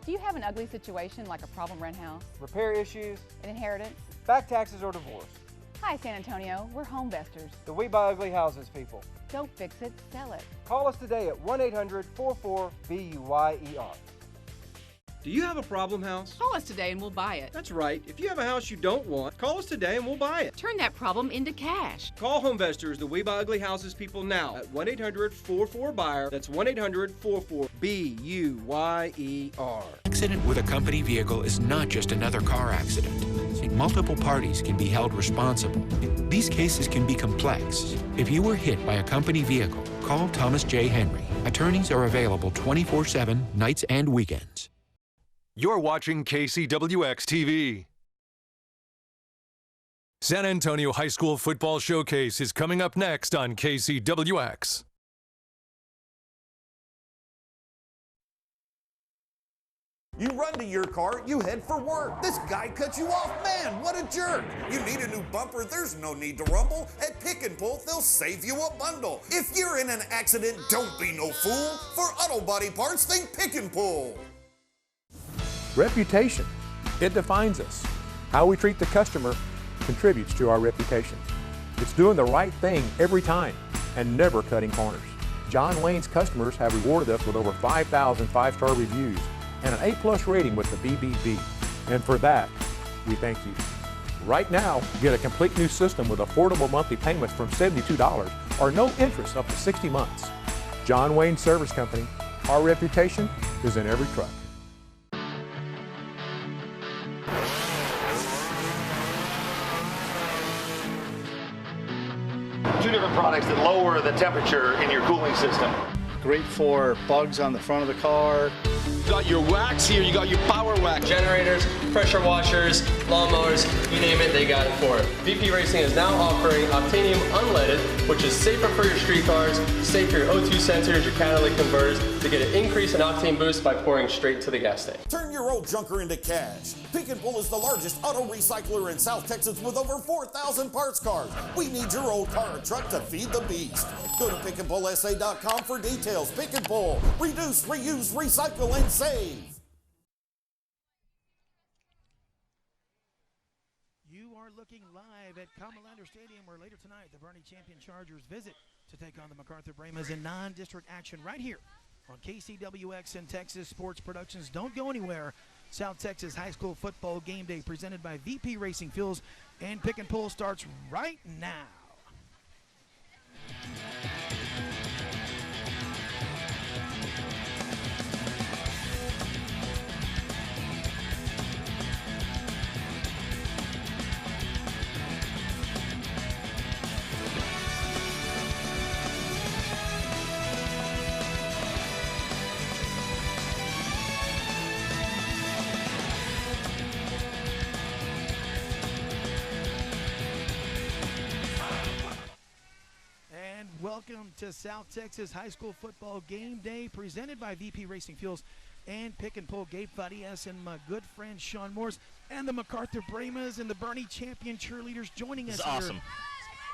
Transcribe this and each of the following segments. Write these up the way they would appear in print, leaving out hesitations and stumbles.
Do you have an ugly situation like a problem rent house, repair issues, an inheritance? back taxes, or divorce? Hi, San Antonio. We're Homevestors. The We Buy Ugly Houses people. Don't fix it, sell it. Call us today at 1-800-44-BUYER. Do you have a problem house? Call us today and we'll buy it. That's right. If you have a house you don't want, call us today and we'll buy it. Turn that problem into cash. Call Homevestors, the We Buy Ugly Houses people now at 1-800-44-BUYER. That's 1-800-44-BUYER. Accident with a company vehicle is not just another car accident. Multiple parties can be held responsible. These cases can be complex. If you were hit by a company vehicle, call Thomas J. Henry. Attorneys are available 24/7, nights and weekends. You're watching KCWX TV. San Antonio High School Football Showcase is coming up next on KCWX. You run to your car, you head for work. This guy cuts you off. Man, what a jerk. You need a new bumper, there's no need to rumble. At Pick and Pull, they'll save you a bundle. If you're in an accident, don't be no fool. For auto body parts, think Pick and Pull. Reputation, it defines us. How we treat the customer contributes to our reputation. It's doing the right thing every time and never cutting corners. John Wayne's customers have rewarded us with over 5,000 five-star reviews and an A+ rating with the BBB. And for that, we thank you. Right now, get a complete new system with affordable monthly payments from $72 or no interest up to 60 months. John Wayne Service Company, our reputation is in every truck. Two different products that lower the temperature in your cooling system. Great for bugs on the front of the car. You got your wax here, you got your power wax. Generators, pressure washers, lawnmowers, you name it, they got it for it. VP Racing is now offering Octanium Unleaded, which is safer for your street cars, safe for your O2 sensors, your catalytic converters, to get an increase in octane boost by pouring straight to the gas tank. Turn your old junker into cash. Pick and Pull is the largest auto recycler in South Texas with over 4,000 parts cars. We need your old car or truck to feed the beast. Go to pickandpullsa.com for details. Pick and Pull. Reduce, reuse, recycle, and save. You are looking live at Comalander Stadium, where later tonight the Boerne champion Chargers visit to take on the MacArthur Brahmas in non-district action right here on KCWX and Texas Sports Productions. Don't go anywhere. South Texas High School Football Game Day presented by VP Racing Fuels, and Pick and Pull starts right now. Welcome to South Texas High School Football Game Day presented by VP Racing Fuels and Pick and Pull. Gabe Fadias and my good friend Sean Morse and the MacArthur Brahmas and the Boerne champion cheerleaders joining us here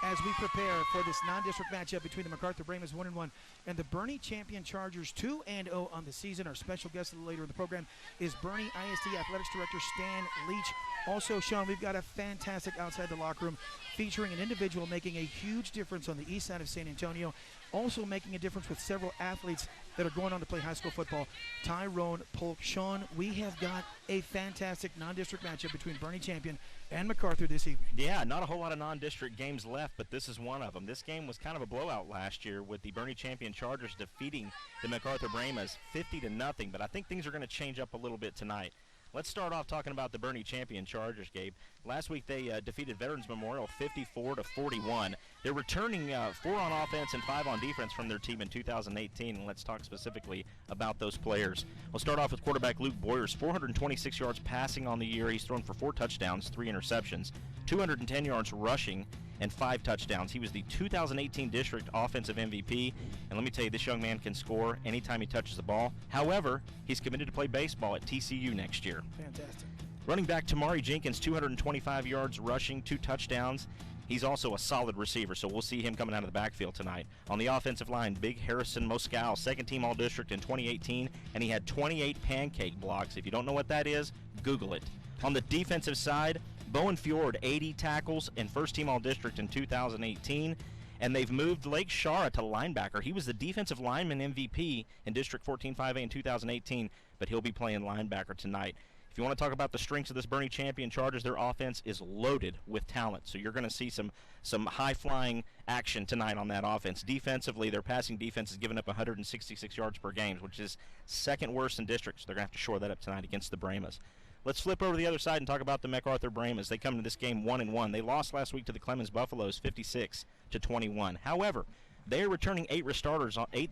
as we prepare for this non-district matchup between the MacArthur Brahmas 1-1 and the Boerne champion Chargers 2-0 on the season. Our special guest later in the program is Boerne ISD Athletics Director Stan Leach. Also, Sean, we've got a fantastic outside the locker room featuring an individual making a huge difference on the east side of San Antonio, also making a difference with several athletes that are going on to play high school football. Tyrone Polk. Sean, we have got a fantastic non-district matchup between Boerne champion and MacArthur this evening. Yeah, not a whole lot of non-district games left, but this is one of them. This game was kind of a blowout last year with the Boerne champion Chargers defeating the MacArthur Brahmas 50-0, but I think things are going to change up a little bit tonight. Let's start off talking about the Boerne champion Chargers, Gabe. Last week they defeated Veterans Memorial 54-41. They're returning 4 on offense and 5 on defense from their team in 2018, and let's talk specifically about those players. We'll start off with quarterback Luke Boyers, 426 yards passing on the year. He's thrown for 4 touchdowns, 3 interceptions, 210 yards rushing, and 5 touchdowns. He was the 2018 district offensive MVP, and let me tell you, this young man can score anytime he touches the ball. However, he's committed to play baseball at TCU next year. Fantastic. Running back Tamari Jenkins, 225 yards rushing, 2 touchdowns. He's also a solid receiver, so we'll see him coming out of the backfield tonight. On the offensive line, Big Harrison Moscow, second-team All-District in 2018, and he had 28 pancake blocks. If you don't know what that is, Google it. On the defensive side, Bowen Fjord, 80 tackles and first-team All-District in 2018. And they've moved Lake Shara to linebacker. He was the defensive lineman MVP in District 14-5A in 2018, but he'll be playing linebacker tonight. If you want to talk about the strengths of this Boerne Champion Chargers, their offense is loaded with talent. So you're going to see some high-flying action tonight on that offense. Defensively, their passing defense has given up 166 yards per game, which is second worst in district. So they're going to have to shore that up tonight against the Brahmas. Let's flip over to the other side and talk about the MacArthur Brahmas. They come to this game 1-1. They lost last week to the Clemens Buffaloes 56-21. However, they are returning 8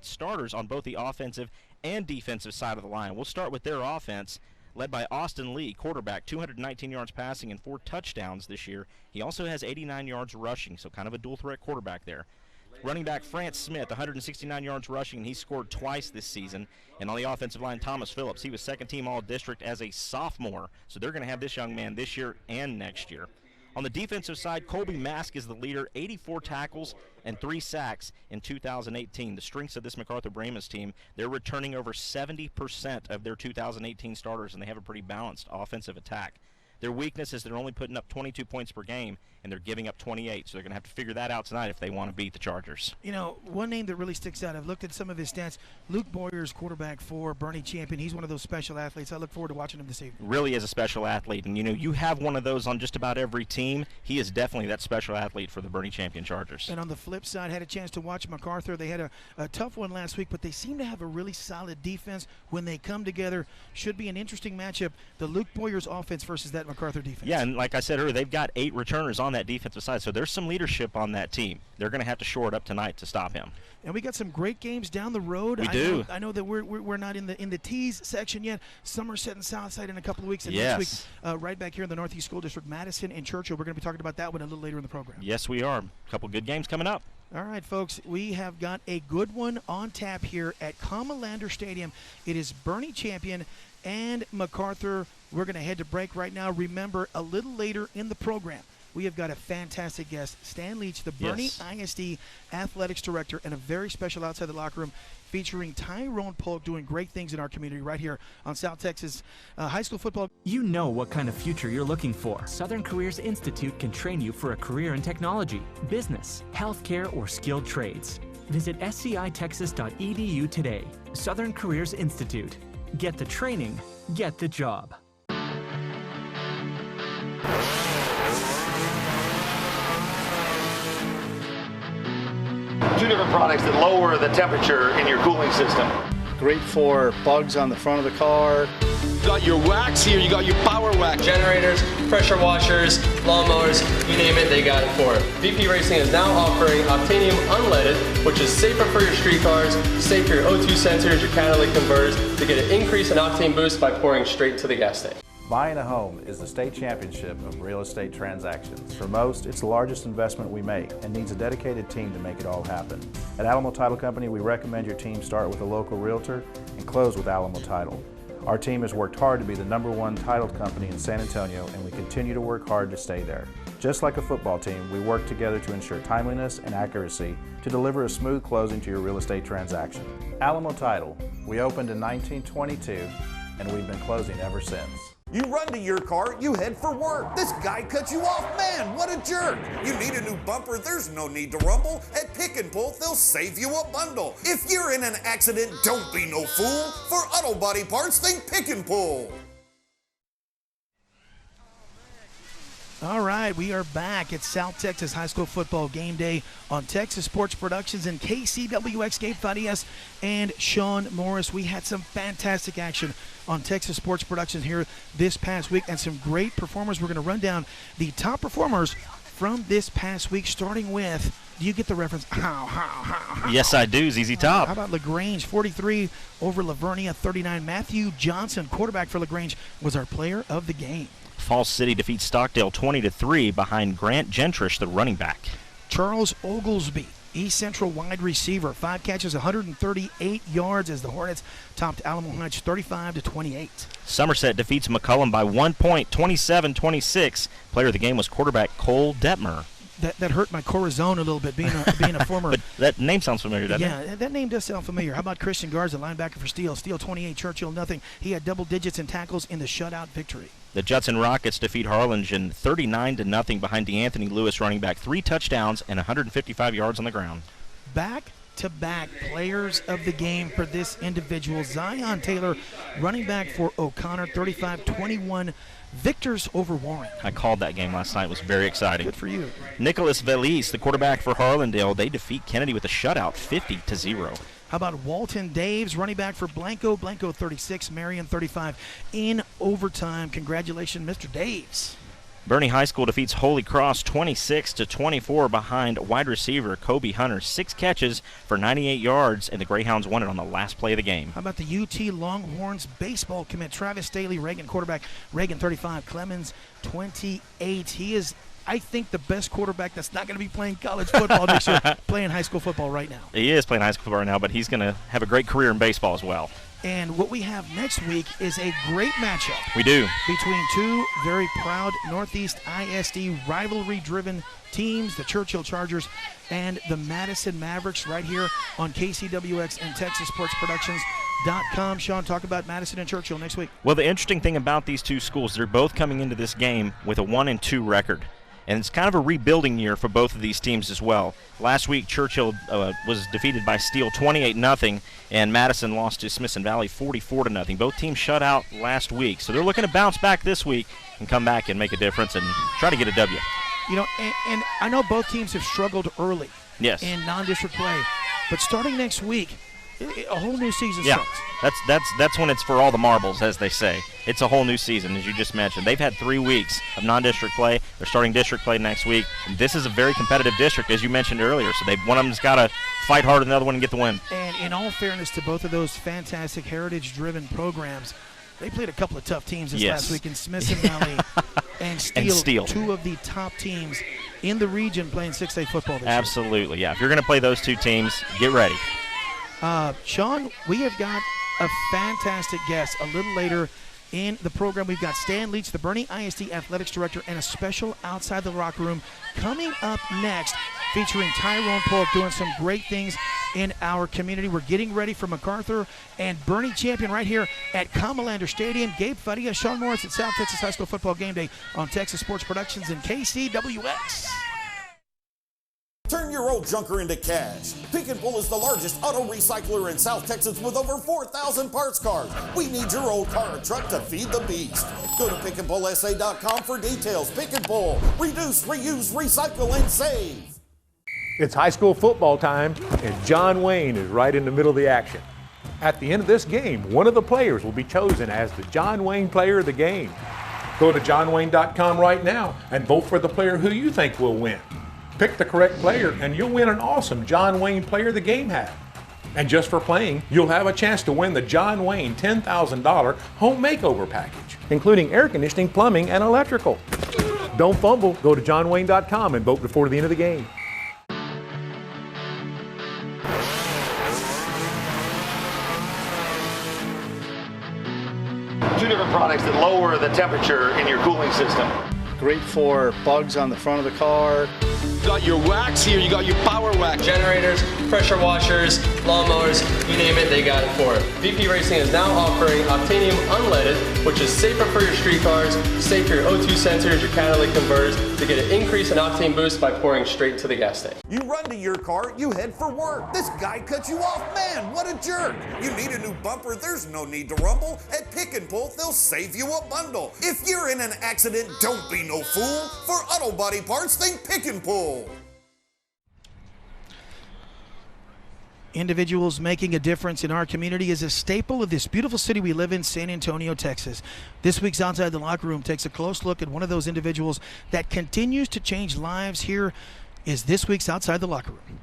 starters on both the offensive and defensive side of the line. We'll start with their offense, led by Austin Lee, quarterback, 219 yards passing and 4 touchdowns this year. He also has 89 yards rushing, so kind of a dual-threat quarterback there. Running back France Smith, 169 yards rushing, and he scored twice this season. And on the offensive line, Thomas Phillips, he was second-team All-District as a sophomore, so they're going to have this young man this year and next year. On the defensive side, Colby Mask is the leader, 84 tackles and 3 sacks in 2018. The strengths of this MacArthur Brahmas team, they're returning over 70% of their 2018 starters, and they have a pretty balanced offensive attack. Their weakness is they're only putting up 22 points per game, and they're giving up 28, so they're going to have to figure that out tonight if they want to beat the Chargers. You know, one name that really sticks out, I've looked at some of his stats. Luke Boyer's quarterback for Boerne Champion. He's one of those special athletes. I look forward to watching him this evening. Really is a special athlete, and, you know, you have one of those on just about every team. He is definitely that special athlete for the Boerne Champion Chargers. And on the flip side, had a chance to watch MacArthur. They had a tough one last week, but they seem to have a really solid defense when they come together. Should be an interesting matchup, the Luke Boyer's offense versus that MacArthur defense. Yeah, and like I said earlier, they've got 8 returners on that defensive side, so there's some leadership on that team. They're going to have to shore it up tonight to stop him. And we got some great games down the road. We do. I know that we're not in the tees section yet. Somerset and Southside in a couple of weeks, and yes. next week right back here in the Northeast School District, Madison and Churchill. We're going to be talking about that one a little later in the program. Yes, we are. A couple good games coming up. All right, folks, we have got a good one on tap here at Comalander Stadium. It is Boerne Champion and MacArthur. We're going to head to break right now. Remember, a little later in the program, we have got a fantastic guest, Stan Leach, the Boerne ISD Athletics Director, and a very special Outside the Locker Room featuring Tyrone Polk doing great things in our community right here on South Texas High School Football. You know what kind of future you're looking for. Southern Careers Institute can train you for a career in technology, business, healthcare, or skilled trades. Visit scitexas.edu today. Southern Careers Institute. Get the training, get the job. 2 different products that lower the temperature in your cooling system. Great for bugs on the front of the car. You got your wax here, you got your power wax. Generators, pressure washers, lawnmowers, you name it, they got it for it. VP Racing is now offering Octanium Unleaded, which is safer for your street cars, safe for your O2 sensors, your catalytic converters, to get an increase in octane boost by pouring straight to the gas tank. Buying a home is the state championship of real estate transactions. For most, it's the largest investment we make and needs a dedicated team to make it all happen. At Alamo Title Company, we recommend your team start with a local realtor and close with Alamo Title. Our team has worked hard to be the #1 titled company in San Antonio, and we continue to work hard to stay there. Just like a football team, we work together to ensure timeliness and accuracy to deliver a smooth closing to your real estate transaction. Alamo Title, we opened in 1922, and we've been closing ever since. You run to your car, you head for work. This guy cut you off. Man, what a jerk. You need a new bumper, there's no need to rumble. At Pick and Pull, they'll save you a bundle. If you're in an accident, don't be no fool. For auto body parts, think Pick and Pull. All right, we are back at South Texas High School Football Game Day on Texas Sports Productions and KCWX. Gabe Fadias and Sean Morris. We had some fantastic action on Texas Sports Productions here this past week and some great performers. We're going to run down the top performers from this past week, starting with, do you get the reference? How? Yes, I do. ZZ Top. How about LaGrange, 43 over Lavernia, 39. Matthew Johnson, quarterback for LaGrange, was our player of the game. Falls City defeats Stockdale 20-3 behind Grant Gentrish, the running back. Charles Oglesby, East Central wide receiver, 5 catches, 138 yards as the Hornets topped Alamo Heights 35-28. Somerset defeats McCullum by 1 point, 27-26. Player of the game was quarterback Cole Detmer. that hurt my corazon a little bit, being a former. But that name sounds familiar, doesn't it? Yeah, that name does sound familiar. How about Christian Garza, linebacker for Steele? Steele 28, Churchill nothing. He had double digits in tackles in the shutout victory. The Judson Rockets defeat Harlingen 39-0 behind DeAnthony Lewis, running back, 3 touchdowns and 155 yards on the ground. Back-to-back players of the game for this individual. Zion Taylor, running back for O'Connor, 35-21. Victors over Warren. I called that game last night. It was very exciting. Good for you. Nicholas Velis, the quarterback for Harlandale, they defeat Kennedy with a shutout, 50-0. How about Walton Daves, running back for Blanco? Blanco 36, Marion 35 in overtime. Congratulations, Mr. Daves. Boerne High School defeats Holy Cross 26-24 behind wide receiver Kobe Hunter. 6 catches for 98 yards, and the Greyhounds won it on the last play of the game. How about the UT Longhorns baseball commit? Travis Staley, Reagan quarterback. Reagan 35, Clemens 28. He is, I think, the best quarterback that's not going to be playing college football next year, playing high school football right now. He is playing high school football right now, but he's going to have a great career in baseball as well. And what we have next week is a great matchup. We do. Between two very proud Northeast ISD rivalry-driven teams, the Churchill Chargers and the Madison Mavericks, right here on KCWX and TexasSportsProductions.com. Sean, talk about Madison and Churchill next week. Well, the interesting thing about these two schools, they're both coming into this game with a 1-2 record. And it's kind of a rebuilding year for both of these teams as well. Last week, Churchill was defeated by Steele 28-0, and Madison lost to Smithson Valley 44-0. Both teams shut out last week, so they're looking to bounce back this week and come back and make a difference and try to get a W. You know, and I know both teams have struggled early in non-district play, but starting next week, a whole new season starts. That's when it's for all the marbles, as they say. It's a whole new season, as you just mentioned. They've had 3 weeks of non-district play. They're starting district play next week. And this is a very competitive district, as you mentioned earlier. So one of them's got to fight harder than the other one and get the win. And in all fairness to both of those fantastic heritage-driven programs, they played a couple of tough teams this last week in Smithson Valley and Steele, 2 of the top teams in the region playing 6A football this year. Absolutely, yeah. If you're going to play those 2 teams, get ready. Sean, we have got a fantastic guest a little later in the program. We've got Stan Leach, the Boerne ISD Athletics Director, and a special Outside the Locker Room coming up next, featuring Tyrone Polk doing some great things in our community. We're getting ready for MacArthur and Boerne champion right here at Comalander Stadium. Gabe Fadia, Sean Morris at South Texas High School Football Game Day on Texas Sports Productions and KCWX. Turn your old junker into cash. Pick and Pull is the largest auto recycler in South Texas with over 4,000 parts cars. We need your old car or truck to feed the beast. Go to pickandpullsa.com for details. Pick and Pull. Reduce, reuse, recycle, and save. It's high school football time, and John Wayne is right in the middle of the action. At the end of this game, one of the players will be chosen as the John Wayne Player of the Game. Go to johnwayne.com right now and vote for the player who you think will win. Pick the correct player, and you'll win an awesome John Wayne Player of the Game hat. And just for playing, you'll have a chance to win the John Wayne $10,000 home makeover package, including air conditioning, plumbing, and electrical. Don't fumble. Go to johnwayne.com and vote before the end of the game. Two different products that lower the temperature in your cooling system. Great for bugs on the front of the car. You got your wax here, you got your power wax. Generators, pressure washers, lawnmowers, you name it, they got it for it. VP Racing is now offering Octanium Unleaded, which is safer for your street cars, safe for your O2 sensors, your catalytic converters, to get an increase in octane boost by pouring straight to the gas tank. You run to your car, you head for work. This guy cut you off. Man, what a jerk. You need a new bumper, there's no need to rumble. At Pick and Pull, they'll save you a bundle. If you're in an accident, don't be no fool. For auto body parts, think Pick and Pull. Individuals making a difference in our community is a staple of this beautiful city we live in, San Antonio, Texas. This week's Outside the Locker Room takes a close look at one of those individuals that continues to change lives. Here is this week's Outside the Locker Room.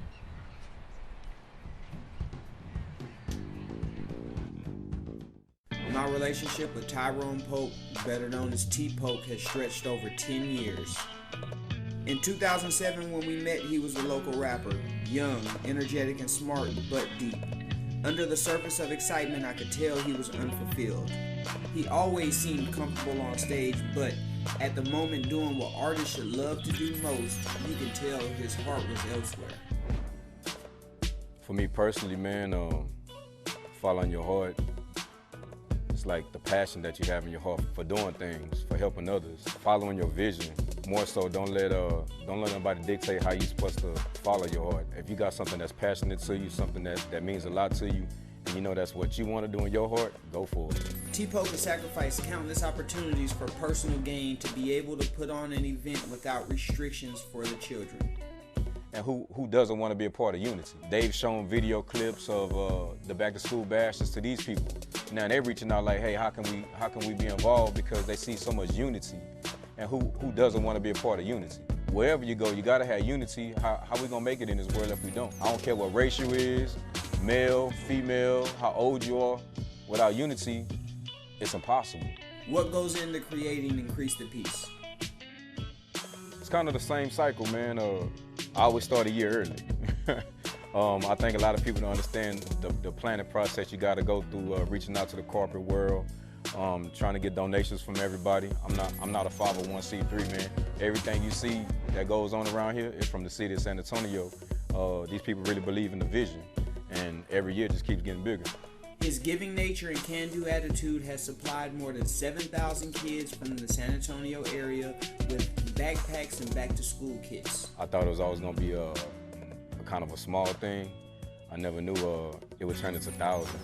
My relationship with Tyrone Polk, better known as T-Polk, has stretched over 10 years. In 2007, when we met, he was a local rapper, young, energetic, and smart, but deep. Under the surface of excitement, I could tell he was unfulfilled. He always seemed comfortable on stage, but At the moment doing what artists should love to do most, you can tell his heart was elsewhere. For me personally, man, following your heart, it's like the passion that you have in your heart for doing things, for helping others, following your vision. More so, don't let nobody dictate how you're supposed to follow your heart. If you got something that's passionate to you, something that means a lot to you, and you know that's what you want to do in your heart, go for it. T-Poke has sacrificed countless opportunities for personal gain to be able to put on an event without restrictions for the children. And who doesn't want to be a part of Unity? They've shown video clips of the back-to-school bashes to these people. Now they're reaching out like, hey, how can we be involved, because they see so much unity. And who doesn't want to be a part of Unity? Wherever you go, you gotta have unity. How we gonna make it in this world if we don't? I don't care what race you is, male, female, how old you are. Without unity, it's impossible. What goes into creating Increase the Peace? It's kind of the same cycle, man. I always start a year early. I think a lot of people don't understand the planning process you got to go through, reaching out to the corporate world, trying to get donations from everybody. I'm not a 501c3, man. Everything you see that goes on around here is from the city of San Antonio. These people really believe in the vision, and every year just keeps getting bigger. His giving nature and can-do attitude has supplied more than 7,000 kids from the San Antonio area with backpacks and back-to-school kits. I thought it was always going to be a kind of a small thing. I never knew it would turn into thousands.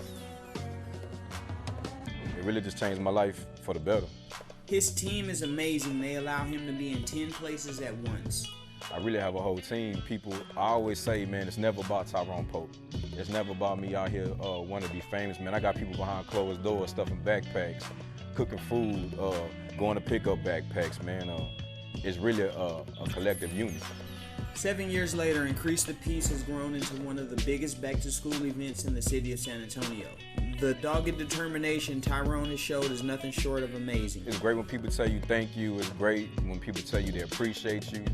It really just changed my life for the better. His team is amazing. They allow him to be in 10 places at once. I really have a whole team. I always say, man, it's never about Tyrone Pope. It's never about me out here wanting to be famous, man. I got people behind closed doors, stuffing backpacks, cooking food, going to pick up backpacks, man. It's really a collective unit. 7 years later, Increase the Peace has grown into one of the biggest back-to-school events in the city of San Antonio. The dogged determination Tyrone has showed is nothing short of amazing. It's great when people tell you thank you. It's great when people tell you they appreciate you.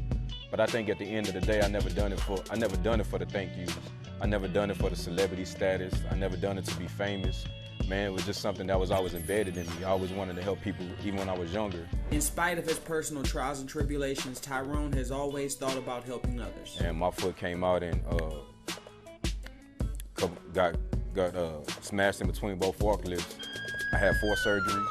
But I think at the end of the day, I never done it for the thank yous. I never done it for the celebrity status. I never done it to be famous. Man, it was just something that was always embedded in me. I always wanted to help people, even when I was younger. In spite of his personal trials and tribulations, Tyrone has always thought about helping others. And my foot came out and got smashed in between both forklifts. I had 4 surgeries,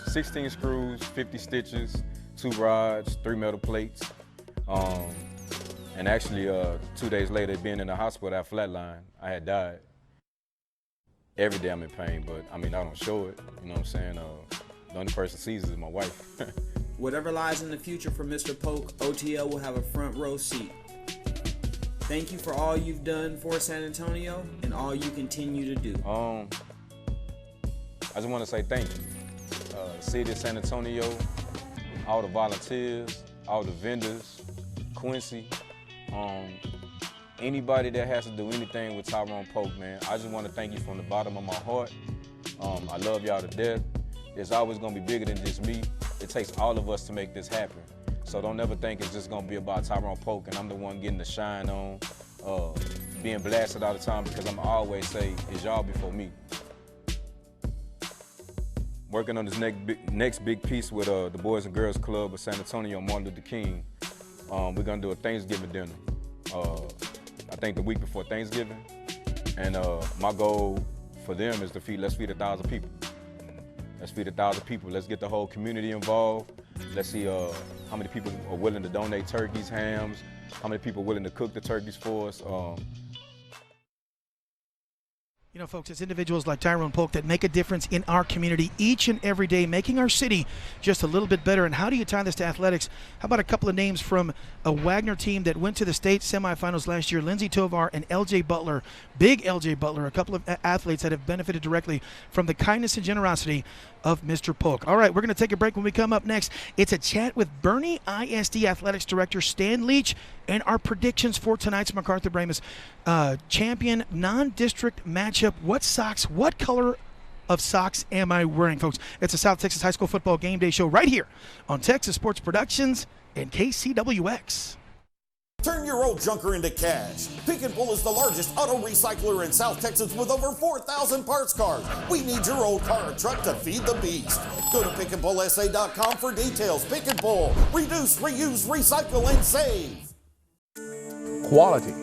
16 screws, 50 stitches, 2 rods, 3 metal plates. And actually, 2 days later, being in the hospital, I flatlined. I had died. Every day I'm in pain, but I mean, I don't show it. You know what I'm saying? The only person sees it is my wife. Whatever lies in the future for Mr. Polk, OTL will have a front row seat. Thank you for all you've done for San Antonio and all you continue to do. I just want to say thank you. City of San Antonio, all the volunteers, all the vendors, Quincy, anybody that has to do anything with Tyrone Polk, man, I just want to thank you from the bottom of my heart. I love y'all to death. It's always going to be bigger than just me. It takes all of us to make this happen. So don't ever think it's just going to be about Tyrone Polk and I'm the one getting the shine on, being blasted all the time, because I'm always say, it's y'all before me. Working on this next big piece with the Boys and Girls Club of San Antonio on Martin Luther King. We're gonna do a Thanksgiving dinner. I think the week before Thanksgiving. And my goal for them is let's feed 1,000 people. Let's feed 1,000 people. Let's get the whole community involved. Let's see how many people are willing to donate turkeys, hams, how many people are willing to cook the turkeys for us. You know, folks, it's individuals like Tyrone Polk that make a difference in our community each and every day, making our city just a little bit better. And how do you tie this to athletics? How about a couple of names from a Wagner team that went to the state semifinals last year? Lindsey Tovar and LJ Butler, big LJ Butler, a couple of athletes that have benefited directly from the kindness and generosity of Mr. Polk. All right, we're going to take a break. When we come up next, it's a chat with Boerne ISD Athletics Director Stan Leach and our predictions for tonight's MacArthur Brahmas champion non-district matchup. What color of socks am I wearing, folks? It's a South Texas High School Football Game Day show right here on Texas Sports Productions and KCWX. Turn your old junker into cash. Pick and Pull is the largest auto recycler in South Texas with over 4,000 parts cars. We need your old car or truck to feed the beast. Go to pickandpullsa.com for details. Pick and Pull. Reduce, reuse, recycle, and save. Quality.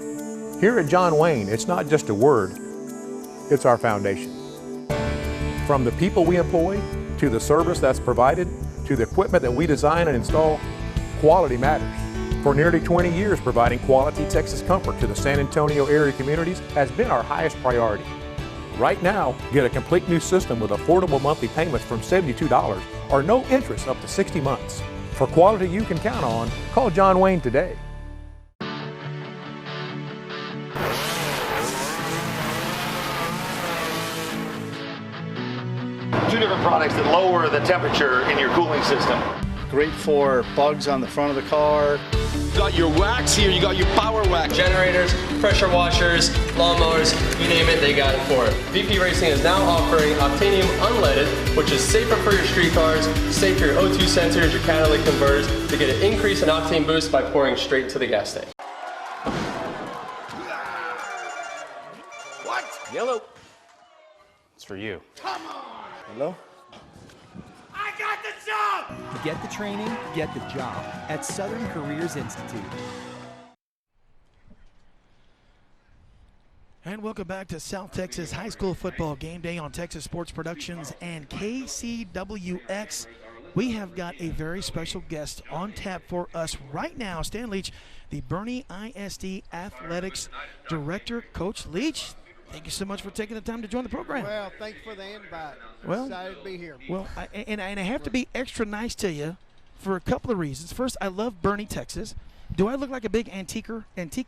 Here at John Wayne, it's not just a word, it's our foundation. From the people we employ, to the service that's provided, to the equipment that we design and install, quality matters. For nearly 20 years, providing quality Texas comfort to the San Antonio area communities has been our highest priority. Right now, get a complete new system with affordable monthly payments from $72 or no interest up to 60 months. For quality you can count on, call John Wayne today. Two different products that lower the temperature in your cooling system. Great for bugs on the front of the car. You got your wax here, you got your power wax. Generators, pressure washers, lawnmowers, you name it, they got it for it. VP Racing is now offering Octanium Unleaded, which is safer for your street cars, safe for your O2 sensors, your catalytic converters, to get an increase in octane boost by pouring straight to the gas tank. What? Yellow. It's for you. Come on! Hello? I got the job! Get the training, get the job at Southern Careers Institute. And welcome back to South Texas High School Football Game Day on Texas Sports Productions and KCWX. We have got a very special guest on tap for us right now. Stan Leach, the Boerne ISD Athletics Director. Coach Leach, thank you so much for taking the time to join the program. Well, thanks for the invite. Well, excited to be here. Well, I have to be extra nice to you for a couple of reasons. First, I love Boerne, Texas. Do I look like a big antiquer?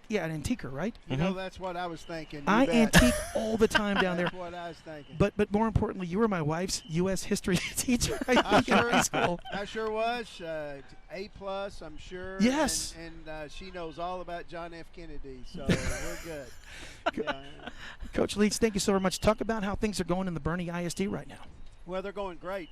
Yeah, an antiquer, right? You know, that's what I was thinking. I antique all the time down there. That's what I was thinking. But more importantly, you were my wife's U.S. history teacher in high school. I sure was. A+, I'm sure. Yes. And she knows all about John F. Kennedy, so we're good. Yeah. Coach Leach, thank you so very much. Talk about how things are going in the Boerne ISD right now. Well, they're going great.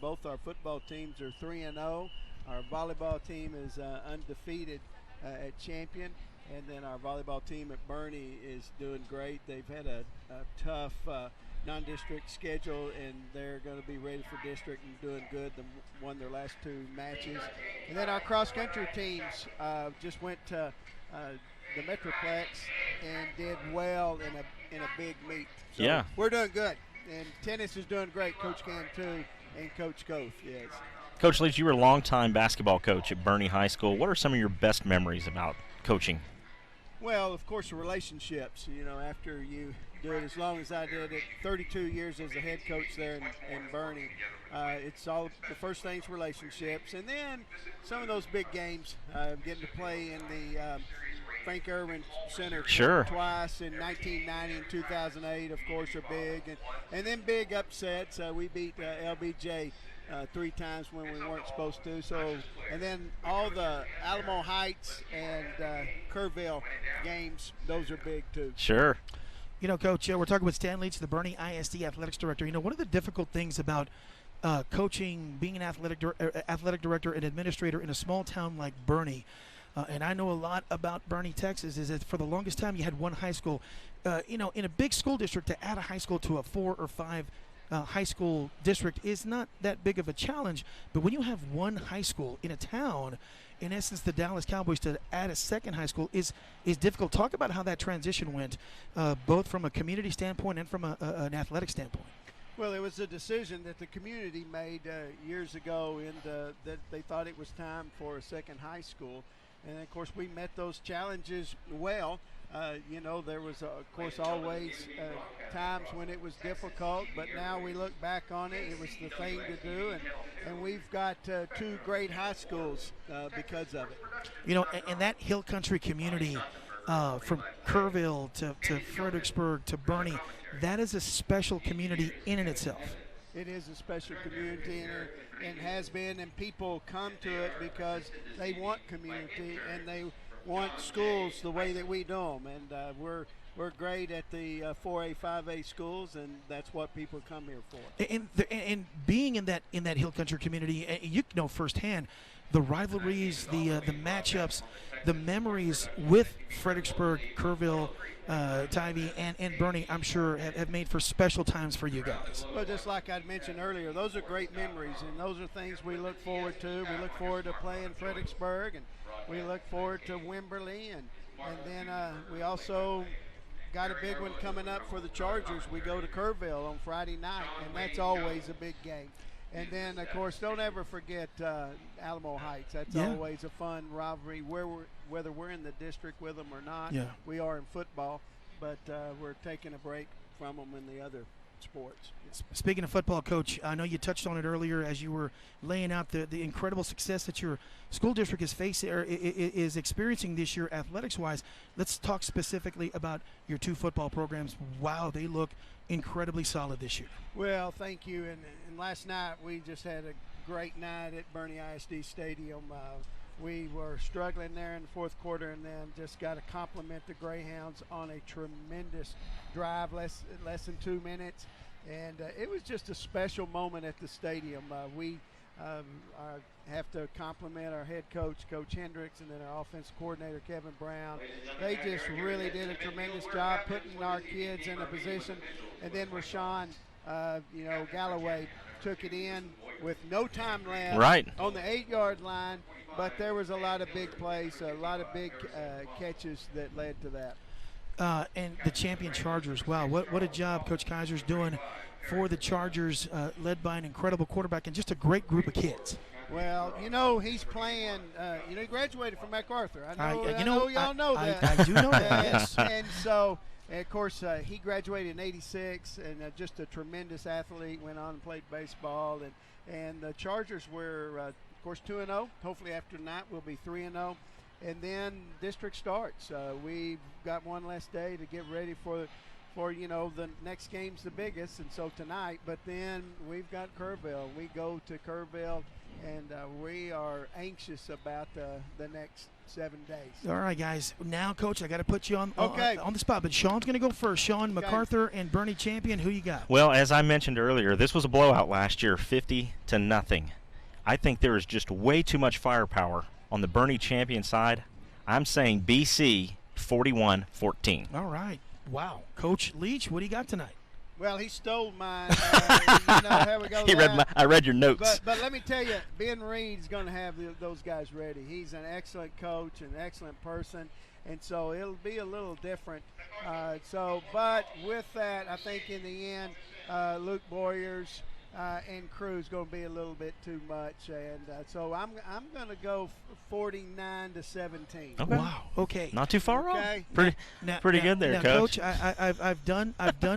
Both our football teams are 3-0. Our volleyball team is undefeated at champion, and then our volleyball team at Boerne is doing great. They've had a tough non-district schedule, and they're going to be ready for district and doing good. They won their last two matches. And then our cross-country teams just went to the Metroplex and did well in a big meet. So yeah, we're doing good, and tennis is doing great. Coach Cam too, and Coach Goff. Yes. Coach Leach, you were a longtime basketball coach at Boerne High School. What are some of your best memories about coaching? Well, of course, the relationships. You know, after you do it as long as I did it, 32 years as a head coach there in Boerne, it's all the first thing's relationships, and then some of those big games, getting to play in the Frank Irwin Center twice in 1990 and 2008, of course, are big, and then big upsets. We beat LBJ 3 times when we weren't supposed to. So, and then all the Alamo Heights and Kerrville games, those are big too. Sure. You know, Coach, we're talking with Stan Leach, the Boerne ISD Athletics Director. You know, one of the difficult things about coaching, being an athletic director and administrator in a small town like Boerne, and I know a lot about Boerne, Texas, is that for the longest time you had one high school. You know, in a big school district, to add a high school to a 4 or 5 high school district is not that big of a challenge, but when you have one high school in a town, in essence the Dallas Cowboys, to add a second high school is difficult. Talk about how that transition went, both from a community standpoint and from an athletic standpoint. Well, it was a decision that the community made years ago, and that they thought it was time for a second high school, and of course we met those challenges well. You know, there was, of course, always times when it was difficult, but now we look back on it, it was the thing to do, and we've got 2 great high schools because of it. You know, and that hill country community, from Kerrville to Fredericksburg to Boerne, that is a special community in and itself. It is a special community and has been, and people come to it because they want community and they want schools the way that we do them, and we're great at the 4A, 5A schools, and that's what people come here for. And being in that Hill Country community, you know firsthand the rivalries, the matchups, the memories with Fredericksburg, Kerrville, Tybee, and Boerne, I'm sure have made for special times for you guys. Well, just like I mentioned earlier, those are great memories, and those are things we look forward to. We look forward to playing Fredericksburg, and we look forward to Wimberley, and then we also got a big one coming up for the Chargers. We go to Kerrville on Friday night, and that's always a big game. And then, of course, don't ever forget Alamo Heights. That's always a fun rivalry, whether we're in the district with them or not. Yeah. We are in football, but we're taking a break from them in the other sports. Speaking of football, Coach, I know you touched on it earlier as you were laying out the incredible success that your school district is experiencing this year athletics-wise. Let's talk specifically about your two football programs. Wow, they look incredibly solid this year. Well, thank you. And last night we just had a great night at Boerne ISD Stadium. We were struggling there in the fourth quarter, and then just got to compliment the Greyhounds on a tremendous drive, less than 2 minutes. And it was just a special moment at the stadium. We have to compliment our head coach, Coach Hendricks, and then our offensive coordinator, Kevin Brown. They just really did a tremendous job putting our kids in a position. And then Rashawn, Galloway took it in with no time left on the 8-yard line. But there was a lot of big plays, a lot of big catches that led to that. And the champion Chargers, wow, what a job Coach Kaiser's doing for the Chargers, led by an incredible quarterback and just a great group of kids. Well, he's playing, he graduated from MacArthur. I know y'all know that. I do know that, yes. And so, of course, he graduated in '86 and just a tremendous athlete, went on and played baseball. And the Chargers were, of course, 2-0. Hopefully after tonight we'll be 3-0. And then district starts. We've got one less day to get ready for the next game's the biggest, and so tonight. But then we've got Kerrville. We go to Kerrville, and we are anxious about the next 7 days. All right, guys. Now, Coach, I got to put you on the spot, but Sean's going to go first. Sean, MacArthur and Boerne champion. Who you got? Well, as I mentioned earlier, this was a blowout last year, 50-0. I think there is just way too much firepower on the Boerne champion side. I'm saying BC 41-14. All right. Wow. Coach Leach, what do you got tonight? Well, he stole mine. How we go? I read your notes. But let me tell you, Ben Reed's going to have those guys ready. He's an excellent coach, an excellent person, and so it'll be a little different. But with that, I think in the end, Luke Boyers and Crew's going to be a little bit too much, and so I'm going to go 49-17. Okay. Wow. Okay. Not too far off. Okay. Pretty good there, Coach. I've done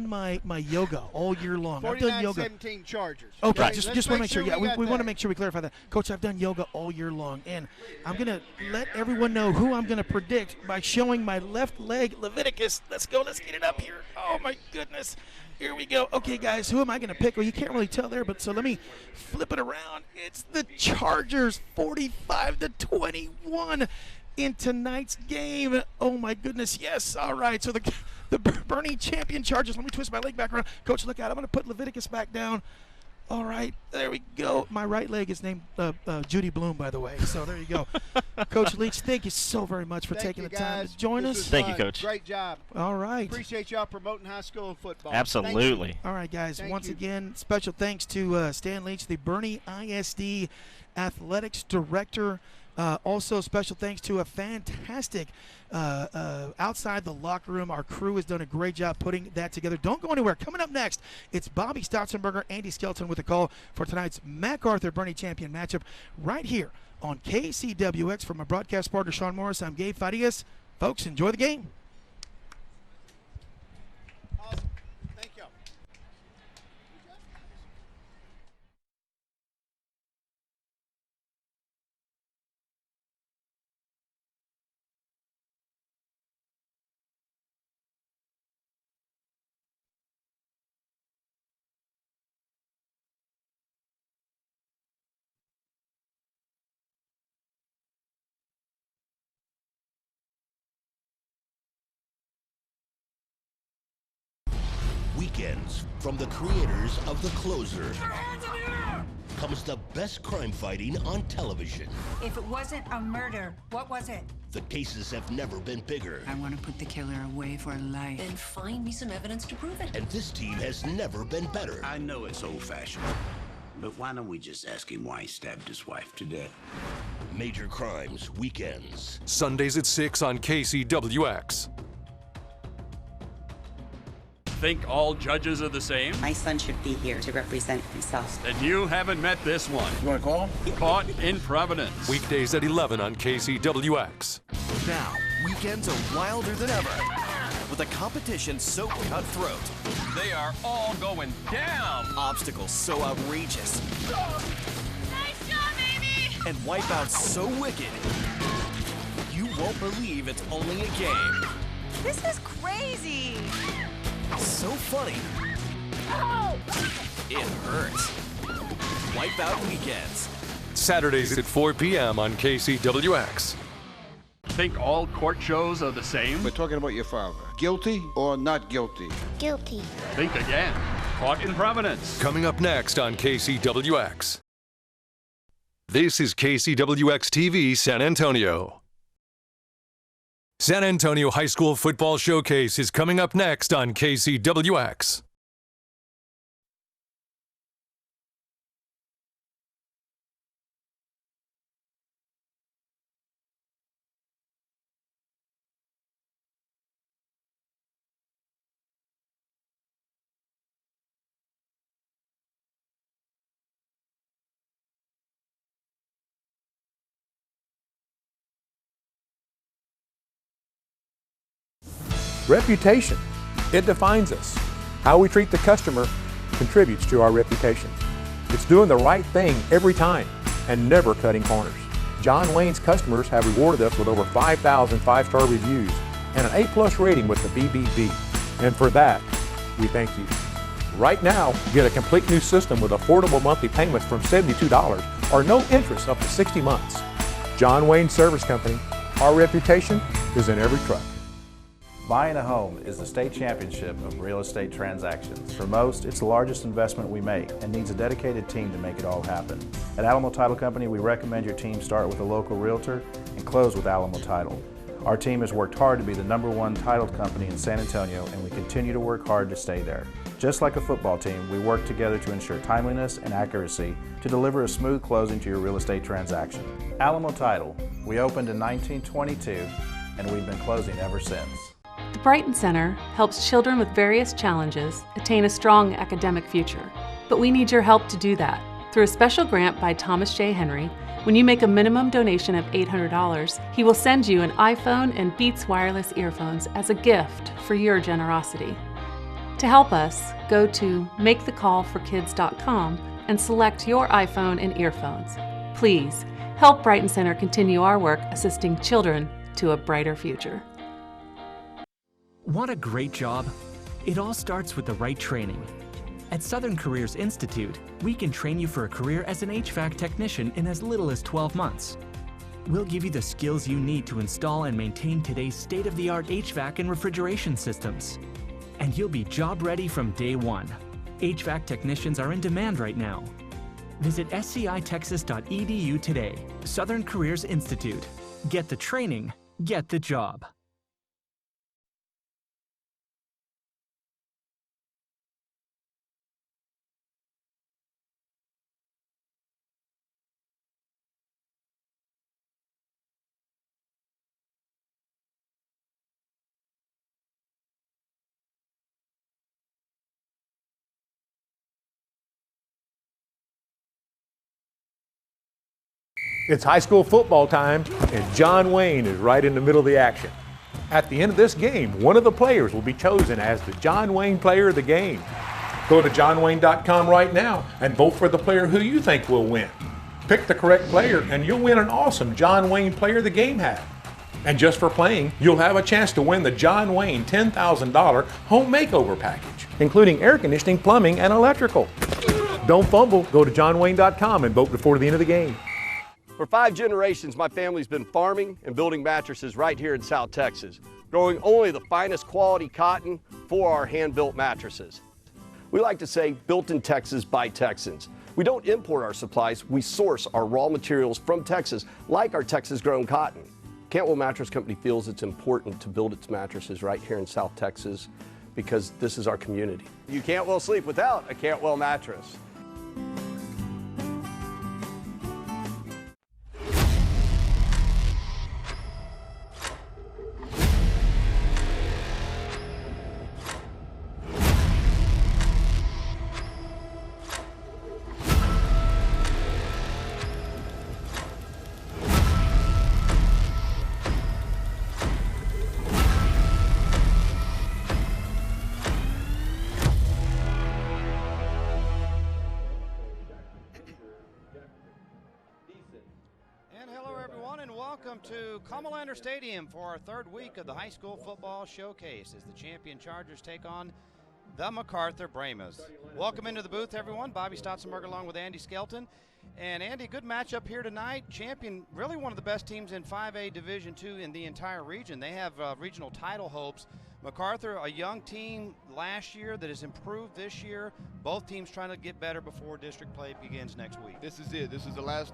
my yoga all year long. I've done yoga. 49-17 Chargers. Okay. Right. Just want to make sure. Yeah, we want to make sure we clarify that, Coach. I've done yoga all year long, and I'm going to let everyone know who I'm going to predict by showing my left leg, Leviticus. Let's go. Let's get it up here. Oh my goodness. Here we go. Okay, guys, who am I going to pick? Well, you can't really tell there, but so let me flip it around. It's the Chargers, 45-21 in tonight's game. Oh, my goodness, yes. All right, so the Boerne champion Chargers. Let me twist my leg back around. Coach, look out. I'm going to put Leviticus back down. All right, there we go. My right leg is named Judy Bloom, by the way. So there you go. Coach Leach, thank you so very much for taking the time to join us. Thank you, Coach. Great job. All right. Appreciate y'all promoting high school and football. Absolutely. All right, guys. Once again, special thanks to Stan Leach, the Boerne ISD Athletics Director. Also, special thanks to a fantastic outside the locker room. Our crew has done a great job putting that together. Don't go anywhere. Coming up next, it's Bobby Stotzenberger, Andy Skelton with a call for tonight's MacArthur Boerne champion matchup right here on KCWX. From my broadcast partner, Sean Morris, I'm Gabe Farias. Folks, enjoy the game. weekends. From the creators of The Closer comes the best crime fighting on television. If it wasn't a murder, what was it? The cases have never been bigger. I want to put the killer away for life. Then find me some evidence to prove it. And this team has never been better. I know it's old-fashioned, but why don't we just ask him why he stabbed his wife to death? Major Crimes Weekends. Sundays at 6 on KCWX. Think all judges are the same? My son should be here to represent himself. Then you haven't met this one. You want to call him? Caught in Providence. Weekdays at 11 on KCWX. Now, weekends are wilder than ever, with a competition so cutthroat. They are all going down. Obstacles so outrageous. Nice job, baby! And wipeouts so wicked, you won't believe it's only a game. This is crazy! So funny. Oh! It hurts. Wipeout Weekends. Saturdays at 4 p.m. on KCWX. Think all court shows are the same? We're talking about your father. Guilty or not guilty? Guilty. Think again. Caught in Providence. Coming up next on KCWX. This is KCWX TV San Antonio. San Antonio High School Football Showcase is coming up next on KCWX. Reputation. It defines us. How we treat the customer contributes to our reputation. It's doing the right thing every time and never cutting corners. John Wayne's customers have rewarded us with over 5,000 five-star reviews and an A+ rating with the BBB. And for that, we thank you. Right now, get a complete new system with affordable monthly payments from $72 or no interest up to 60 months. John Wayne Service Company. Our reputation is in every truck. Buying a home is the state championship of real estate transactions. For most, it's the largest investment we make and needs a dedicated team to make it all happen. At Alamo Title Company, we recommend your team start with a local realtor and close with Alamo Title. Our team has worked hard to be the #1 title company in San Antonio, and we continue to work hard to stay there. Just like a football team, we work together to ensure timeliness and accuracy to deliver a smooth closing to your real estate transaction. Alamo Title. We opened in 1922, and we've been closing ever since. The Brighton Center helps children with various challenges attain a strong academic future. But we need your help to do that. Through a special grant by Thomas J. Henry, when you make a minimum donation of $800, he will send you an iPhone and Beats wireless earphones as a gift for your generosity. To help us, go to makethecallforkids.com and select your iPhone and earphones. Please help Brighton Center continue our work assisting children to a brighter future. Want a great job? It all starts with the right training. At Southern Careers Institute, we can train you for a career as an HVAC technician in as little as 12 months. We'll give you the skills you need to install and maintain today's state-of-the-art HVAC and refrigeration systems. And you'll be job ready from day one. HVAC technicians are in demand right now. Visit scitexas.edu today. Southern Careers Institute. Get the training, get the job. It's high school football time, and John Wayne is right in the middle of the action. At the end of this game, one of the players will be chosen as the John Wayne Player of the Game. Go to johnwayne.com right now and vote for the player who you think will win. Pick the correct player and you'll win an awesome John Wayne Player of the Game hat. And just for playing, you'll have a chance to win the John Wayne $10,000 home makeover package, including air conditioning, plumbing, and electrical. Don't fumble. Go to johnwayne.com and vote before the end of the game. For 5 generations, my family's been farming and building mattresses right here in South Texas, growing only the finest quality cotton for our hand-built mattresses. We like to say, built in Texas by Texans. We don't import our supplies, we source our raw materials from Texas, like our Texas-grown cotton. Cantwell Mattress Company feels it's important to build its mattresses right here in South Texas because this is our community. You can't well sleep without a Cantwell mattress. Welcome to Comalander Stadium for our third week of the high school football showcase as the champion Chargers take on the MacArthur Brahmas. Welcome into the booth, everyone. Bobby Stotzenberg along with Andy Skelton. And Andy, good matchup here tonight. Champion, really one of the best teams in 5A Division II in the entire region. They have regional title hopes. MacArthur, a young team last year that has improved this year. Both teams trying to get better before district play begins next week. This is it. This is the last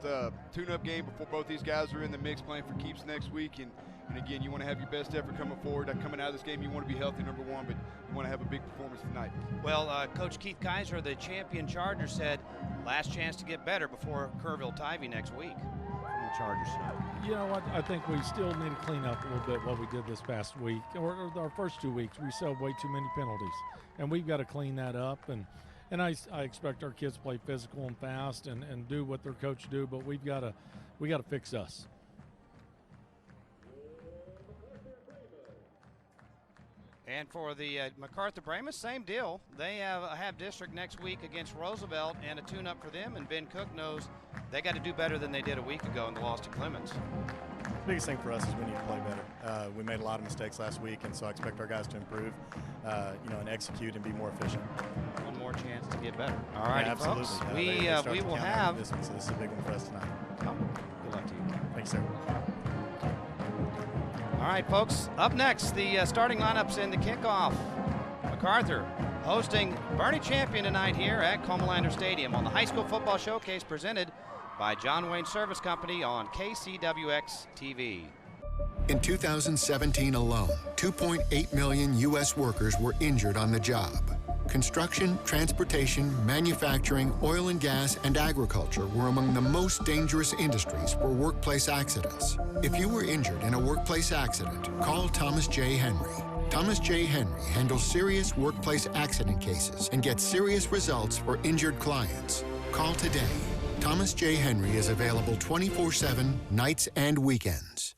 tune-up game before both these guys are in the mix playing for keeps next week. And again, you want to have your best effort coming forward. Coming out of this game, you want to be healthy, number one, but you want to have a big performance tonight. Well, Coach Keith Kaiser, the champion Charger, said last chance to get better before Kerrville-Tivy next week. From the Chargers tonight. You know what? I think we still need to clean up a little bit what we did this past week. Or our first 2 weeks, we saw way too many penalties, and we've got to clean that up. And I expect our kids to play physical and fast and do what their coach do, but we got to fix us. And for the MacArthur Brahmas, same deal. They have district next week against Roosevelt and a tune-up for them, and Ben Cook knows they got to do better than they did a week ago in the loss to Clemens. The biggest thing for us is we need to play better. We made a lot of mistakes last week, and so I expect our guys to improve, and execute and be more efficient. One more chance to get better. All right, yeah, absolutely. Folks. We will have. So this is a big one for us tonight. Oh, good luck to you. Thanks, sir. All right, folks, up next, the starting lineups in the kickoff. MacArthur hosting Boerne Champion tonight here at Comalander Stadium on the High School Football Showcase presented by John Wayne Service Company on KCWX TV. In 2017 alone, 2.8 million U.S. workers were injured on the job. Construction, transportation, manufacturing, oil and gas, and agriculture were among the most dangerous industries for workplace accidents. If you were injured in a workplace accident, call Thomas J. Henry. Thomas J. Henry handles serious workplace accident cases and gets serious results for injured clients. Call today. Thomas J. Henry is available 24/7, nights and weekends.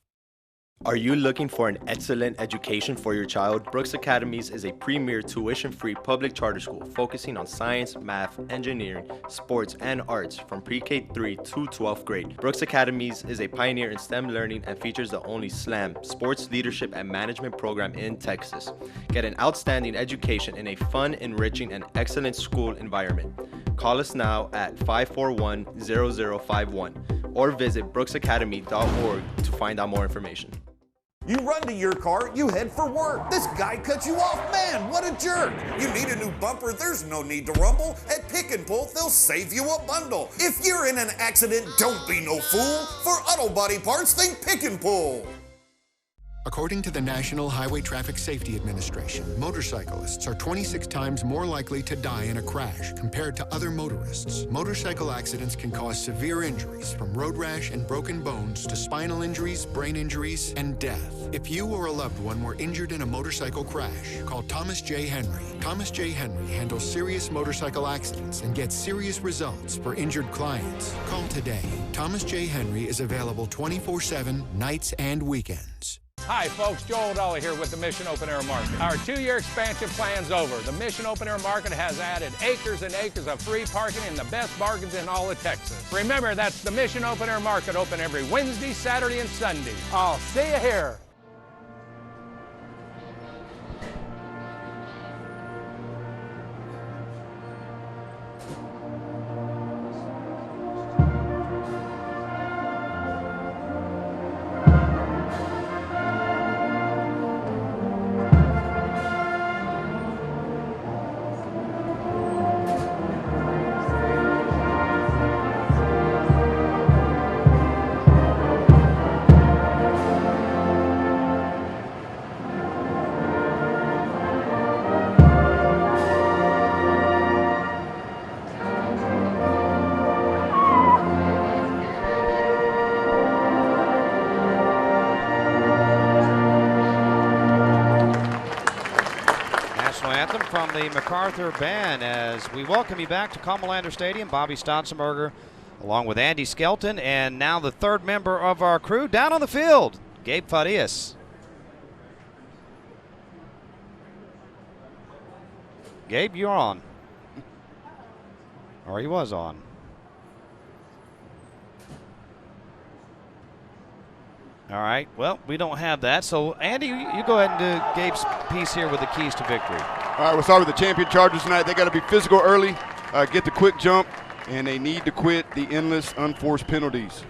Are you looking for an excellent education for your child? Brooks Academies is a premier tuition-free public charter school focusing on science, math, engineering, sports, and arts from pre-K-3 to 12th grade. Brooks Academies is a pioneer in STEM learning and features the only SLAM, Sports Leadership and Management program in Texas. Get an outstanding education in a fun, enriching, and excellent school environment. Call us now at 541-0051 or visit brooksacademy.org to find out more information. You run to your car, you head for work. This guy cut you off. Man, what a jerk. You need a new bumper, there's no need to rumble. At Pick and Pull, they'll save you a bundle. If you're in an accident, don't be no fool. For auto body parts, think Pick and Pull. According to the National Highway Traffic Safety Administration, motorcyclists are 26 times more likely to die in a crash compared to other motorists. Motorcycle accidents can cause severe injuries, from road rash and broken bones to spinal injuries, brain injuries, and death. If you or a loved one were injured in a motorcycle crash, call Thomas J. Henry. Thomas J. Henry handles serious motorcycle accidents and gets serious results for injured clients. Call today. Thomas J. Henry is available 24/7, nights and weekends. Hi folks, Joel Dolly here with the Mission Open Air Market. Our 2-year expansion plan's over. The Mission Open Air Market has added acres and acres of free parking and the best bargains in all of Texas. Remember, that's the Mission Open Air Market, open every Wednesday, Saturday, and Sunday. I'll see you here. the MacArthur band as we welcome you back to Comalander Stadium. Bobby Stotzenberger along with Andy Skelton, and now the third member of our crew down on the field, Gabe Farias. Gabe, you're on. Or he was on. All right, well, we don't have that. So, Andy, you go ahead and do Gabe's piece here with the keys to victory. All right, we'll start with the champion Chargers tonight. They got to be physical early, get the quick jump, and they need to quit the endless unforced penalties.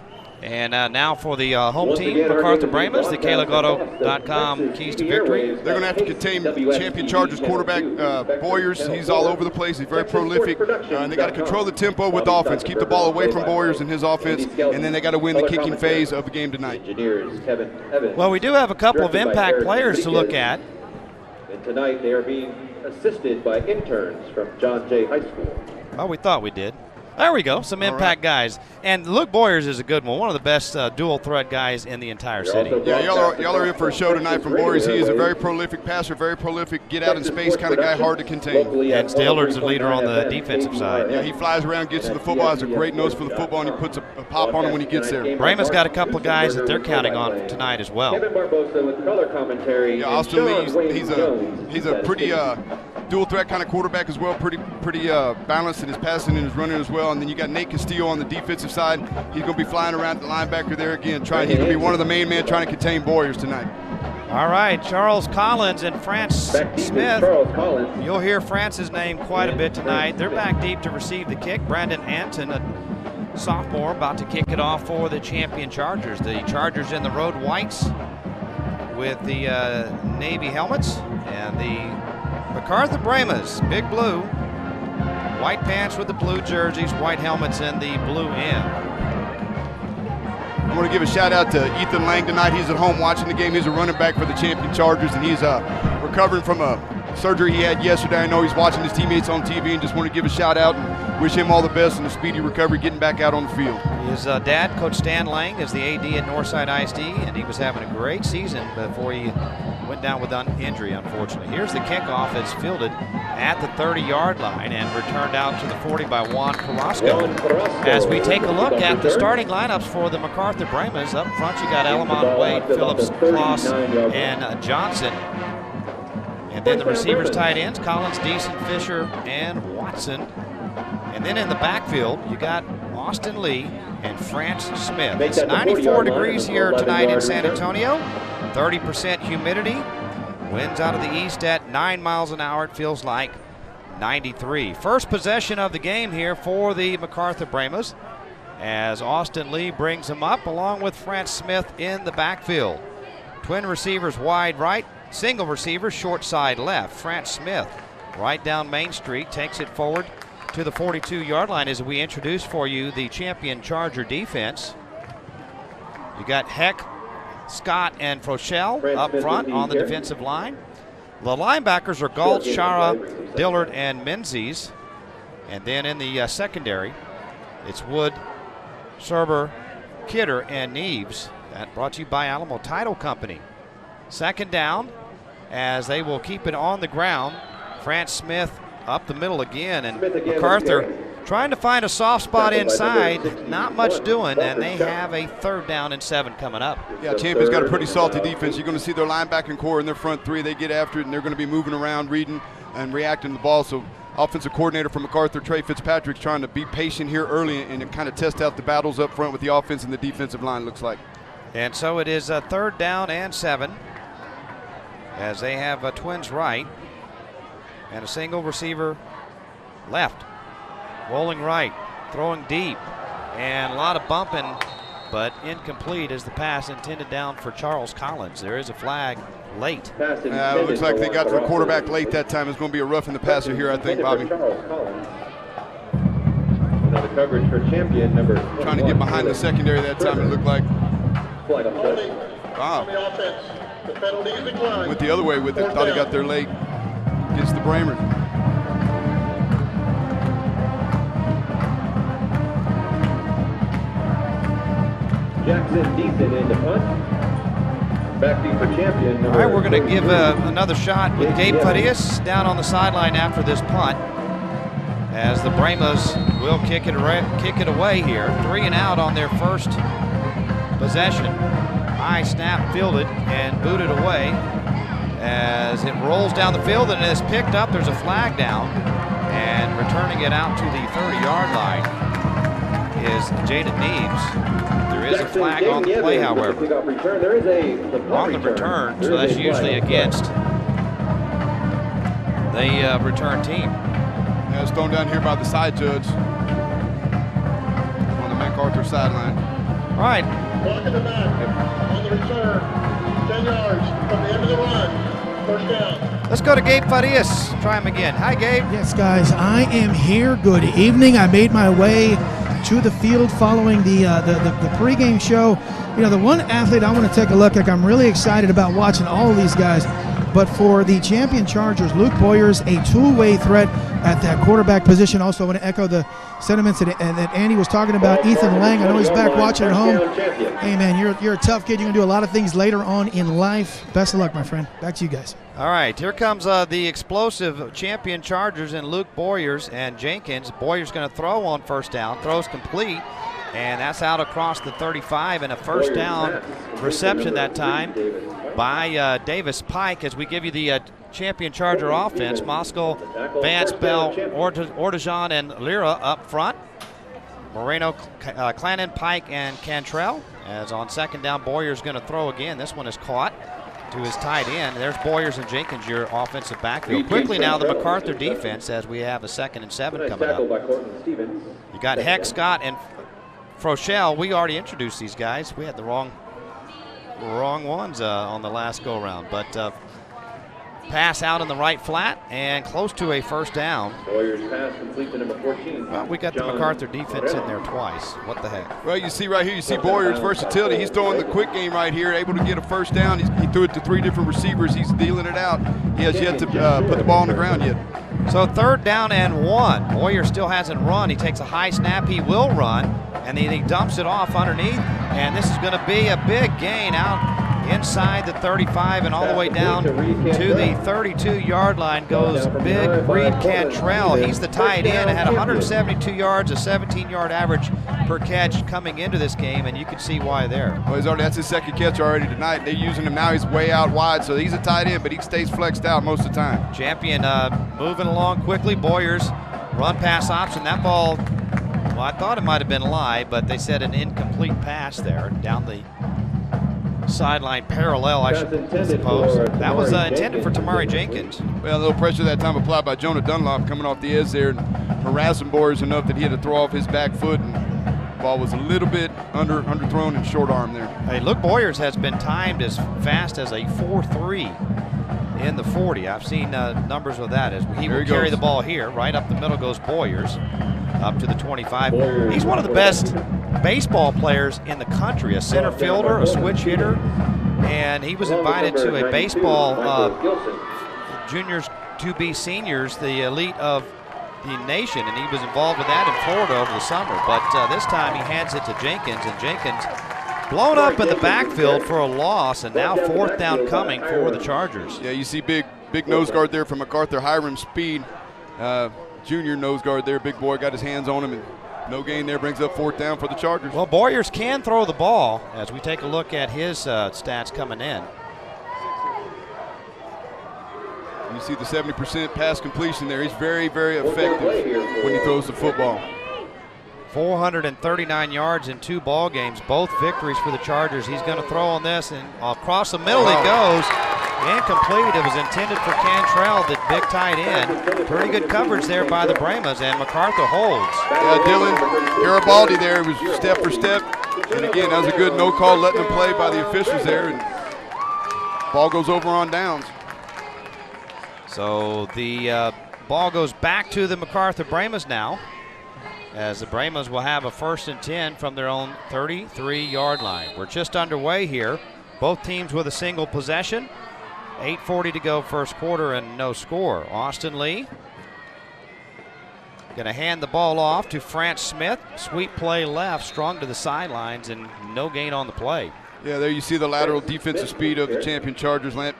And now for the home team, MacArthur Brahmas, the KLOGauto.com keys to victory. They're going to have to contain champion Chargers quarterback Boyers. He's all over the place. He's very prolific. And they got to control the tempo with offense, keep the ball away from Boyers and his offense, and then they got to win the kicking phase of the game tonight. Well, we do have a couple of impact players to look at. And tonight they are being assisted by interns from John Jay High School. Well, we thought we did. There we go, some impact guys. And Luke Boyers is a good one of the best dual threat guys in the entire city. Yeah, y'all are in for a show tonight from Boyers. He is a very prolific passer, very prolific, get out in space kind of guy, hard to contain. And Dillard's the leader on the defensive side. Yeah, he flies around, gets to the football, has a great nose for the football, and he puts a pop on him when he gets there. Brahma's got a couple of guys that they're counting on tonight as well. Kevin Barbosa with color commentary. Yeah, Austin Lee, he's a pretty dual threat kind of quarterback as well, pretty balanced in his passing and his running as well. And then you got Nate Castillo on the defensive side. He's going to be flying around the linebacker there again, he's going to be one of the main men trying to contain Boyers tonight. All right, Charles Collins and France Smith. You'll hear France's name quite a bit tonight. They're back deep to receive the kick. Brandon Anton, a sophomore, about to kick it off for the champion Chargers. The Chargers in the road whites with the navy helmets, and the MacArthur Brahmas, big blue, white pants with the blue jerseys, white helmets, and the blue M. I want to give a shout out to Ethan Lang tonight. He's at home watching the game. He's a running back for the champion Chargers, and he's recovering from a surgery he had yesterday. I know he's watching his teammates on TV and just want to give a shout out and wish him all the best and a speedy recovery getting back out on the field. His dad, Coach Stan Lang, is the AD at Northside ISD, and he was having a great season before he went down with an injury, unfortunately. Here's the kickoff. It's fielded at the 30-yard line and returned out to the 40 by Juan Carrasco. As we take a look at the starting lineups for the MacArthur Brahmas, up front you got Elamon Wade, Phillips, Kloss, and Johnson. And then the receivers, tight ends, Collins, Deason, Fisher, and Watson. And then in the backfield, you got Austin Lee and France Smith. It's 94 degrees here tonight in San Antonio. 30% humidity. Winds out of the east at 9 miles an hour. It feels like 93. First possession of the game here for the MacArthur Brahmas as Austin Lee brings him up along with France Smith in the backfield. Twin receivers wide right, single receiver short side left. France Smith right down Main Street takes it forward to the 42-yard line as we introduce for you the champion Charger defense. You got Heck, Scott, and Frochelle up front on the defensive line. The linebackers are Galt, Shara, Dillard, and Menzies. And then in the secondary, it's Wood, Serber, Kidder, and Neves. That brought to you by Alamo Title Company. Second down, as they will keep it on the ground. France Smith up the middle again, and MacArthur trying to find a soft spot inside, not much doing, and they have a 3rd down and 7 coming up. Yeah, Champion's got a pretty salty defense. You're going to see their linebacking core in their front three. They get after it, and they're going to be moving around, reading, and reacting to the ball. So offensive coordinator for MacArthur, Trey Fitzpatrick's trying to be patient here early and kind of test out the battles up front with the offense and the defensive line, looks like. And so it is a 3rd down and 7 as they have twins right and a single receiver left. Rolling right, throwing deep, and a lot of bumping, but incomplete as the pass intended down for Charles Collins. There is a flag late. It looks like they got to the quarterback late that time. It's going to be a roughing the passer here, I think, Bobby. Another coverage for champion number 21. Trying to get behind the secondary that time, it looked like. Wow. Went the other way with it. Thought he got there late against the Brahmers. Jackson Deason in the punt. Backseat for champion. All right, we're going to give another shot with Gabe Farias down on the sideline after this punt, as the Brahmas will kick it away here. 3 and out on their first possession. High snap, fielded and booted away as it rolls down the field and is picked up. There's a flag down, and returning it out to the 30-yard line is Jaden Neves. There is a flag on the play, however. On the return, so that's usually against the return team. Yeah, it's thrown down here by the side judge on the MacArthur sideline. All right. Block in the back on the return. 10 yards from the end of the run. First down. Let's go to Gabe Farias. Try him again. Hi, Gabe. Yes, guys, I am here. Good evening. I made my way to the field following the pregame show. You know, the one athlete I want to take a look at, I'm really excited about watching all of these guys. But for the champion Chargers, Luke Boyers, a two-way threat at that quarterback position. Also, I want to echo the sentiments that Andy was talking about. Ethan Lang, I know he's back watching at home. Hey, man, you're a tough kid. You're going to do a lot of things later on in life. Best of luck, my friend. Back to you guys. All right, here comes the explosive champion Chargers and Luke Boyers and Jenkins. Boyers going to throw on first down. Throws complete, and that's out across the 35, and a first down reception that time by Davis Pike, as we give you the champion Charger offense. Moskal, Vance, Bell, Ortejan, and Lira up front. Moreno, Clannon, Pike, and Cantrell. As on second down, Boyer's going to throw again. This one is caught to his tight end. There's Boyers and Jenkins, your offensive backfield. Quickly now, the MacArthur defense, as we have a 2nd and 7 coming up. You got Heck, Scott, and Froschel. We already introduced these guys. We had the wrong ones on the last go-around, but pass out in the right flat and close to a first down. Boyers pass complete to number 14. Well, we got the MacArthur defense in there twice. What the heck? Well, you see right here, you see Boyers' versatility. He's throwing the quick game right here, able to get a first down. He threw it to 3 different receivers. He's dealing it out. He has yet to put the ball on the ground yet. So 3rd down and 1. Boyer still hasn't run. He takes a high snap. He will run, and then he dumps it off underneath, and this is going to be a big gain out inside the 35 and all the way down to the 32-yard line goes big Reed Cantrell. He's the tight end, had 172 yards, a 17-yard average per catch coming into this game, and you can see why there. Well, that's his 2nd catch already tonight. They're using him now. He's way out wide, so he's a tight end, but he stays flexed out most of the time. Champion moving along quickly. Boyers run pass option. That ball, well, I thought it might have been live, but they said an incomplete pass there down the sideline parallel, I suppose. That was intended for Tamari Jenkins. Well, a little pressure that time applied by Jonah Dunlop coming off the edge there and harassing Boyers enough that he had to throw off his back foot, and the ball was a little bit underthrown and short arm there. Hey, look, Boyers has been timed as fast as a 4.3 in the 40. I've seen numbers of that as he will carry the ball here. Right up the middle goes Boyers up to the 25. He's one of the best baseball players in the country, a center fielder, a switch hitter, and he was invited to a baseball juniors to be seniors, the elite of the nation, and he was involved with that in Florida over the summer. But this time he hands it to Jenkins, and Jenkins blown up in the backfield for a loss, and now 4th down coming for the Chargers. Yeah, you see big nose guard there from MacArthur, Hiram Speed, junior nose guard there, big boy, got his hands on him, and no gain there, brings up 4th down for the Chargers. Well, Boyers can throw the ball as we take a look at his stats coming in. You see the 70% pass completion there. He's very, very effective when he throws the football. 439 yards in 2 ball games, both victories for the Chargers. He's going to throw on this, and across the middle he goes. Incomplete. It was intended for Cantrell, the big tight end. Pretty good coverage there by the Brahmas, and MacArthur holds. Yeah, Dylan Garibaldi there was step for step. And again, that was a good no call, letting them play by the officials there. And ball goes over on downs. So the ball goes back to the MacArthur Brahmas now, as the Brahmas will have a 1st and 10 from their own 33-yard line. We're just underway here. Both teams with a single possession. 8:40 to go first quarter and no score. Austin Lee going to hand the ball off to France Smith. Sweep play left, strong to the sidelines, and no gain on the play. Yeah, there you see the lateral defensive speed of the champion Chargers, led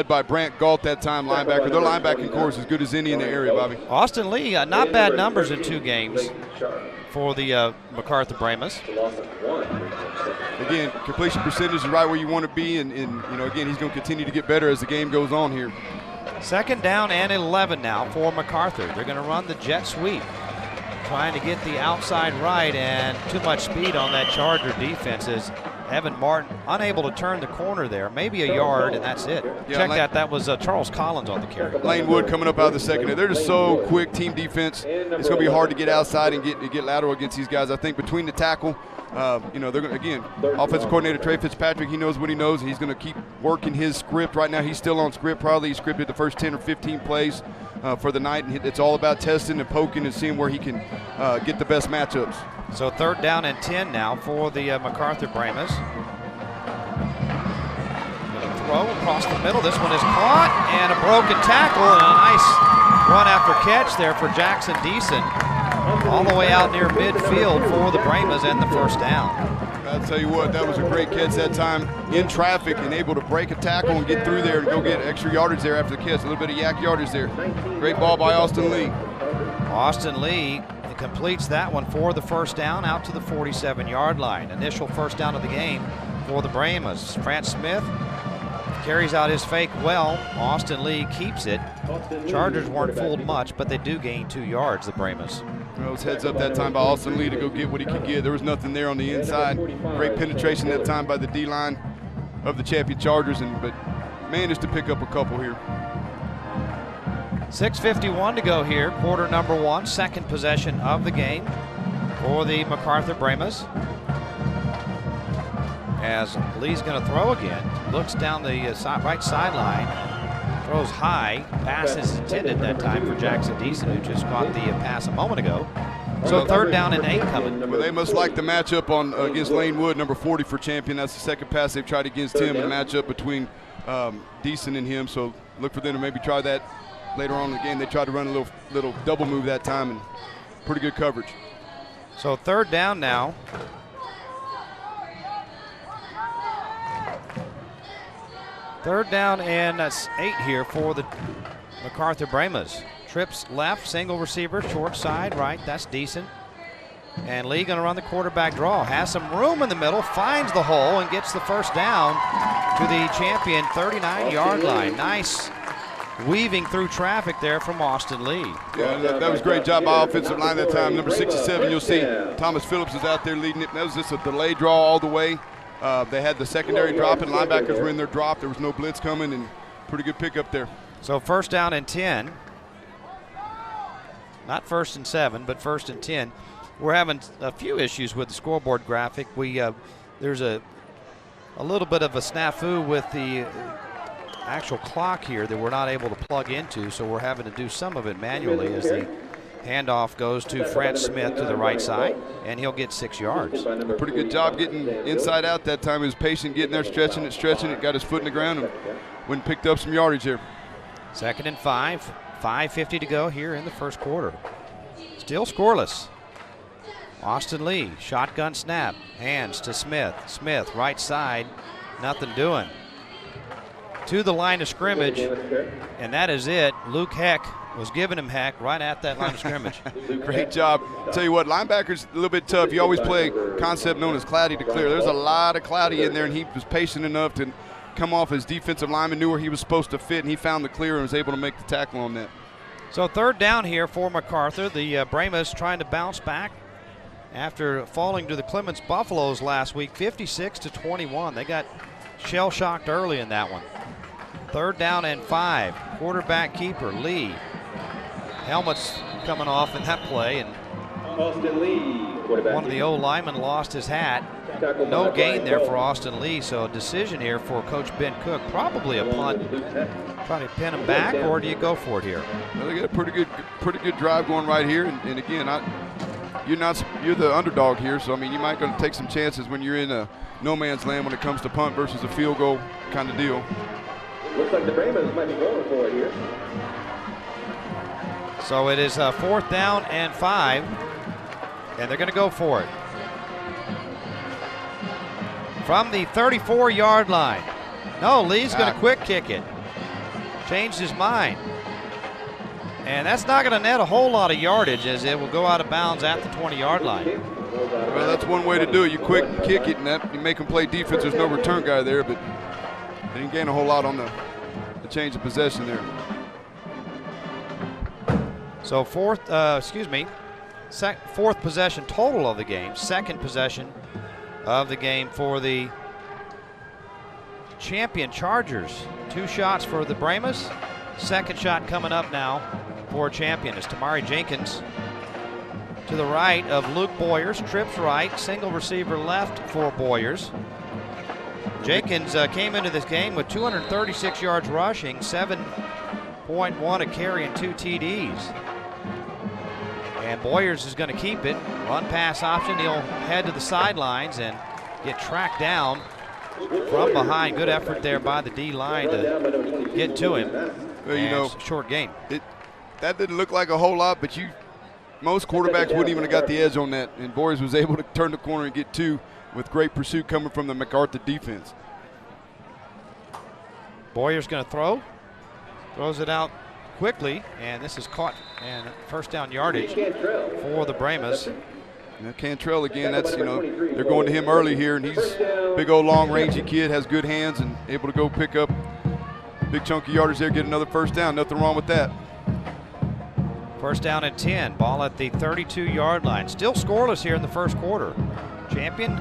by Brant Galt that time, linebacker. Their linebacking core is as good as any in the area, Bobby. Austin Lee, not bad numbers in 2 games for the MacArthur Brahmas. Again, completion percentage is right where you want to be, and again, he's going to continue to get better as the game goes on here. 2nd down and 11 now for MacArthur. They're going to run the jet sweep, trying to get the outside right, and too much speed on that Charger defense is Evan Martin unable to turn the corner there. Maybe a yard, and that's it. Yeah, Check that. That was Charles Collins on the carry. Lane Wood coming up out of the secondary. They're just so quick, team defense. It's going to be hard to get outside and get lateral against these guys. I think between the tackle, they're going to, again, offensive coordinator Trey Fitzpatrick, he knows what he knows. He's going to keep working his script. Right now, he's still on script. Probably he scripted the first 10 or 15 plays for the night, and it's all about testing and poking and seeing where he can get the best matchups. So 3rd down and 10 now for the MacArthur Brahmas. Throw across the middle. This one is caught, and a broken tackle, and a nice run after catch there for Jackson Deason, all the way out near midfield for the Brahmas and the 1st down. I'll tell you what, that was a great catch that time in traffic and able to break a tackle and get through there and go get extra yardage there after the catch. A little bit of yak yardage there. Great ball by Austin Lee. Austin Lee completes that one for the 1st down out to the 47-yard line. Initial 1st down of the game for the Brahmas. France Smith carries out his fake well. Austin Lee keeps it. Chargers weren't fooled much, but they do gain 2 yards, the Brahmas. Well, it was heads up that time by Austin Lee to go get what he could get. There was nothing there on the inside. Great penetration that time by the D-line of the champion Chargers, but managed to pick up a couple here. 6:51 to go here, quarter number 1, 2nd possession of the game for the MacArthur Brahmas. As Lee's going to throw again, looks down the right sideline, throws high, pass is intended that time for Jackson Deason, who just caught the pass a moment ago. So 3rd down and 8 coming. Well, they must like the matchup against Lane Wood, number 40 for champion. That's the 2nd pass they've tried against him, and a matchup between Deason and him. So look for them to maybe try that later on in the game. They tried to run a little double move that time, and pretty good coverage. So 3rd down now. 3rd down and 8 here for the MacArthur Brahmas. Trips left, single receiver, short side, right. That's decent. And Lee going to run the quarterback draw. Has some room in the middle, finds the hole, and gets the 1st down to the champion 39-yard line. Nice weaving through traffic there from Austin Lee. Yeah, that was a great job by offensive line that time. Number 67, you'll see Thomas Phillips is out there leading it. That was just a delay draw all the way. They had the secondary drop, and linebackers were in their drop. There was no blitz coming, and pretty good pickup there. So 1st down and 10. Not 1st and 7, but 1st and 10. We're having a few issues with the scoreboard graphic. There's a little bit of a snafu with the actual clock here that we're not able to plug into, so we're having to do some of it manually as the handoff goes to France Smith to the right side, and he'll get 6 yards. A pretty good job getting inside out that time. He was patient, getting there, stretching it, got his foot in the ground, and went and picked up some yardage there. 2nd and 5, 5:50 to go here in the 1st quarter. Still scoreless. Austin Lee, shotgun snap, hands to Smith. Smith, right side, nothing doing. To the line of scrimmage, and that is it. Luke Heck was giving him heck right at that line of scrimmage. Great job. Tell you what, linebackers a little bit tough. You always play a concept known as cloudy to clear. There's a lot of cloudy in there, and he was patient enough to come off his defensive lineman, knew where he was supposed to fit, and he found the clear and was able to make the tackle on that. So 3rd down here for MacArthur. The Brahmas trying to bounce back after falling to the Clements Buffaloes last week, 56-21. They got shell-shocked early in that one. 3rd down and 5. Quarterback keeper, Lee. Helmet's coming off in that play, and Austin Lee, one of the old linemen lost his hat. No gain there for Austin Lee, so a decision here for Coach Ben Cook. Probably a punt. Try to pin him back, or do you go for it here? Well, they got a pretty good drive going right here, and again, you're the underdog here, so I mean you might going to take some chances when you're in a no man's land when it comes to punt versus a field goal kind of deal. Looks like the Brahmas might be going for it here. So it is 4th down and 5, and they're going to go for it. from the 34-yard line. No, Lee's going to quick kick it. Changed his mind. And that's not going to net a whole lot of yardage, as it will go out of bounds at the 20-yard line. Well, that's one way to do it. You quick kick it, and you make them play defense. There's no return guy there, but they didn't gain a whole lot on the change of possession there. So fourth possession total of the game, second possession of the game for the champion Chargers. 2 shots for the Brahmas. Second shot coming up now for champion is Tamari Jenkins to the right of Luke Boyers. Trips right, single receiver left for Boyers. Jenkins came into this game with 236 yards rushing, 7.1 a carry and 2 TDs. And Boyers is going to keep it. Run pass option. He'll head to the sidelines and get tracked down from behind. Good effort there by the D-line to get to him. Well, you know, short game. That didn't look like a whole lot, but most quarterbacks wouldn't even have got the edge on that. And Boyers was able to turn the corner and get 2 with great pursuit coming from the MacArthur defense. Boyers going to throw. Throws it out quickly, and this is caught, and first down yardage for the Brahmas. Now Cantrell again, that's, they're going to him early here, and he's a big old long rangy kid, has good hands and able to go pick up big chunky yardage there, get another first down. Nothing wrong with that. First down and 10, ball at the 32-yard line. Still scoreless here in the first quarter. Champion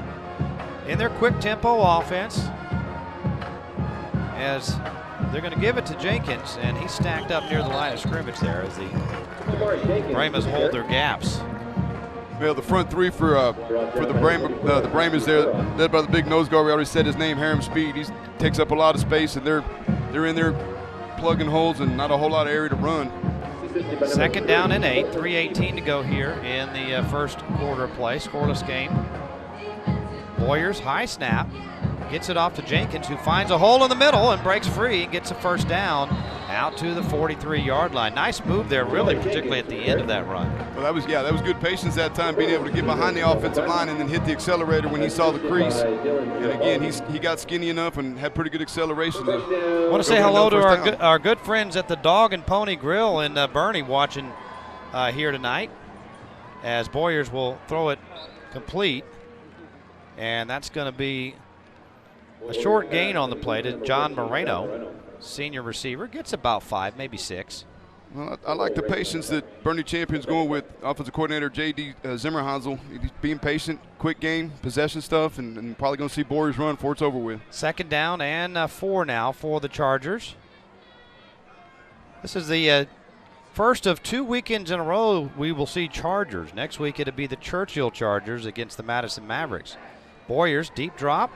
in their quick tempo offense, as they're going to give it to Jenkins, and he's stacked up near the line of scrimmage there as the Brahmas hold their gaps. Well, the front 3 for the Brahmas there, led by the big nose guard. We already said his name, Harum Speed. He takes up a lot of space, and they're in there plugging holes and not a whole lot of area to run. Second down and 8, 3:18 to go here in the first quarter of play. Scoreless game. Boyers, high snap, gets it off to Jenkins, who finds a hole in the middle and breaks free and gets a first down out to the 43-yard line. Nice move there, really, particularly at the end of that run. Well, that was good patience that time, being able to get behind the offensive line and then hit the accelerator when he saw the crease. And again, he got skinny enough and had pretty good acceleration. I want to say hello to our good friends at the Dog and Pony Grill in Boerne watching here tonight, as Boyers will throw it complete, and that's going to be a short gain on the play to John Moreno, senior receiver. Gets about 5, maybe 6. Well, I like the patience that Boerne Champion's going with. Offensive coordinator J.D. Zimmerhansel. He's being patient, quick game, possession stuff, and probably going to see Boyers run before it's over with. Second down and 4 now for the Chargers. This is the first of 2 weekends in a row we will see Chargers. Next week it'll be the Churchill Chargers against the Madison Mavericks. Boyers, deep drop.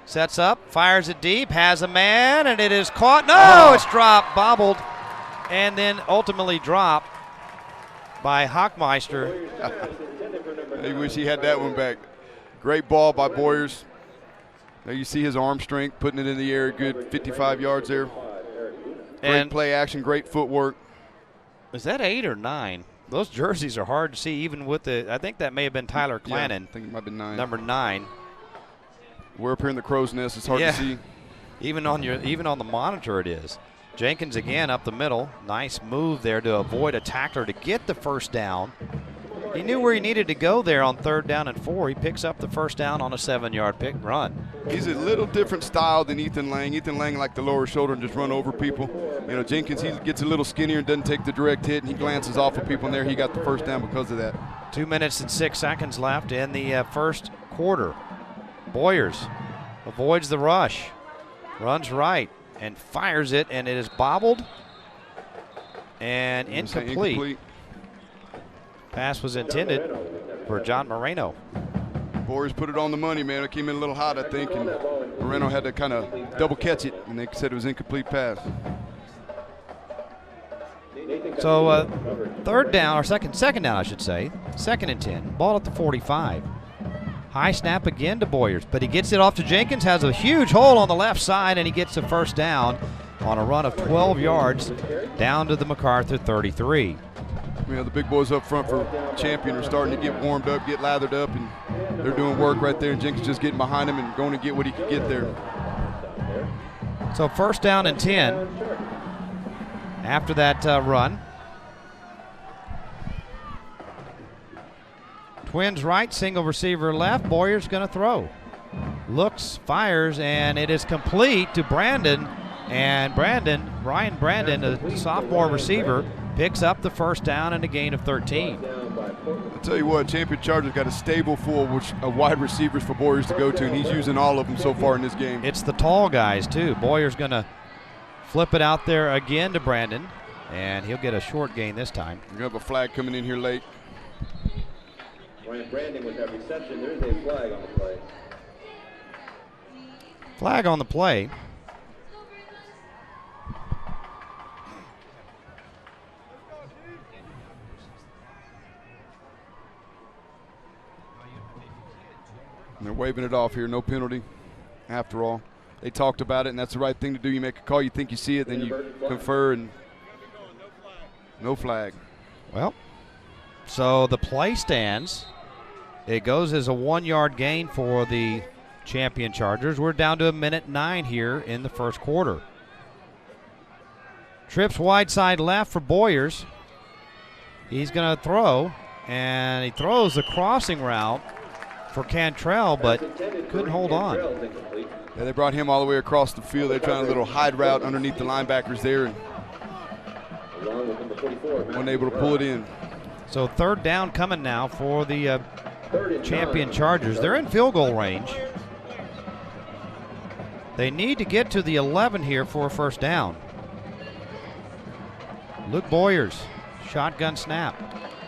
Sets up, fires it deep, has a man, and it is caught. No, it's dropped, bobbled, and then ultimately dropped by Hockmeister. I wish he had that one back. Great ball by Boyers. There you see his arm strength, putting it in the air, good 55 yards there. Great play action, great footwork. Is that 8 or 9? Those jerseys are hard to see, even with I think that may have been Tyler Clannon. I think it might have been 9. Number 9. We're up here in the crow's nest. It's hard to see. Even on the monitor it is. Jenkins again up the middle. Nice move there to avoid a tackler to get the first down. He knew where he needed to go there on 3rd down and 4. He picks up the first down on a 7-yard pick run. He's a little different style than Ethan Lang. Ethan Lang like the lower shoulder and just run over people. Jenkins, he gets a little skinnier and doesn't take the direct hit, and he glances off of people, and there he got the first down because of that. 2 minutes and 6 seconds left in the first quarter. Boyers avoids the rush, runs right, and fires it, and it is bobbled and incomplete. Pass was intended for John Moreno. Boyers put it on the money, man. It came in a little hot, I think, and Moreno had to kind of double catch it, and they said it was incomplete pass. So third down, or second down, I should say. 2nd and 10, ball at the 45. High snap again to Boyers, but he gets it off to Jenkins, has a huge hole on the left side, and he gets a first down on a run of 12 yards down to the MacArthur 33. The big boys up front for Champion are starting to get warmed up, get lathered up, and They're doing work right there, and Jenkins just getting behind him and going to get what he can get there. So first down and 10 after that run. Twins right, single receiver left. Boyer's going to throw. Looks, fires, and it is complete to Brandon. And Ryan Brandon, a sophomore receiver, picks up the first down and a gain of 13. I'll tell you what, Champion Chargers got a stable full of wide receivers for Boyers to go to, and he's using all of them so far in this game. It's the tall guys, too. Boyer's going to flip it out there again to Brandon, and he'll get a short gain this time. We're going to have a flag coming in here late. Ryan Brandon with that reception. There is a flag on the play. Flag on the play. And they're waving it off here, no penalty. After all, they talked about it, and that's the right thing to do. You make a call, you think you see it, then you confer, and no flag. Well, so the play stands. It goes as a 1-yard gain for the Champion Chargers. We're down to 1:09 here in the first quarter. Trips wide side left for Boyers. He's going to throw, and he throws the crossing route for Cantrell, but couldn't hold on. Yeah, they brought him all the way across the field. They're trying a little hide route underneath the linebackers there, and unable to pull it in. So third down coming now for the Champion Chargers. They're in field goal range. They need to get to the 11 here for a first down. Luke Boyers, shotgun snap,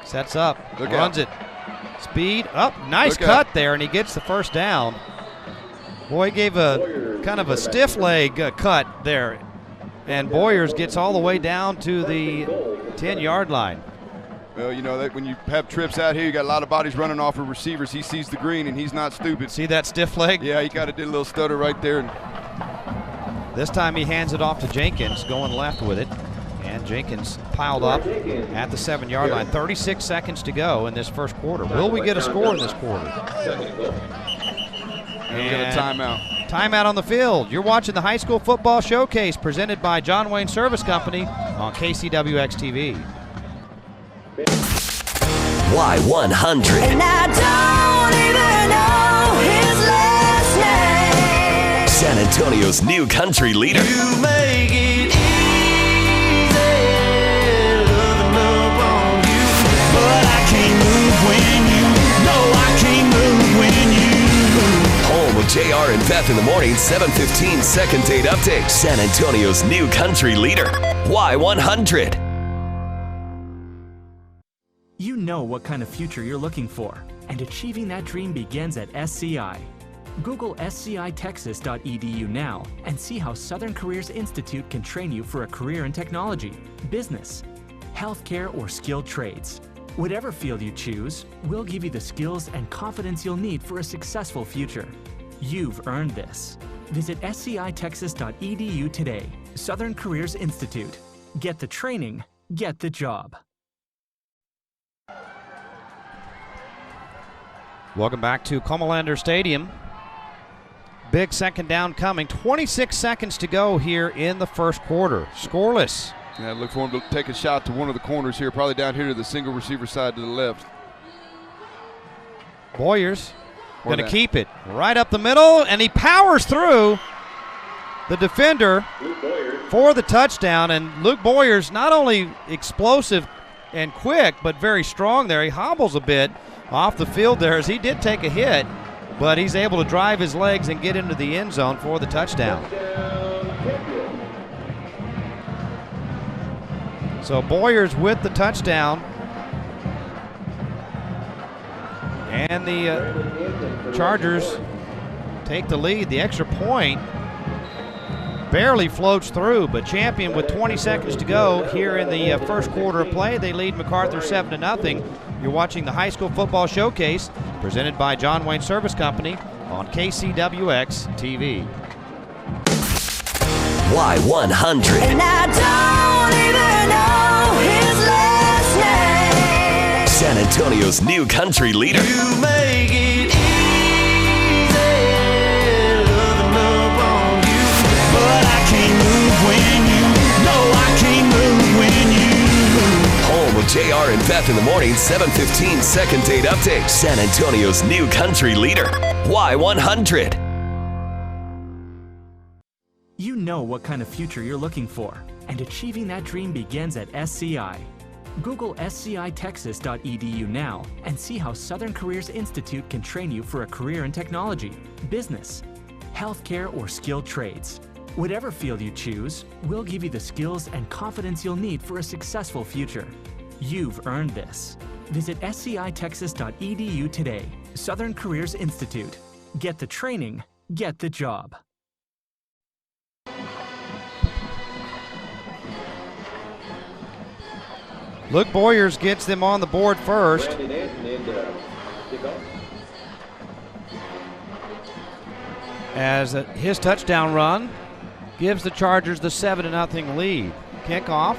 sets up, runs it. Speed up, nice cut there, and he gets the first down. Boy, he gave a kind of a stiff leg cut there, and Boyers gets all the way down to the 10-yard line. Well, you know that when you have trips out here, you got a lot of bodies running off of receivers. He sees the green, and he's not stupid. See that stiff leg? Yeah, he got a little stutter right there. And this time he hands it off to Jenkins, going left with it. And Jenkins piled up at the 7-yard line. 36 seconds to go in this first quarter. Will we get a score in this quarter? And we got a timeout. Timeout on the field. You're watching the High School Football Showcase presented by John Wayne Service Company on KCWX TV. Y100. And I don't even know his last name. San Antonio's new country leader. You make it easy, loving up on you. But I can't move when you, no, I can't move when you. Home of JR and Beth in the morning, 7:15 second date update. San Antonio's new country leader. Y100. You know what kind of future you're looking for, and achieving that dream begins at SCI. Google scitexas.edu now and see how Southern Careers Institute can train you for a career in technology, business, healthcare, or skilled trades. Whatever field you choose, we'll give you the skills and confidence you'll need for a successful future. You've earned this. Visit scitexas.edu today. Southern Careers Institute. Get the training, get the job. Welcome back to Comalander Stadium. Big second down coming. 26 seconds to go here in the first quarter. Scoreless. Yeah, look for him to take a shot to one of the corners here, probably down here to the single receiver side to the left. Boyers going to keep it right up the middle, and he powers through the defender for the touchdown. And Luke Boyers, not only explosive and quick, but very strong there. He hobbles a bit off the field there as he did take a hit, but he's able to drive his legs and get into the end zone for the touchdown. So Boyers with the touchdown. And the Chargers take the lead. The extra point barely floats through, but Champion with 20 seconds to go here in the first quarter of play. They lead MacArthur 7-0. You're watching the High School Football Showcase presented by John Wayne Service Company on KCWX TV. Y100. And I don't even know his last name. San Antonio's new country leader. You make it easy. JR and Beth in the morning, 7:15 second date update. San Antonio's new country leader, Y100. You know what kind of future you're looking for, and achieving that dream begins at SCI. Google scitexas.edu now and see how Southern Careers Institute can train you for a career in technology, business, healthcare, or skilled trades. Whatever field you choose, we'll give you the skills and confidence you'll need for a successful future. You've earned this. Visit scitexas.edu today. Southern Careers Institute. Get the training, get the job. Luke Boyers gets them on the board first. As his touchdown run gives the Chargers the 7-0 lead. Kickoff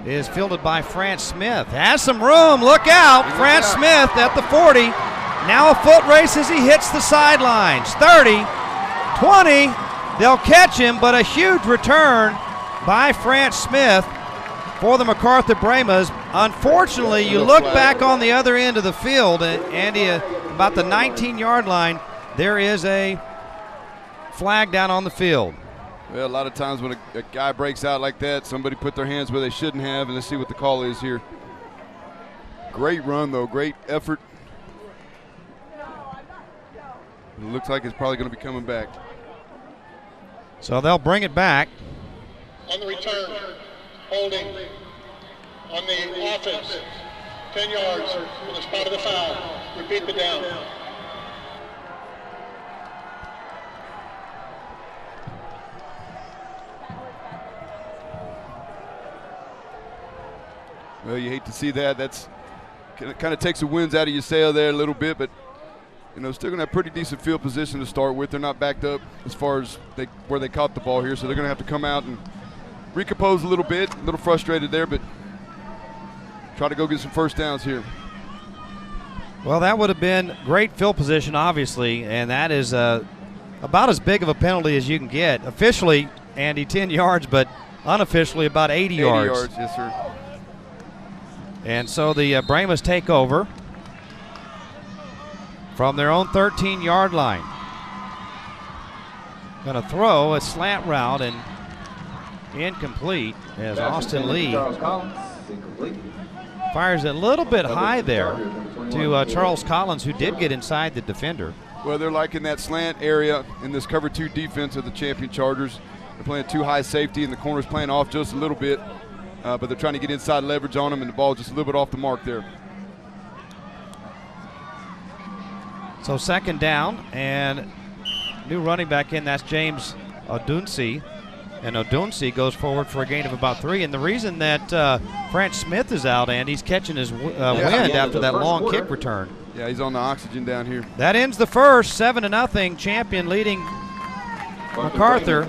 is fielded by France Smith. Has some room, look out. France Smith at the 40. Now a foot race as he hits the sidelines. 30, 20, they'll catch him, but a huge return by France Smith for the MacArthur Brahmas. Unfortunately, you look back on the other end of the field, and Andy, about the 19-yard line, there is a flag down on the field. Well, a lot of times when a guy breaks out like that, somebody put their hands where they shouldn't have, and let's see what the call is here. Great run, though, great effort. It looks like it's probably going to be coming back. So they'll bring it back. On the return, holding. On the offense, 10 yards from the spot of the foul. Repeat the down. Well, you hate to see that. That's kind of takes the winds out of your sail there a little bit, but still going to have pretty decent field position to start with. They're not backed up as far as where they caught the ball here, so they're going to have to come out and recompose a little bit. A little frustrated there, but try to go get some first downs here. Well, that would have been great field position, obviously, and that is about as big of a penalty as you can get. Officially, Andy, 10 yards, but unofficially about 80 yards. 80 yards, yes, sir. And so the Brahmas take over from their own 13-yard line. Going to throw a slant route and incomplete as Austin Lee fires a little bit high there to Charles Collins, who did get inside the defender. Well, they're liking that slant area in this cover 2 defense of the champion Chargers. They're playing too high safety, and the corner's playing off just a little bit. But they're trying to get inside leverage on them, and the ball just a little bit off the mark there. So second down, and new running back in, that's James Odunsi. And Odunsi goes forward for a gain of about 3. And the reason that France Smith is out, and he's catching his wind after that long kick return. Yeah, he's on the oxygen down here. That ends the first, 7-0, champion leading MacArthur.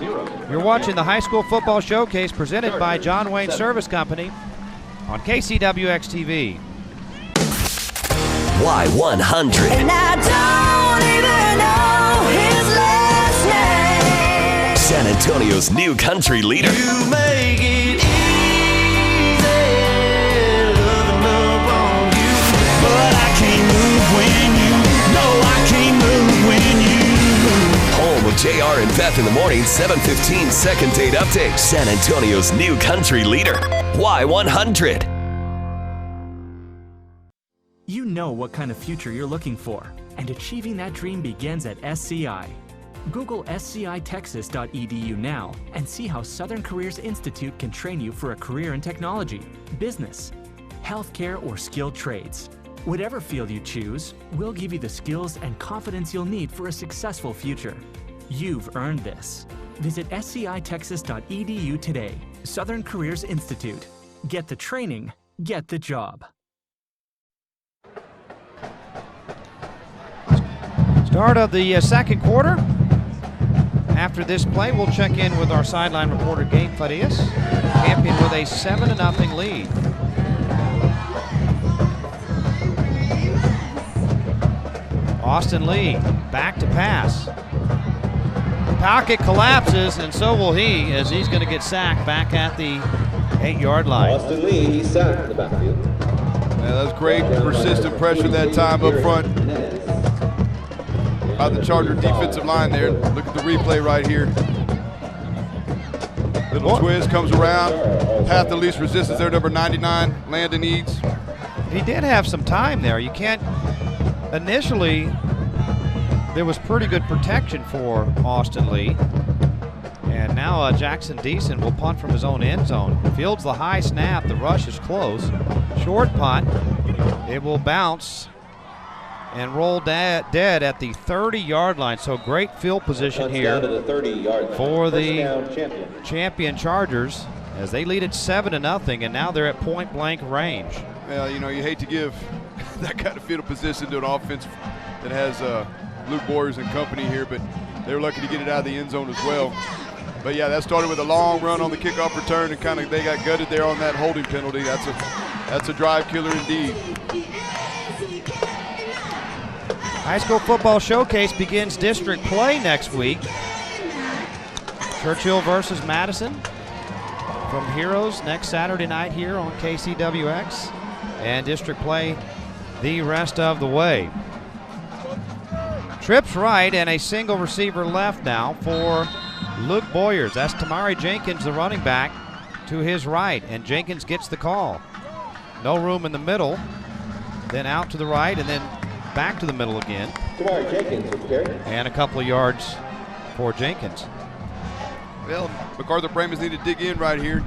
You're watching the High School Football Showcase presented by John Wayne Service Company on KCWX TV. Y100. And I don't even know his last name. San Antonio's new country leader. You make it easy, loving up on you. But I can't move when you, no, I can't move when you. Home of JR and Beth in the morning, 7:15 second date update. San Antonio's new country leader, Y100. You know what kind of future you're looking for, and achieving that dream begins at SCI. Google scitexas.edu now and see how Southern Careers Institute can train you for a career in technology, business, healthcare, or skilled trades. Whatever field you choose, we'll give you the skills and confidence you'll need for a successful future. You've earned this. Visit scitexas.edu today. Southern Careers Institute. Get the training, get the job. Start of the second quarter. After this play, we'll check in with our sideline reporter, Gabe Farias. Champion with a 7-0 lead. Austin Lee back to pass. Pocket collapses, and so will he, as he's going to get sacked back at the 8-yard line. Austin Lee, he's sacked in the backfield. Yeah, that was great, persistent pressure that time up front by the Charger defensive line there. Look at the replay right here. Little twist comes around. Path of least resistance there, number 99, Landon Eads. He did have some time there. You can't, initially, there was pretty good protection for Austin Lee. And now Jackson Deason will punt from his own end zone. Fields the high snap. The rush is close. Short punt. It will bounce and roll dead at the 30-yard line. So great field position here for the champion Chargers as they lead it 7-0, and now they're at point-blank range. Well, you know, you hate to give that kind of field position to an offense that has Luke Boyers and company here, but they were lucky to get it out of the end zone as well. But yeah, that started with a long run on the kickoff return, and kind of they got gutted there on that holding penalty. That's a drive killer indeed. High School Football Showcase begins district play next week. Churchill versus Madison from Heroes next Saturday night here on KCWX, and district play the rest of the way. Trips right and a single receiver left now for Luke Boyers. That's Tamari Jenkins, the running back, to his right, and Jenkins gets the call. No room in the middle, then out to the right, and then back to the middle again. Tamari Jenkins with carry. And a couple of yards for Jenkins. Well, MacArthur Brahmans need to dig in right here,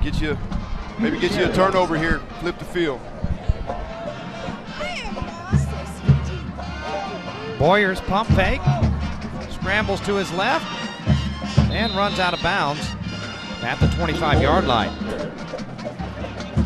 maybe get you a turnover here, flip the field. Boyers pump fake, scrambles to his left, and runs out of bounds at the 25-yard line.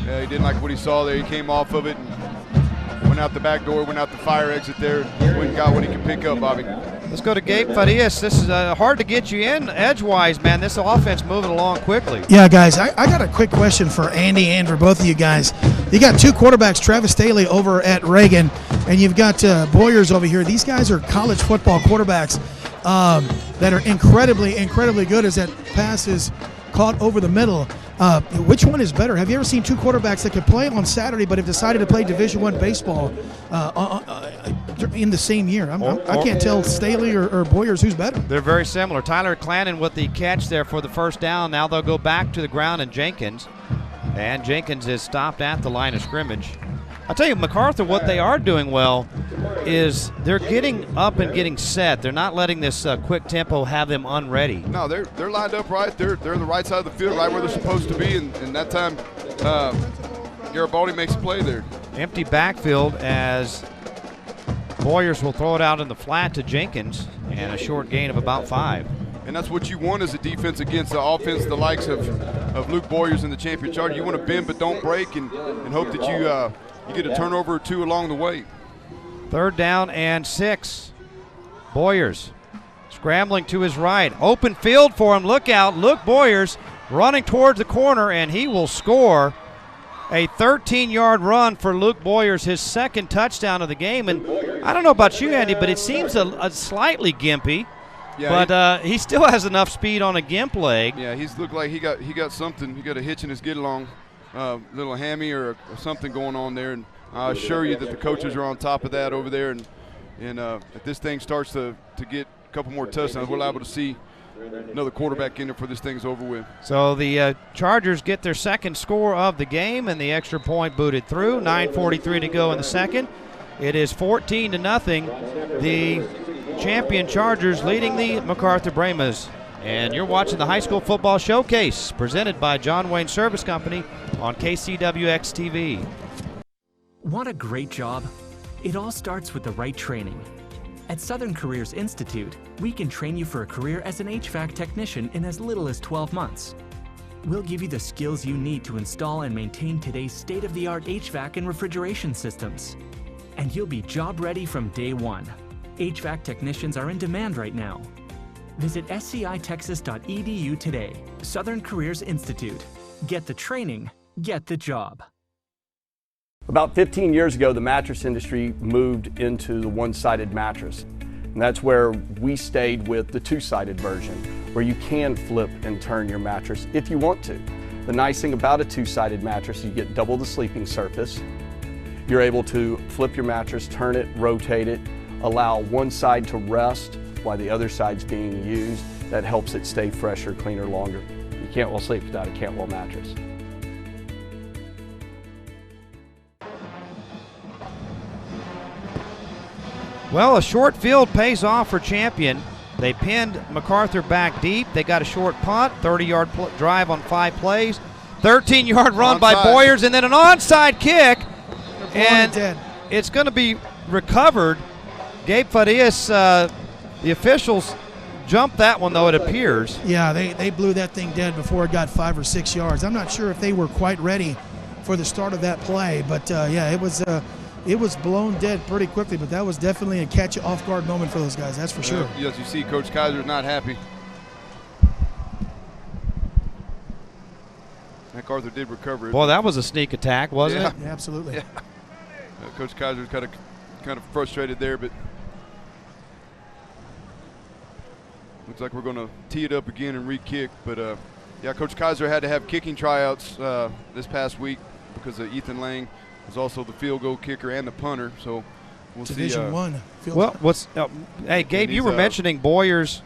Yeah, he didn't like what he saw there. He came off of it and went out the back door, went out the fire exit there, and went and got what he could pick up, Bobby. Let's go to Gabe Farias. This is hard to get you in edgewise, man. This offense moving along quickly. Yeah, guys, I got a quick question for Andy and for both of you guys. You got two quarterbacks, Travis Staley over at Reagan, and you've got Boyers over here. These guys are college football quarterbacks that are incredibly, incredibly good as that pass is caught over the middle. Which one is better? Have you ever seen two quarterbacks that could play on Saturday but have decided to play Division I baseball in the same year? I can't tell Staley or Boyers who's better. They're very similar. Tyler Clannon with the catch there for the first down. Now they'll go back to the ground, and Jenkins is stopped at the line of scrimmage. I'll tell you, MacArthur, what they are doing well is they're getting up and getting set. They're not letting this quick tempo have them unready. No, they're lined up right. They're in the right side of the field, right where they're supposed to be, and that time Garibaldi makes a play there. Empty backfield as Boyers will throw it out in the flat to Jenkins, and a short gain of about 5. And that's what you want as a defense against the offense the likes of Luke Boyers and the champion Charger. You want to bend but don't break, and hope that you get a turnover or two along the way. 3rd down and 6. Boyers scrambling to his right. Open field for him. Look out. Luke Boyers running towards the corner, and he will score. A 13-yard run for Luke Boyers, his second touchdown of the game. And I don't know about you, Andy, but it seems a slightly gimpy. Yeah, but he still has enough speed on a gimp leg. Yeah, he's looked like he got something. He got a hitch in his get along, little hammy or something going on there. And I assure you that the coaches are on top of that over there. And if this thing starts to get a couple more touchdowns, we're liable to see another quarterback in there for this thing's over with. So the Chargers get their second score of the game, and the extra point booted through. 9:43 to go in the second. It is 14-0. The champion Chargers leading the MacArthur Brahmas. And you're watching the High School Football Showcase presented by John Wayne Service Company on KCWX TV. Want a great job? It all starts with the right training. At Southern Careers Institute, we can train you for a career as an HVAC technician in as little as 12 months. We'll give you the skills you need to install and maintain today's state-of-the-art HVAC and refrigeration systems. And you'll be job ready from day one. HVAC technicians are in demand right now. Visit scitexas.edu today. Southern Careers Institute. Get the training, get the job. About 15 years ago, the mattress industry moved into the one-sided mattress. And that's where we stayed with the two-sided version, where you can flip and turn your mattress if you want to. The nice thing about a two-sided mattress, you get double the sleeping surface. you're able to flip your mattress, turn it, rotate it, allow one side to rest while the other side's being used. That helps it stay fresher, cleaner, longer. You can't well sleep without a Cantwell mattress. Well, a short field pays off for Champion. They pinned MacArthur back deep. They got a short punt, 30-yard drive on 5 plays, 13-yard run by Boyers, and then an onside kick. And it's going to be recovered. Gabe Farias, the officials jumped that one, though, it appears. Yeah, they blew that thing dead before it got 5 or 6 yards. I'm not sure if they were quite ready for the start of that play, but yeah, it was blown dead pretty quickly, but that was definitely a catch-off-guard moment for those guys, that's for sure. Yes, you see Coach Kaiser's not happy. MacArthur did recover it. Boy, that was a sneak attack, wasn't it? Yeah, absolutely. Yeah. Coach Kaiser's kind of frustrated there, but looks like we're going to tee it up again and re-kick. But, yeah, Coach Kaiser had to have kicking tryouts this past week because Ethan Lang was also the field goal kicker and the punter. So we'll Division see. Division Well, hey, Gabe, you were mentioning Boyers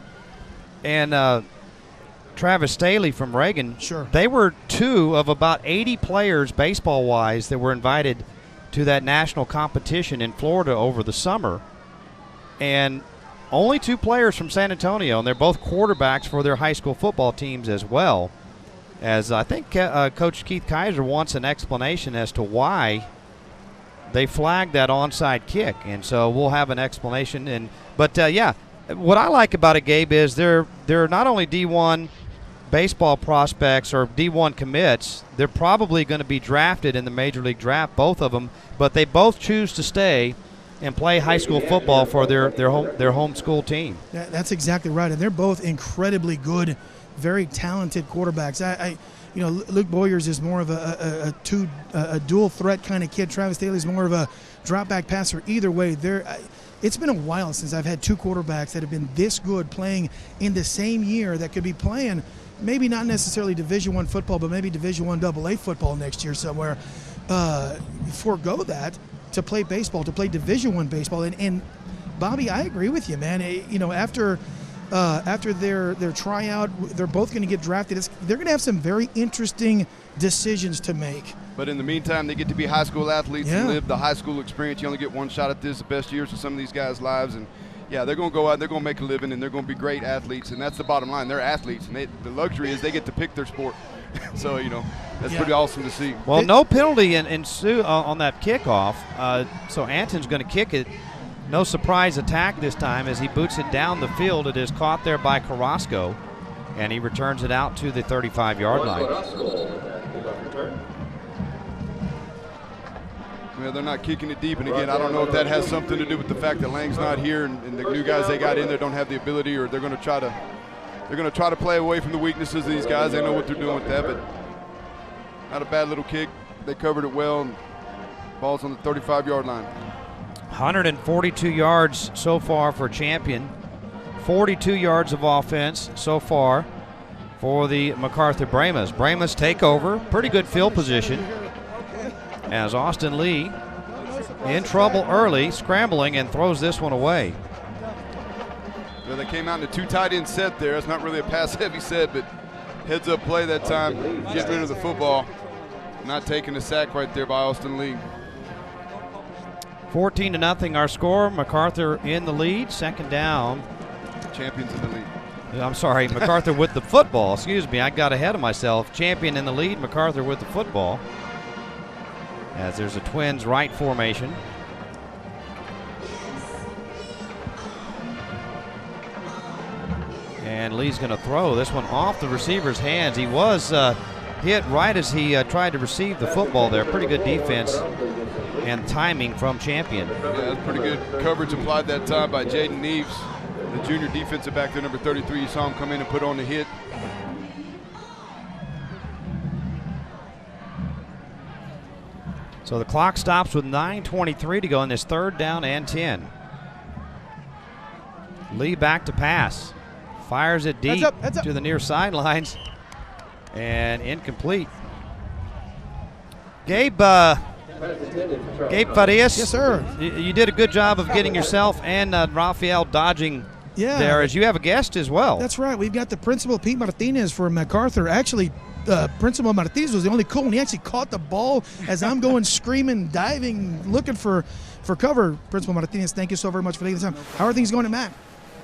and Travis Staley from Reagan. Sure. They were 2 of about 80 players baseball-wise that were invited to that national competition in Florida over the summer. And only 2 players from San Antonio, and they're both quarterbacks for their high school football teams as well. As I think Coach Keith Kaiser wants an explanation as to why they flagged that onside kick, and so we'll have an explanation. But yeah, what I like about it, Gabe, is they're not only D1 baseball prospects or D1 commits. They're probably going to be drafted in the Major League Draft, both of them, but they both choose to stay and play high school football for their home school team. That's exactly right, and they're both incredibly good, very talented quarterbacks. Luke Boyers is more of a dual threat kind of kid. Travis Staley is more of a drop back passer. Either way, it's been a while since I've had 2 quarterbacks that have been this good playing in the same year that could be playing maybe not necessarily Division I football, but maybe Division I AA football next year somewhere. Forego that to play baseball, to play Division I baseball. And Bobby, I agree with you, man. After their tryout, they're both going to get drafted. They're going to have some very interesting decisions to make. But in the meantime, they get to be high school athletes and live the high school experience. You only get one shot at this, the best years of some of these guys' lives. And, yeah, they're going to go out, they're going to make a living, and they're going to be great athletes. And that's the bottom line. They're athletes, and the luxury is they get to pick their sport. So, that's pretty awesome to see. Well, no penalty on that kickoff. So Anton's going to kick it. No surprise attack this time as he boots it down the field. It is caught there by Carrasco, and he returns it out to the 35-yard line. Well, they're not kicking it deep, and again, I don't know if that has something to do with the fact that Lang's not here and the new guys they got in there don't have the ability, or they're going to try to play away from the weaknesses of these guys. They know what they're doing with that, but not a bad little kick. They covered it well, and ball's on the 35-yard line. 142 yards so far for Champion. 42 yards of offense so far for the MacArthur Brahmas. Brahmas take over. Pretty good field position as Austin Lee in trouble early, scrambling, and throws this one away. Well, they came out in a 2 tight end set there. It's not really a pass-heavy set, but heads-up play that time. Get rid of the football. Not taking a sack right there by Austin Lee. 14-0 our score. MacArthur in the lead. Second down. Champions in the lead. I'm sorry, MacArthur with the football. Excuse me, I got ahead of myself. Champion in the lead, MacArthur with the football. As there's a Twins right formation. And Lee's going to throw this one off the receiver's hands. He was hit right as he tried to receive the football there. Pretty good defense and timing from Champion. Yeah, that's pretty good coverage applied that time by Jaden Neves, the junior defensive back there, number 33. You saw him come in and put on the hit. So the clock stops with 9:23 to go in this 3rd down and 10. Lee back to pass. Fires it deep to the near sidelines. And incomplete. Gabe, Gabe Farias. Yes, sir. You did a good job of getting yourself and Rafael dodging there, as you have a guest as well. That's right. We've got the principal, Pete Martinez, for MacArthur. Actually, Principal Martinez was the only cool one. He actually caught the ball as I'm going screaming, diving, looking for cover. Principal Martinez, thank you so very much for taking the time. How are things going at Mac?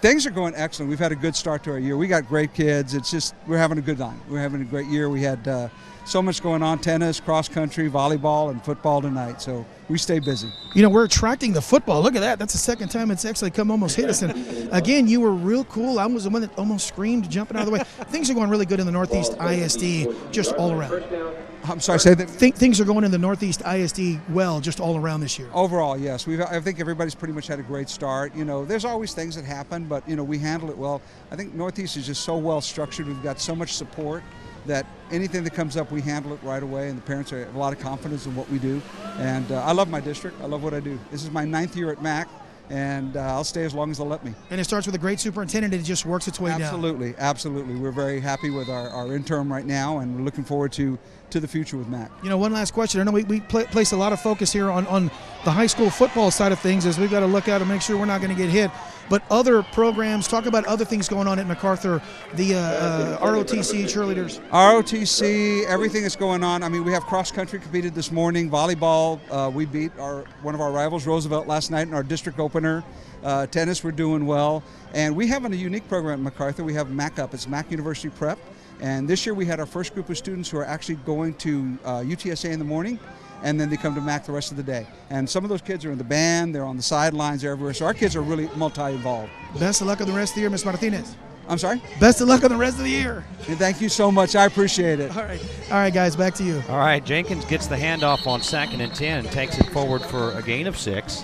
Things are going excellent. We've had a good start to our year. We got great kids. It's just we're having a good time. We're having a great year. We had so much going on, tennis, cross country, volleyball, and football tonight. So we stay busy. You know, we're attracting the football. Look at that. That's the second time it's actually come almost hit us. And again, you were real cool. I was the one that almost screamed jumping out of the way. Things are going really good in the Northeast ISD just all around. I'm sorry, say that. Things are going in the Northeast ISD well just all around this year. Overall, yes. I think everybody's pretty much had a great start. You know, there's always things that happen, but, you know, we handle it well. I think Northeast is just so well structured. We've got so much support that anything that comes up, we handle it right away, and the parents have a lot of confidence in what we do. And I love my district. I love what I do. This is my 9th year at Mac, and I'll stay as long as they'll let me. And it starts with a great superintendent, and it just works its way down. Absolutely. We're very happy with our interim right now, and we're looking forward to the future with Mac. You know, one last question. I know we place a lot of focus here on the high school football side of things, as we've got to look out and make sure we're not going to get hit. But other programs, talk about other things going on at MacArthur, the ROTC cheerleaders. ROTC, everything that's going on. I mean, we have cross country competed this morning. Volleyball, we beat one of our rivals, Roosevelt, last night in our district opener. Tennis, we're doing well. And we have a unique program at MacArthur. We have MacUp. It's Mac University Prep. And this year we had our first group of students who are actually going to UTSA in the morning, and then they come to Mac the rest of the day. And some of those kids are in the band, they're on the sidelines, they're everywhere. So our kids are really multi-involved. Best of luck on the rest of the year, Ms. Martinez. I'm sorry? Best of luck on the rest of the year. And thank you so much. I appreciate it. All right, guys, back to you. All right, Jenkins gets the handoff on 2nd and 10 and takes it forward for a gain of 6.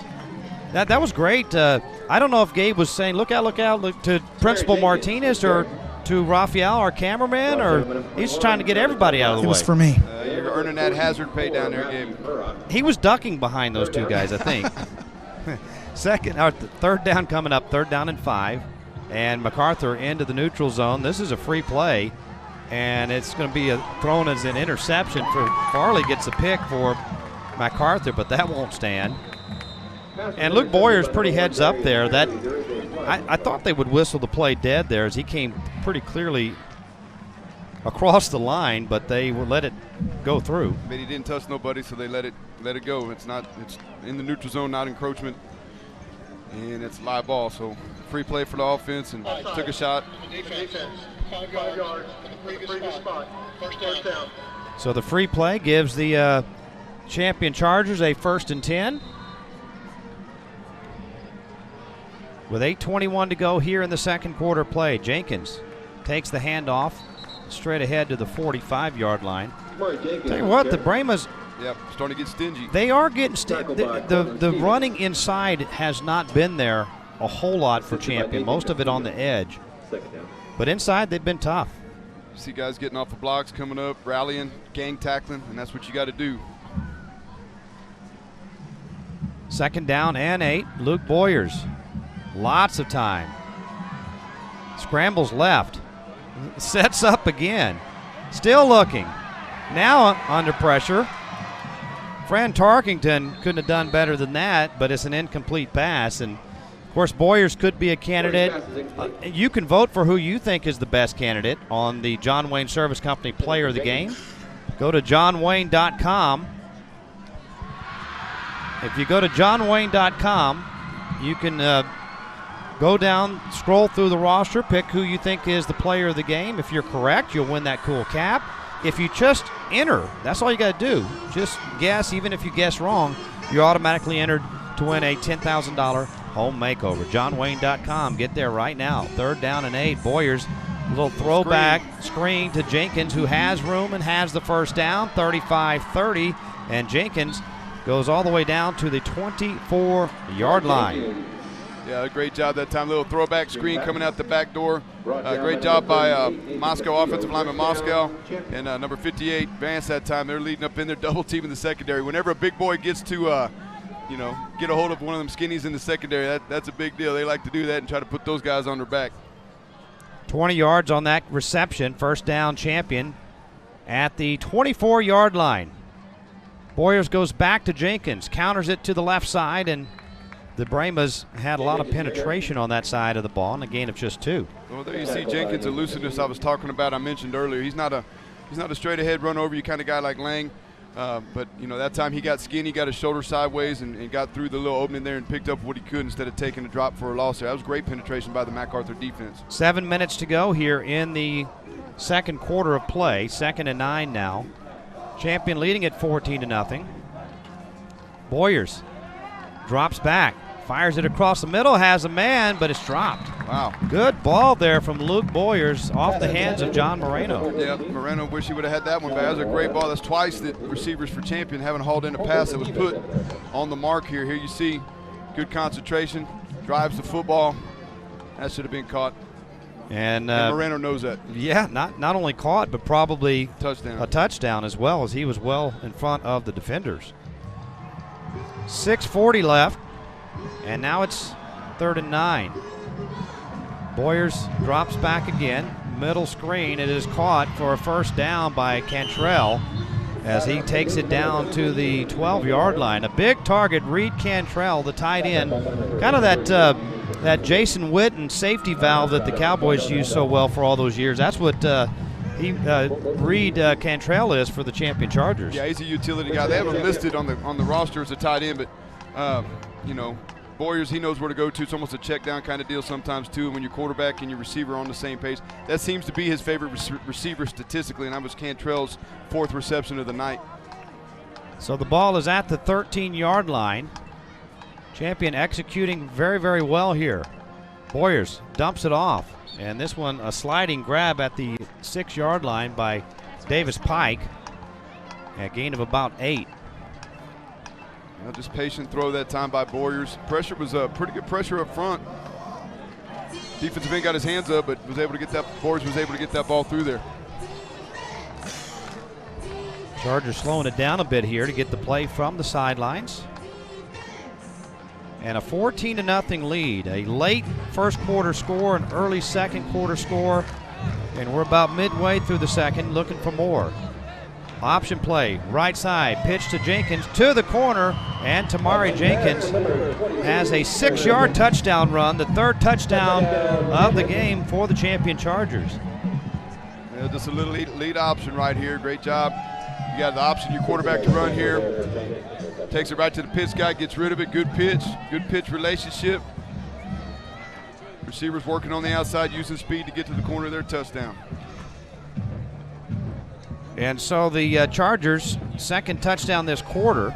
That was great. I don't know if Gabe was saying, look out, look to Principal Martinez or to Rafael, our cameraman, or he's trying to get everybody out of the way. It was for me. You're earning that hazard pay down there, Gabe. He was ducking behind those two guys, I think. Third down coming up, 3rd down and 5. And MacArthur into the neutral zone. This is a free play, and it's going to be thrown as an interception. Farley gets a pick for MacArthur, but that won't stand. And Luke Boyer's pretty heads up there. I thought they would whistle the play dead there as he came pretty clearly across the line, but they will let it go through. But he didn't touch nobody, so they let it go. It's in the neutral zone, not encroachment, and it's live ball. So free play for the offense, and took a shot. Defense, 5 yards in the previous spot. First down. So the free play gives the champion Chargers a 1st and 10. With 8:21 to go here in the second quarter play, Jenkins takes the handoff straight ahead to the 45-yard line. Tell you what, the Brahmas, starting to get stingy. They are getting the running inside has not been there a whole lot for Champion. Most of it on the edge, but inside they've been tough. You see guys getting off the blocks, coming up, rallying, gang tackling, and that's what you got to do. 2nd down and 8. Luke Boyers. Lots of time. Scrambles left. Sets up again. Still looking. Now under pressure. Fran Tarkington couldn't have done better than that, but it's an incomplete pass. And, of course, Boyers could be a candidate. You can vote for who you think is the best candidate on the John Wayne Service Company Player of the Game. Go to johnwayne.com. If you go to johnwayne.com, you can go down, scroll through the roster, pick who you think is the player of the game. If you're correct, you'll win that cool cap. If you just enter, that's all you got to do. Just guess. Even if you guess wrong, you're automatically entered to win a $10,000 home makeover. JohnWayne.com. Get there right now. 3rd down and 8. Boyers, a little throwback screen to Jenkins, who has room and has the 1st down, 35-30. And Jenkins goes all the way down to the 24-yard line. Yeah, great job that time. Little throwback screen coming out the back door. Great job by Moscow offensive lineman Moscow and number 58 Vance that time. They're leading up in their double team in the secondary. Whenever a big boy gets to, get a hold of one of them skinnies in the secondary, that's a big deal. They like to do that and try to put those guys on their back. 20 yards on that reception. 1st down Champion at the 24-yard line. Boyers goes back to Jenkins, counters it to the left side, and the Brahmas had a lot of penetration on that side of the ball, and a gain of just 2. Well, there you see Jenkins' elusiveness I was talking about, I mentioned earlier. He's not a straight ahead run over you kind of guy like Lang. But, you know, that time he got skinny, got his shoulder sideways, and got through the little opening there and picked up what he could instead of taking a drop for a loss there. That was great penetration by the MacArthur defense. 7 minutes to go here in the second quarter of play. 2nd and 9 now. Champion leading at 14-0. Boyers drops back, fires it across the middle, has a man, but it's dropped. Wow. Good ball there from Luke Boyers off the hands of John Moreno. Yeah, Moreno wish he would have had that one back. That was a great ball. That's twice that receivers for Champion haven't hauled in a pass that was put on the mark here. Here you see good concentration, drives the football. That should have been caught. And Moreno knows that. Yeah, not only caught, but probably touchdown. A touchdown as well, as he was well in front of the defenders. 6:40 left, and now it's 3rd and 9. Boyers drops back again, middle screen. It is caught for a first down by Cantrell as he takes it down to the 12-yard line. A big target, Reed Cantrell, the tight end. Kind of that Jason Witten safety valve that the Cowboys used so well for all those years. That's what Reed Cantrell is for the Champion Chargers. Yeah, he's a utility guy. They have him listed on the roster as a tight end, but you know, Boyers, he knows where to go to. It's almost a check down kind of deal sometimes too. When your quarterback and your receiver are on the same page, that seems to be his favorite receiver statistically, and that was Cantrell's 4th reception of the night. So the ball is at the 13-yard line. Champion executing very, very well here. Boyers dumps it off, and this one a sliding grab at the 6-yard line by Davis Pike. A gain of about 8. Just patient throw that time by Boyers. Pressure was pretty good pressure up front. Defensive end got his hands up, but Boyers was able to get that ball through there. Chargers slowing it down a bit here to get the play from the sidelines. And a 14-0 lead. A late first quarter score, an early second quarter score, and we're about midway through the second looking for more. Option play, right side, pitch to Jenkins to the corner, and Tamari Jenkins has a 6-yard touchdown run, the 3rd touchdown of the game for the Champion Chargers. Yeah, just a little lead option right here. Great job. You got the option, your quarterback to run here. Takes it right to the pitch guy, gets rid of it. Good pitch relationship. Receivers working on the outside, using speed to get to the corner of their touchdown. And so the Chargers' 2nd touchdown this quarter,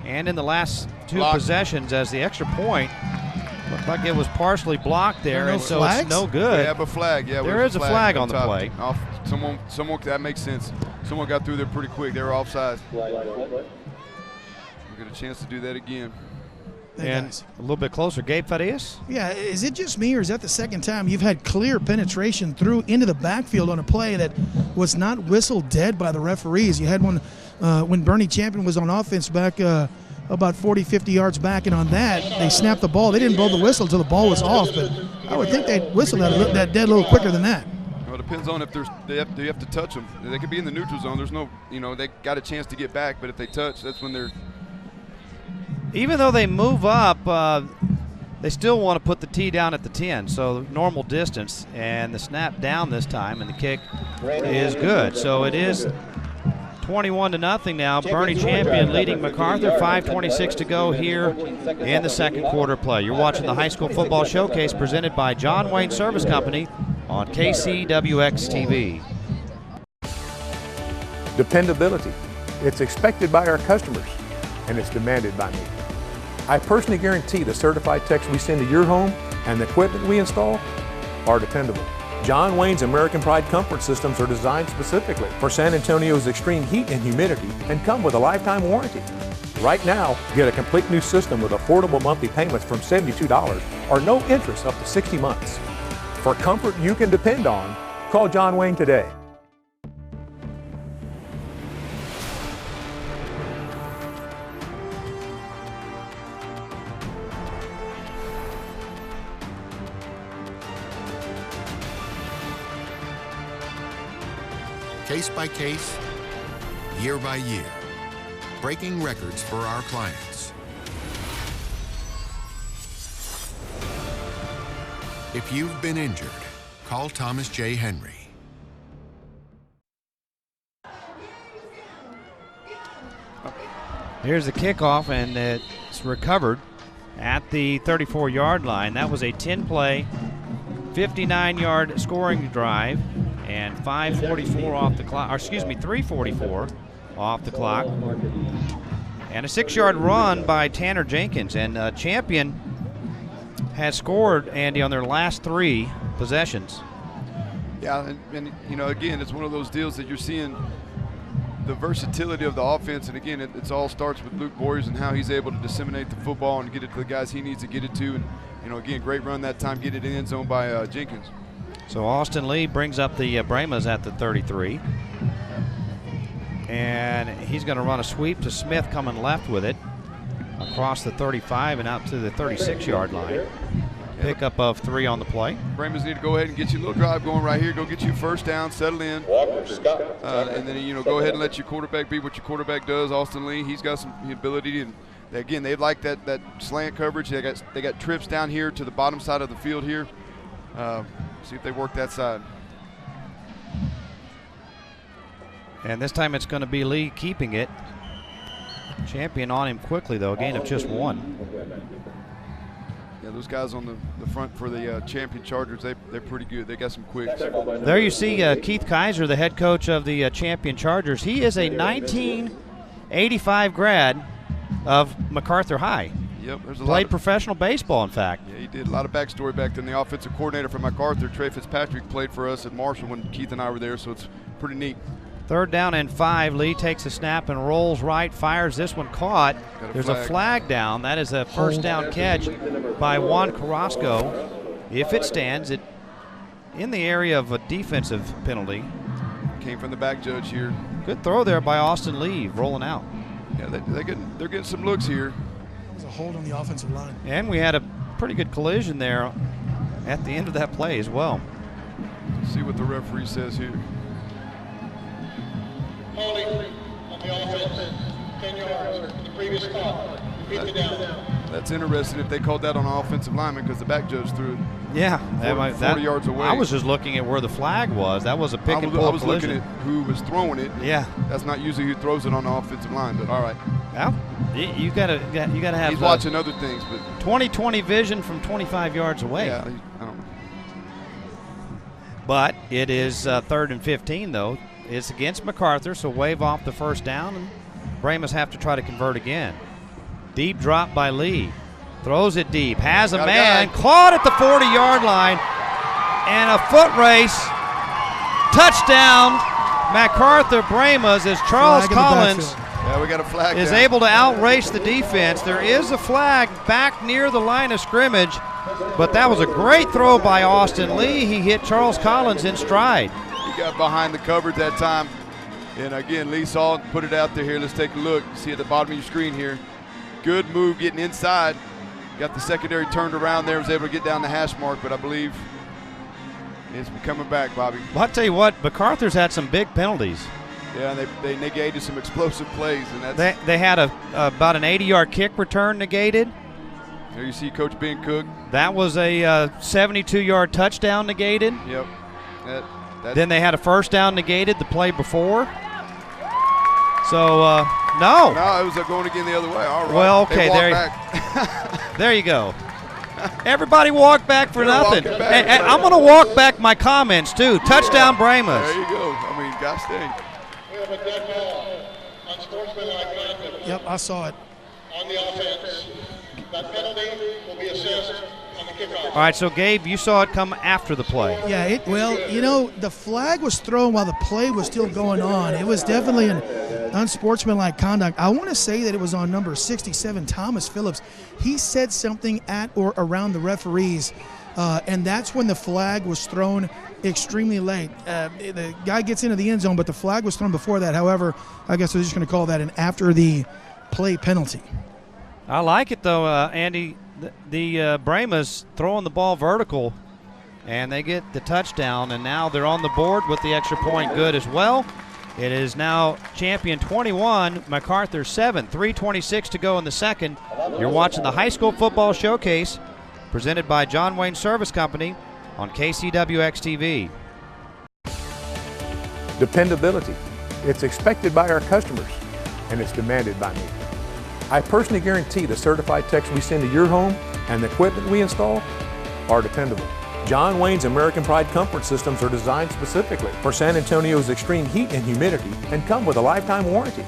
and in the last 2 possessions as the extra point looked like it was partially blocked there, and so it's no good. We have a flag. Yeah, there is a flag on the play. Someone, that makes sense. Someone got through there pretty quick. They were offside. We'll get a chance to do that again. And a little bit closer, Gabe Farias. Yeah, is it just me, or is that the second time you've had clear penetration through into the backfield on a play that was not whistled dead by the referees? You had one when Bernie Champion was on offense back about 40, 50 yards back, and on that, they snapped the ball. They didn't blow the whistle until the ball was off, but I would think they'd whistle that dead a little quicker than that. Well, it depends on if they have to touch them. They could be in the neutral zone. There's no, they got a chance to get back, but if they touch, that's when they're. Even though they move up, they still want to put the tee down at the 10, so normal distance, and the snap down this time, and the kick is good. So it is 21-0 now. Bernie Champion leading MacArthur. 5:26 to go here in the second quarter play. You're watching the High School Football Showcase presented by John Wayne Service Company on KCWX TV. Dependability. It's expected by our customers, and it's demanded by me. I personally guarantee the certified techs we send to your home and the equipment we install are dependable. John Wayne's American Pride comfort systems are designed specifically for San Antonio's extreme heat and humidity and come with a lifetime warranty. Right now, get a complete new system with affordable monthly payments from $72 or no interest up to 60 months. For comfort you can depend on, call John Wayne today. Case by case, year by year, breaking records for our clients. If you've been injured, call Thomas J. Henry. Here's the kickoff, and it's recovered at the 34-yard line. That was a 10-play, 59-yard scoring drive, and 5:44 off the clock. Or excuse me, 3:44 off the clock, and a 6-yard run by Tanner Jenkins. And Champion has scored, Andy, on their last 3 possessions. Yeah, and you know, again, it's one of those deals that you're seeing the versatility of the offense, and again, it all starts with Luke Boyers and how he's able to disseminate the football and get it to the guys he needs to get it to. And you know, again, great run that time, get it in the end zone by Jenkins. So Austin Lee brings up the Brahmas at the 33, and he's going to run a sweep to Smith coming left with it across the 35 and out to the 36-yard line. Pickup of 3 on the play. Brahmas need to go ahead and get you a little drive going right here. Go get you first down, settle in, and then, you know, go ahead and let your quarterback be what your quarterback does. Austin Lee, he's got some ability, and again, they like that slant coverage. They got trips down here to the bottom side of the field here. See if they work that side. And this time it's going to be Lee keeping it. Champion on him quickly, though, a gain of just 1. Yeah, those guys on the front for the Champion Chargers, they're pretty good. They got some quicks. There you see Keith Kaiser, the head coach of the Champion Chargers. He is a 1985 grad of MacArthur High. Yep, there's played professional baseball, in fact. Yeah, he did a lot of backstory back then. The offensive coordinator for MacArthur, Trey Fitzpatrick, played for us at Marshall when Keith and I were there, so it's pretty neat. 3rd down and 5. Lee takes a snap and rolls right, fires this one, caught. There's a flag down. That is a first down catch by Juan Carrasco. If it stands, it in the area of a defensive penalty. Came from the back judge here. Good throw there by Austin Lee, rolling out. Yeah, they're getting some looks here. There's a hold on the offensive line. And we had a pretty good collision there at the end of that play as well. Let's see what the referee says here. Holding on the offense, 10 yards, the previous stop, beat the down. That's interesting if they called that on an offensive lineman because the back judge threw it. Yeah, 40 yards away. I was just looking at where the flag was. That was a pick and pull I was collision. looking at who was throwing it. Yeah, that's not usually who throws it on the offensive line. But all right. Well, you gotta have. He's watching other things, but 20/20 vision from 25 yards away. Yeah, I don't know. But it is 3rd and 15 though. It's against MacArthur, so wave off the first down, and Brahmas have to try to convert again. Deep drop by Lee. Throws it deep. Has a man. Caught at the 40-yard line. And a foot race. Touchdown, MacArthur Brahmas, as Charles Collins we got a flag is down. able to outrace the defense. There is a flag back near the line of scrimmage, but that was a great throw by Austin Lee. He hit Charles Collins in stride. He got behind the coverage that time. And again, Lee saw it, put it out there here. Let's take a look. See at the bottom of your screen here. Good move getting inside. Got the secondary turned around there, was able to get down the hash mark, but I believe it's coming back, Bobby. Well, I'll tell you what, MacArthur's had some big penalties. Yeah, they negated some explosive plays. And that's they had about an 80-yard kick return negated. There you see Coach Ben Cook. That was a 72-yard touchdown negated. Yep. Then they had a first down negated the play before. So, no. No, it was going again the other way. All right. Well, okay, there you go. Everybody walk back for nothing. And I'm going to walk back my comments, too. Touchdown, Brahmas. There you go. I mean, gosh dang. We have a dead ball, unsportsmanlike conduct. Yep, I saw it. On the offense. That penalty will be assessed on the kickoff. All right, so Gabe, you saw it come after the play. Yeah, the flag was thrown while the play was still going on. It was definitely an unsportsmanlike conduct. I want to say that it was on number 67, Thomas Phillips. He said something at or around the referees, and that's when the flag was thrown extremely late. The guy gets into the end zone, but the flag was thrown before that. However, I guess we're just going to call that an after the play penalty. I like it, though, Andy. The Brahmas throwing the ball vertical, and they get the touchdown, and now they're on the board with the extra point good as well. It is now champion 21, MacArthur 7, 3:26 to go in the second. You're watching the High School Football Showcase presented by John Wayne Service Company on KCWX-TV. Dependability. It's expected by our customers, and it's demanded by me. I personally guarantee the certified techs we send to your home and the equipment we install are dependable. John Wayne's American Pride comfort systems are designed specifically for San Antonio's extreme heat and humidity and come with a lifetime warranty.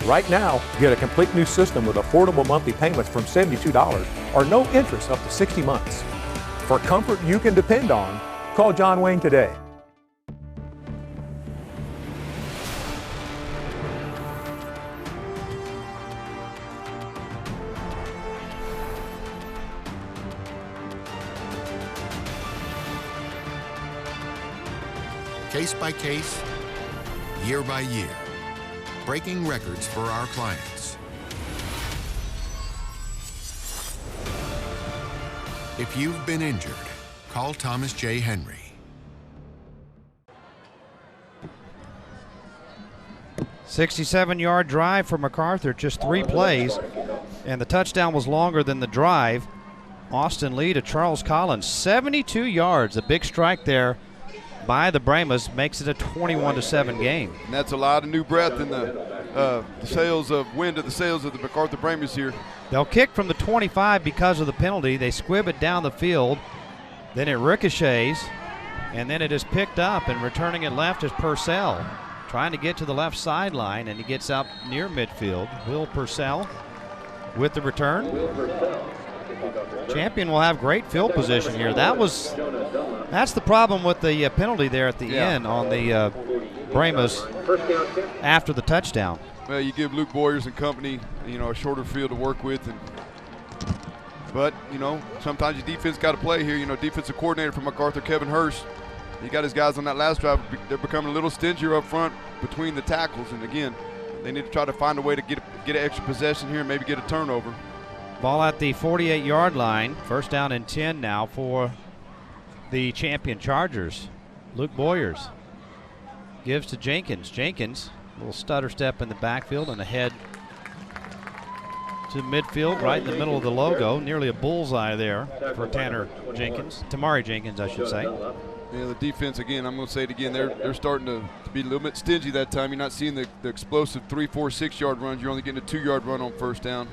Right now, get a complete new system with affordable monthly payments from $72 or no interest up to 60 months. For comfort you can depend on, call John Wayne today. Case by case, year by year, breaking records for our clients. If you've been injured, call Thomas J. Henry. "67-yard drive for MacArthur, just 3 plays, and the touchdown was longer than the drive. Austin Lee to Charles Collins, 72 yards, a big strike there by the Brahmas, makes it a 21-7 game. And that's a lot of new breath in the sails of wind of the sails of the MacArthur Brahmas here. They'll kick from the 25 because of the penalty. They squib it down the field. Then it ricochets, and then it is picked up, and returning it left is Purcell, trying to get to the left sideline, and he gets out near midfield. Will Purcell with the return. Champion will have great field position here. That's the problem with the penalty there at the end on the Brahmas after the touchdown. Well, you give Luke Boyers and company, a shorter field to work with, but sometimes your defense got to play here. Defensive coordinator for MacArthur, Kevin Hurst, he got his guys on that last drive. They're becoming a little stingier up front between the tackles, and again, they need to try to find a way to get an extra possession here and maybe get a turnover. Ball at the 48-yard line. First down and 10 now for the champion Chargers. Luke Boyers gives to Jenkins. Jenkins, a little stutter step in the backfield and ahead to midfield, right in the middle of the logo. Nearly a bullseye there for Tamari Jenkins, I should say. Yeah, the defense, again, I'm going to say it again, they're starting to be a little bit stingy that time. You're not seeing the explosive 3, 4, 6-yard runs. You're only getting a 2-yard run on first down.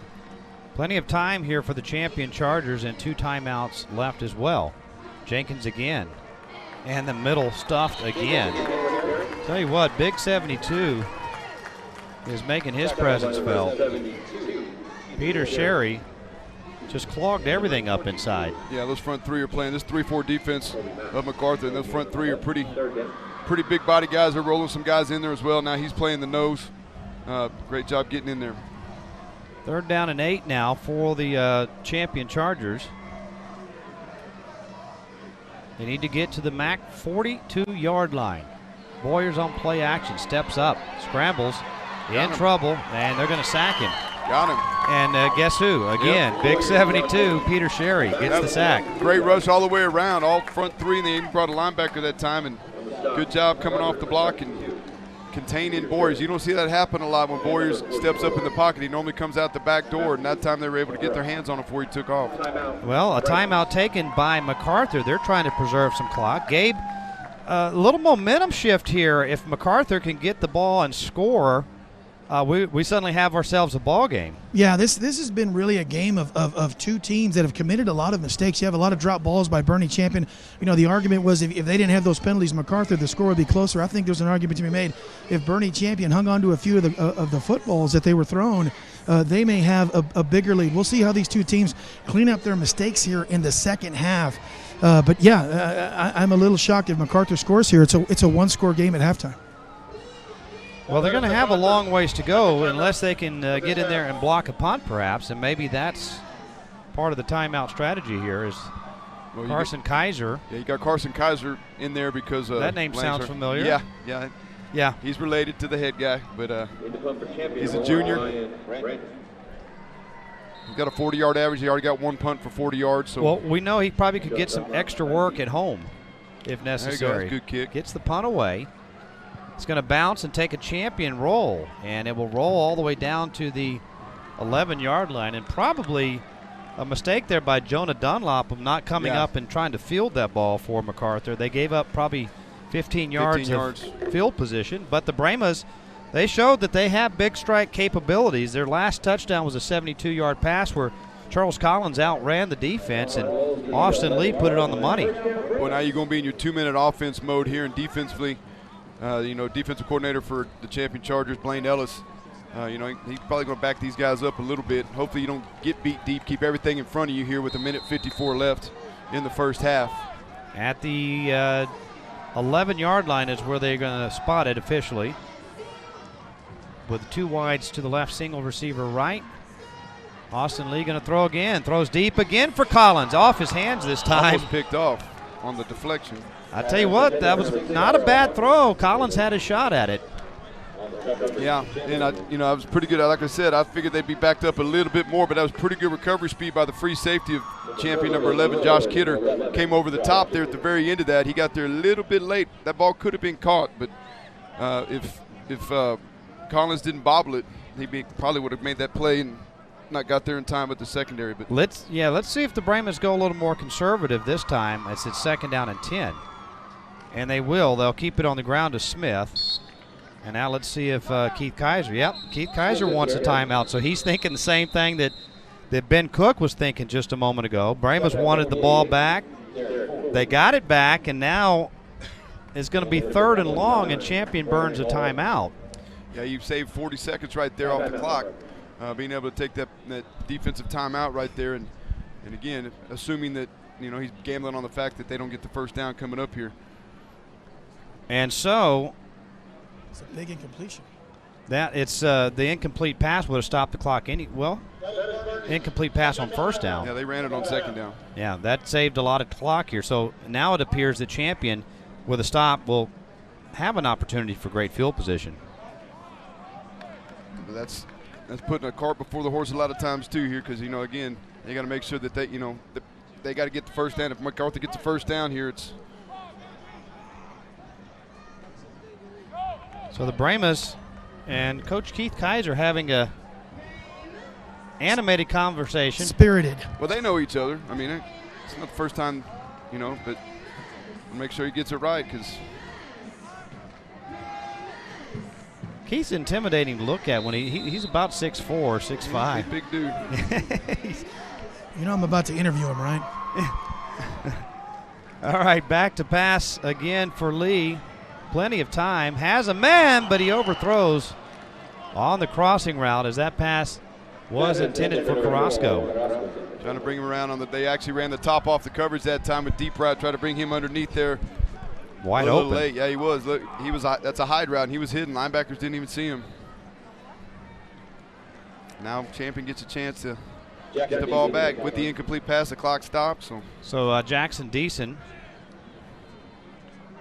Plenty of time here for the champion Chargers and 2 timeouts left as well. Jenkins again. And the middle stuffed again. Tell you what, Big 72 is making his presence felt. Peter Sherry just clogged everything up inside. Yeah, those front 3 are playing this 3-4 defense of MacArthur, and those front 3 are pretty big body guys. They're rolling some guys in there as well. Now he's playing the nose. Great job getting in there. 3rd down and 8 now for the champion Chargers. They need to get to the MAC 42-yard line. Boyers on play action, steps up, scrambles, in trouble, and they're going to sack him. Got him. And guess who? Again, Big 72, Peter Sherry gets the sack. Great rush all the way around, all front 3, and they even brought a linebacker that time, and good job coming off the block and containing Boyers. You don't see that happen a lot when Boyers steps up in the pocket. He normally comes out the back door, and that time they were able to get their hands on him before he took off. Well, a timeout taken by MacArthur. They're trying to preserve some clock. Gabe, a little momentum shift here. If MacArthur can get the ball and score, we suddenly have ourselves a ball game. Yeah, this has been really a game of 2 teams that have committed a lot of mistakes. You have a lot of drop balls by Boerne Champion. The argument was if they didn't have those penalties, MacArthur, the score would be closer. I think there's an argument to be made. If Boerne Champion hung on to a few of the footballs that they were thrown, they may have a bigger lead. We'll see how these 2 teams clean up their mistakes here in the second half. But yeah, I'm a little shocked if MacArthur scores here. It's a 1-score game at halftime. Well, they're going to have a long ways to go unless they can get in there and block a punt, perhaps, and maybe that's part of the timeout strategy here is Carson Kaiser. Yeah, you got Carson Kaiser in there because that name sounds familiar. Yeah. He's related to the head guy, but he's a junior. He's got a 40-yard average. He already got 1 punt for 40 yards. So well, we know he probably could get some extra work at home if necessary. There you go. That's a good kick. Gets the punt away. It's going to bounce and take a champion roll, and it will roll all the way down to the 11-yard line, and probably a mistake there by Jonah Dunlop of not coming up and trying to field that ball for MacArthur. They gave up probably 15 yards of field position, but the Brahmas, they showed that they have big strike capabilities. Their last touchdown was a 72-yard pass where Charles Collins outran the defense, and Austin Lee put it on the money. Well, now you're going to be in your 2-minute offense mode here, and defensively, defensive coordinator for the champion Chargers, Blaine Ellis, he's probably going to back these guys up a little bit. Hopefully you don't get beat deep. Keep everything in front of you here with 1:54 left in the first half. At the 11-yard line is where they're going to spot it officially. With 2 wides to the left, single receiver right. Austin Lee going to throw again. Throws deep again for Collins. Off his hands this time. Almost picked off on the deflection. I tell you what, that was not a bad throw. Collins had a shot at it. Yeah, and I was pretty good. Like I said, I figured they'd be backed up a little bit more, but that was pretty good recovery speed by the free safety of champion number 11, Josh Kidder. Came over the top there at the very end of that. He got there a little bit late. That ball could have been caught, but if Collins didn't bobble it, he probably would have made that play and not got there in time with the secondary. But let's see if the Brahmas go a little more conservative this time. It's 2nd down and 10, and they will. They'll keep it on the ground to Smith. And now let's see if Keith Kaiser. Yep, Keith Kaiser wants a timeout, so he's thinking the same thing that Ben Cook was thinking just a moment ago. Brahmas wanted the ball back. They got it back, and now it's going to be 3rd and long, and Champion burns a timeout. Yeah, you've saved 40 seconds right there off the clock, being able to take that defensive timeout right there, and again, assuming that he's gambling on the fact that they don't get the first down coming up here. And so it's a big incompletion. The incomplete pass would have stopped the clock. Incomplete pass on 1st down. Yeah, they ran it on 2nd down. Yeah, that saved a lot of clock here. So now it appears that Champion, with a stop, will have an opportunity for great field position. But that's putting a cart before the horse a lot of times too here, because again, they got to make sure that they got to get the first down. If MacArthur gets the first down here, it's. So the Brahmas and Coach Keith Kaiser having a animated conversation. Spirited. Well, they know each other. I mean, it's not the first time, but make sure he gets it right, because Keith's intimidating to look at when he's about 6'4", 6'5". He's a big dude. I'm about to interview him, right? All right, back to pass again for Lee. Plenty of time. Has a man, but he overthrows on the crossing route as that pass was intended for Carrasco. Trying to bring him around they actually ran the top off the coverage that time with deep route, try to bring him underneath there. Wide open. A little open. late. Yeah, he was. Look, that's a hide route, and he was hidden. Linebackers didn't even see him. Now Champion gets a chance to get the ball back with the incomplete pass. The clock stops. So Jackson Deason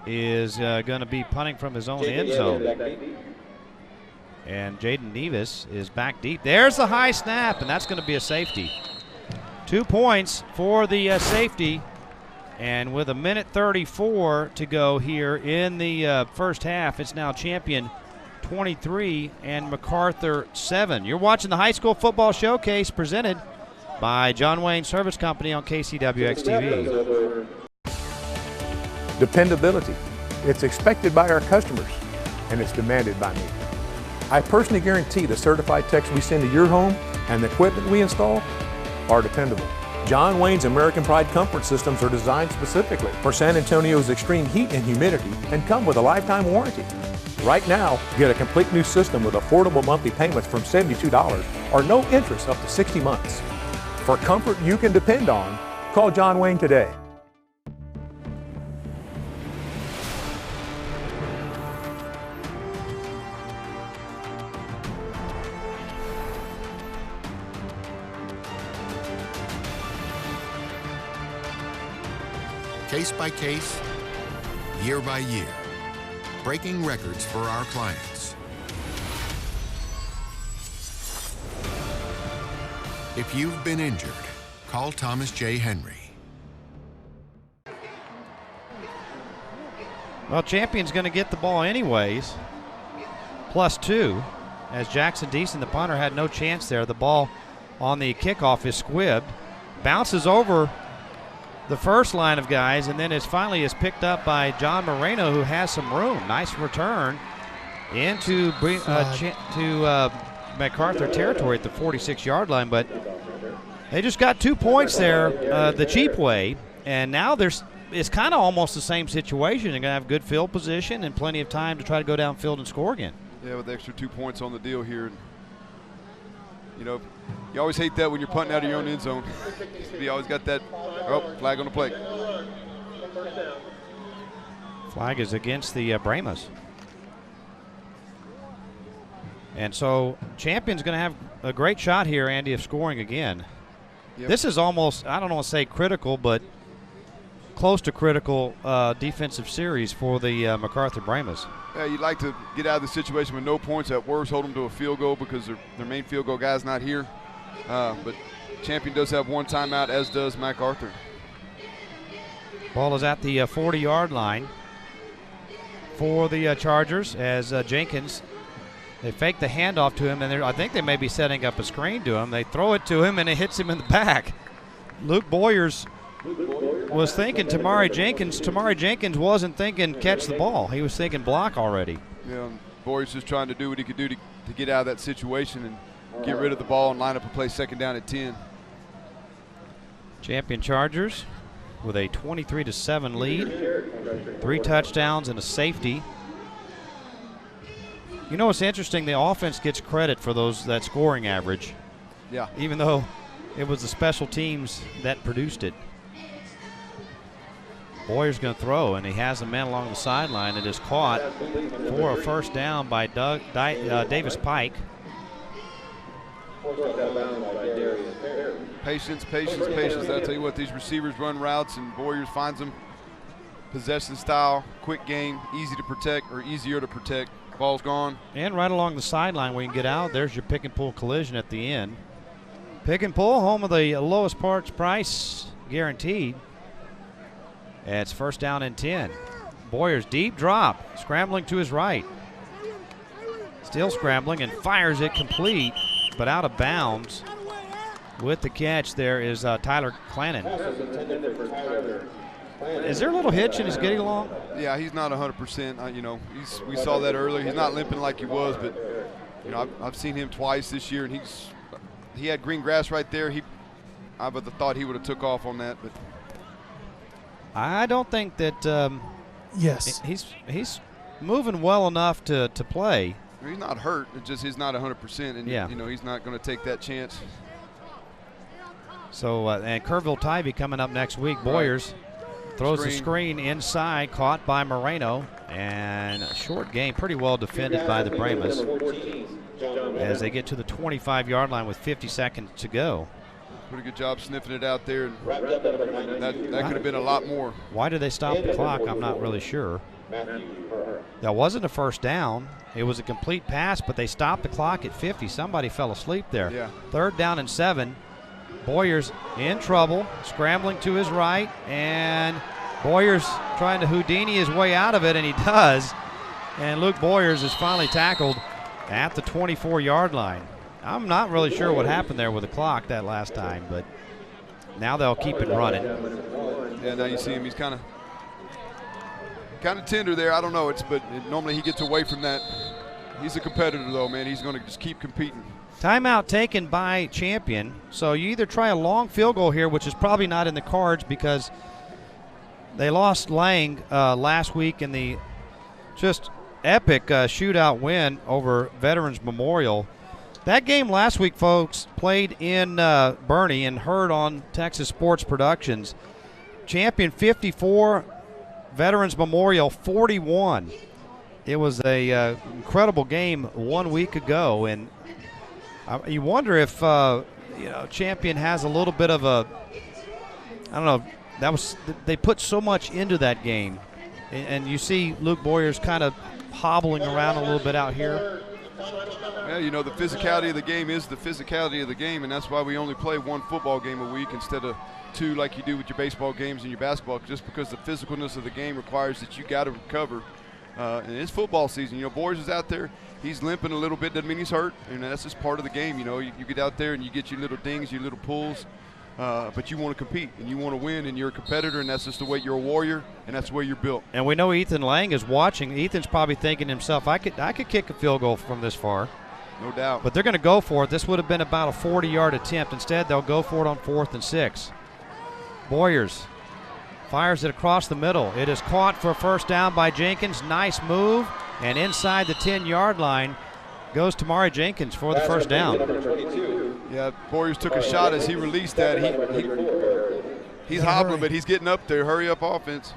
is going to be punting from his own end zone. And Jaden Nevis is back deep. There's the high snap, and that's going to be a safety. 2 points for the safety. And with 1:34 to go here in the first half, it's now Champion 23 and MacArthur 7. You're watching the High School Football Showcase presented by John Wayne Service Company on KCWX TV. Dependability. It's expected by our customers, and it's demanded by me. I personally guarantee the certified techs we send to your home and the equipment we install are dependable. John Wayne's American Pride comfort systems are designed specifically for San Antonio's extreme heat and humidity and come with a lifetime warranty. Right now, get a complete new system with affordable monthly payments from $72 or no interest up to 60 months. For comfort you can depend on, call John Wayne today. Case by case, year by year, breaking records for our clients. If you've been injured, call Thomas J. Henry. Well, Champion's going to get the ball anyways. +2, as Jackson Deason, the punter, had no chance there. The ball on the kickoff is squibbed. Bounces over the first line of guys, and then is picked up by John Moreno, who has some room. Nice return into MacArthur territory at the 46-yard line, but they just got 2 points there the cheap way, and now it's kind of almost the same situation. They're going to have good field position and plenty of time to try to go downfield and score again. Yeah, with the extra 2 points on the deal here. You know, you always hate that when you're punting out of your own end zone. You always got that, flag on the play. Flag is against the Brahmas. And so Champion's going to have a great shot here, Andy, of scoring again. Yep. This is almost, I don't want to say critical, but close to critical defensive series for the MacArthur Brahmas. Yeah, you'd like to get out of the situation with no points. At worst, hold them to a field goal because their main field goal guy's not here. But Champion does have one timeout, as does MacArthur. Ball is at the 40-yard line for the Chargers as Jenkins, they fake the handoff to him, and I think they may be setting up a screen to him. They throw it to him, and it hits him in the back. Luke Boyers was thinking Tamari Jenkins. Tamari Jenkins wasn't thinking catch the ball. He was thinking block already. Yeah, Boyers just trying to do what he could do to get out of that situation and get rid of the ball and line up a play second down at 10. Champion Chargers with a 23-7 lead. 3 touchdowns and a safety. You know what's interesting? The offense gets credit for that scoring average. Yeah. Even though it was the special teams that produced it. Boyer's going to throw, and he has a man along the sideline. It is caught for a first down by Davis Pike. Patience, patience, patience. I'll tell you what, these receivers run routes, and Boyers finds them. Possession style, quick game, easy to protect, or easier to protect. Ball's gone. And right along the sideline where you can get out, there's your pick and pull collision at the end. Pick and pull, home of the lowest parts price guaranteed. And it's first down and 10. Boyers deep drop, scrambling to his right. Still scrambling and fires it complete, but out of bounds. With the catch there is Tyler Clannon. Is there a little hitch in his getting along? Yeah, he's not 100%. You know, we saw that earlier. He's not limping like he was, but you know, I've seen him twice this year, and he had green grass right there. I would have thought he would have took off on that, but I don't think that. Yes, he's moving well enough to play. He's not hurt. It's just he's not 100%, and yeah, you know, he's not going to take that chance. So and Kerrville Tybee coming up next week. Boyers throws the screen inside, caught by Moreno, and a short game, pretty well defended by the Brahmas as they get to the 25-yard line with 50 seconds to go. Pretty good job sniffing it out there, and that could have been a lot more. Why did they stop the clock? I'm not really sure. That wasn't a first down. It was a complete pass, but they stopped the clock at 50. Somebody fell asleep there. Yeah. 3rd down and 7. Boyers in trouble, scrambling to his right, and Boyers trying to Houdini his way out of it, and he does. And Luke Boyers is finally tackled at the 24-yard line. I'm not really sure what happened there with the clock that last time, but now they'll keep it running. Yeah, now you see him. He's kind of tender there. I don't know. But normally he gets away from that. He's a competitor, though, man. He's going to just keep competing. Timeout taken by Champion. So you either try a long field goal here, which is probably not in the cards because they lost Lang last week in the just epic shootout win over Veterans Memorial. That game last week, folks, played in Boerne and heard on Texas Sports Productions. Champion 54, Veterans Memorial 41. It was a incredible game 1 week ago, and you wonder if Champion has a little bit of a, I don't know. They put so much into that game, and you see Luke Boyers kind of hobbling around a little bit out here. Yeah, you know, the physicality of the game is the physicality of the game, and that's why we only play one football game a week instead of 2 like you do with your baseball games and your basketball, just because the physicalness of the game requires that you got to recover. And it's football season. Boyers is out there. He's limping a little bit. Doesn't mean he's hurt. And that's just part of the game. You get out there and you get your little dings, your little pulls. But you want to compete and you want to win, and you're a competitor, and that's just the way you're a warrior, and that's the way you're built. And we know Ethan Lang is watching. Ethan's probably thinking to himself, I could kick a field goal from this far. No doubt. But they're going to go for it. This would have been about a 40-yard attempt. Instead, they'll go for it on 4th and 6. Boyers fires it across the middle. It is caught for a first down by Jenkins. Nice move. And inside the 10-yard line goes Tamari Jenkins for the first down. Yeah, Boyers took a shot as he released that. He's hobbling, but he's getting up there. Hurry up offense.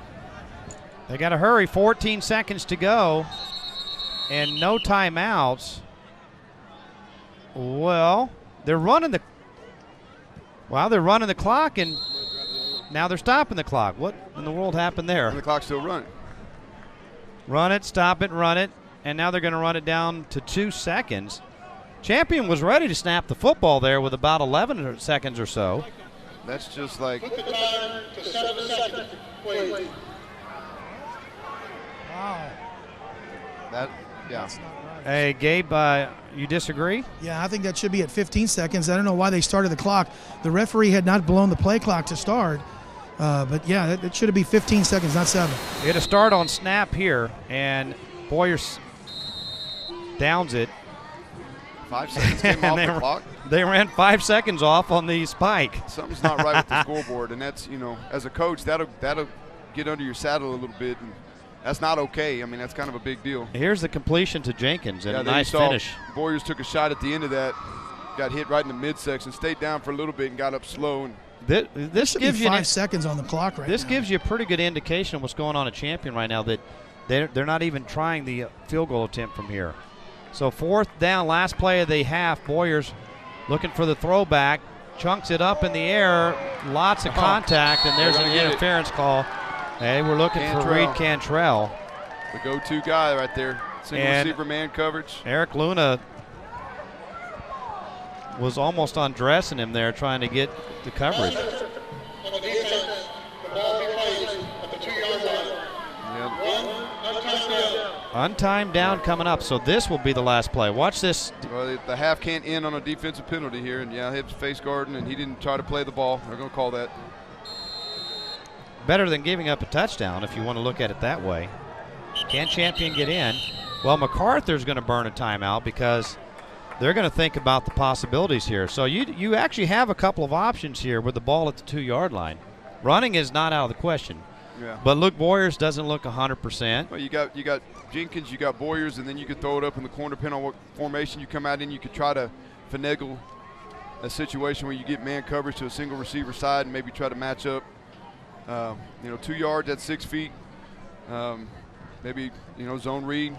They got to hurry. 14 seconds to go and no timeouts. Well, they're running the clock, and now they're stopping the clock. What in the world happened there? And the clock's still running. Run it, stop it, run it, and now they're going to run it down to 2 seconds. Champion was ready to snap the football there with about 11 seconds or so. That's just like... Put the time to 7 seconds, please. Wow. Yeah. Hey, Gabe, you disagree? Yeah, I think that should be at 15 seconds. I don't know why they started the clock. The referee had not blown the play clock to start. But, yeah, it should be 15 seconds, not 7. It'll start on snap here, and Boyers downs it. 5 seconds came off the clock. They ran 5 seconds off on the spike. Something's not right with the scoreboard, and that's, as a coach, that'll get under your saddle a little bit, and that's not okay. I mean, that's kind of a big deal. Here's the completion to Jenkins, and a nice finish. Boyers took a shot at the end of that, got hit right in the midsection, stayed down for a little bit and got up slow. And this gives you 5 seconds on the clock right now. This gives you a pretty good indication of what's going on at Champion right now, that they're not even trying the field goal attempt from here. So 4th down, last play of the half. Boyers looking for the throwback, chunks it up in the air, lots of contact, and there's an interference call. Hey, we're looking for Reed Cantrell. The go-to guy right there. Single receiver man coverage. Eric Luna was almost undressing him there, trying to get the coverage. On the defense, the ball be placed at the 2-yard line. Untimed down coming up, so this will be the last play. Watch this. Well, the half can't end on a defensive penalty here, and yeah, hit face guarding, and he didn't try to play the ball. They're going to call that. Better than giving up a touchdown, if you want to look at it that way. Can Champion get in? Well, MacArthur's going to burn a timeout because they're going to think about the possibilities here. So you actually have a couple of options here with the ball at the 2-yard line. Running is not out of the question. Yeah. But Luke Boyers doesn't look 100%. Well, you got Jenkins, you got Boyers, and then you could throw it up in the corner, depending on what formation you come out in. You could try to finagle a situation where you get man coverage to a single receiver side and maybe try to match up. 2 yards at 6 feet. Maybe zone read.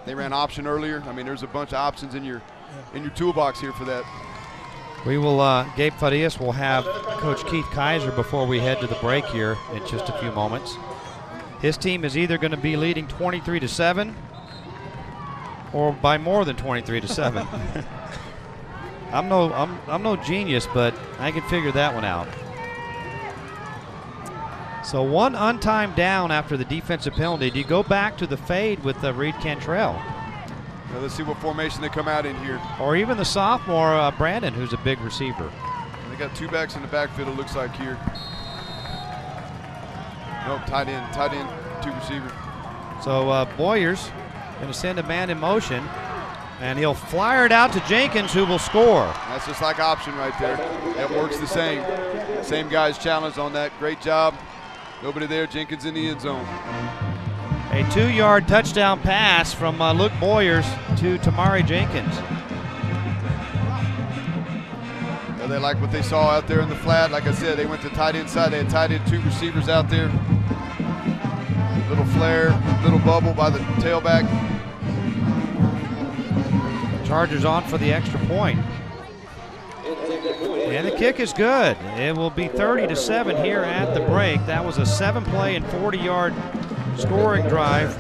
They ran option earlier. I mean, there's a bunch of options in your toolbox here for that. We will, Gabe Farias will have Coach Keith Kaiser before we head to the break here in just a few moments. His team is either going to be leading 23-7 or by more than 23-7. I'm no genius, but I can figure that one out. So one untimed down after the defensive penalty. Do you go back to the fade with Reed Cantrell? Now let's see what formation they come out in here. Or even the sophomore Brandon, who's a big receiver. They got 2 backs in the backfield, it looks like here. Nope, tight end, 2 receivers. So Boyers going to send a man in motion, and he'll flyer it out to Jenkins, who will score. That's just like option right there. That works the same. Same guy's challenged on that. Great job. Nobody there. Jenkins in the end zone. A 2-yard touchdown pass from Luke Boyers to Tamari Jenkins. Yeah, they like what they saw out there in the flat. Like I said, they went to tight end side. They had tight end 2 receivers out there. Little flare, little bubble by the tailback. Chargers on for the extra point. And the kick is good. It will be 30-7 here at the break. That was a 7-play and 40-yard scoring drive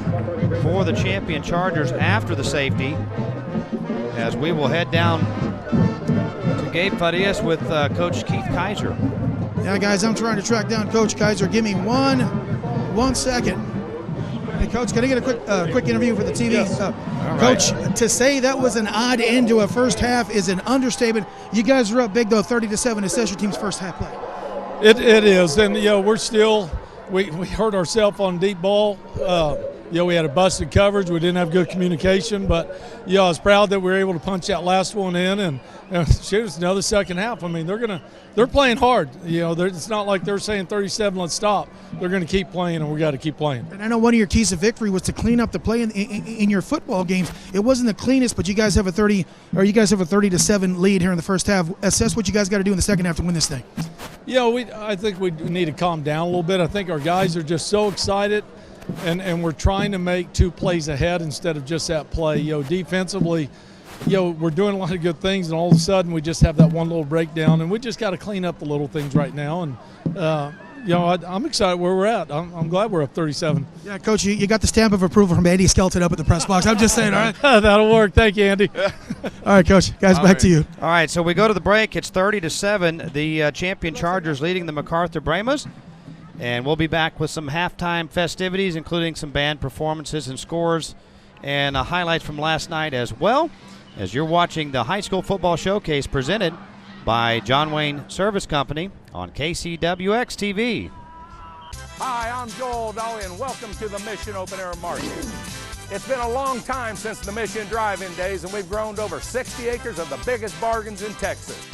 for the Champion Chargers after the safety. As we will head down to Gabe Farias with Coach Keith Kaiser. Yeah, guys, I'm trying to track down Coach Kaiser. Give me one second. Hey, Coach, can I get a quick interview for the TV? Yes. Coach, to say that was an odd end to a first half is an understatement. You guys are up big, though, 30-7. Assess your team's first half play. It is, and we're still we hurt ourselves on deep ball. We had a busted coverage. We didn't have good communication, but I was proud that we were able to punch that last one in and shoot us another second half. I mean, they're playing hard. It's not like they're saying 37, let's stop. They're going to keep playing, and we got to keep playing. And I know one of your keys to victory was to clean up the play in your football games. It wasn't the cleanest, but you guys have a 30-7 lead here in the first half. Assess what you guys got to do in the second half to win this thing. I think we need to calm down a little bit. I think our guys are just so excited. And we're trying to make 2 plays ahead instead of just that play. Defensively, we're doing a lot of good things, and all of a sudden we just have that one little breakdown, and we just got to clean up the little things right now. And I'm excited where we're at. I'm glad we're up 37. Yeah, Coach, you got the stamp of approval from Andy Skelton up at the press box. I'm just saying, all right? That'll work. Thank you, Andy. All right, Coach. Guys, back to you. All right, so we go to the break. It's 30-7. The champion Chargers leading the MacArthur Brahmas. And we'll be back with some halftime festivities, including some band performances and scores and highlights from last night, as well as you're watching the High School Football Showcase presented by John Wayne Service Company on KCWX TV. Hi, I'm Joel Dolly, and welcome to the Mission Open Air Market. It's been a long time since the Mission Drive-In days, and we've grown to over 60 acres of the biggest bargains in Texas.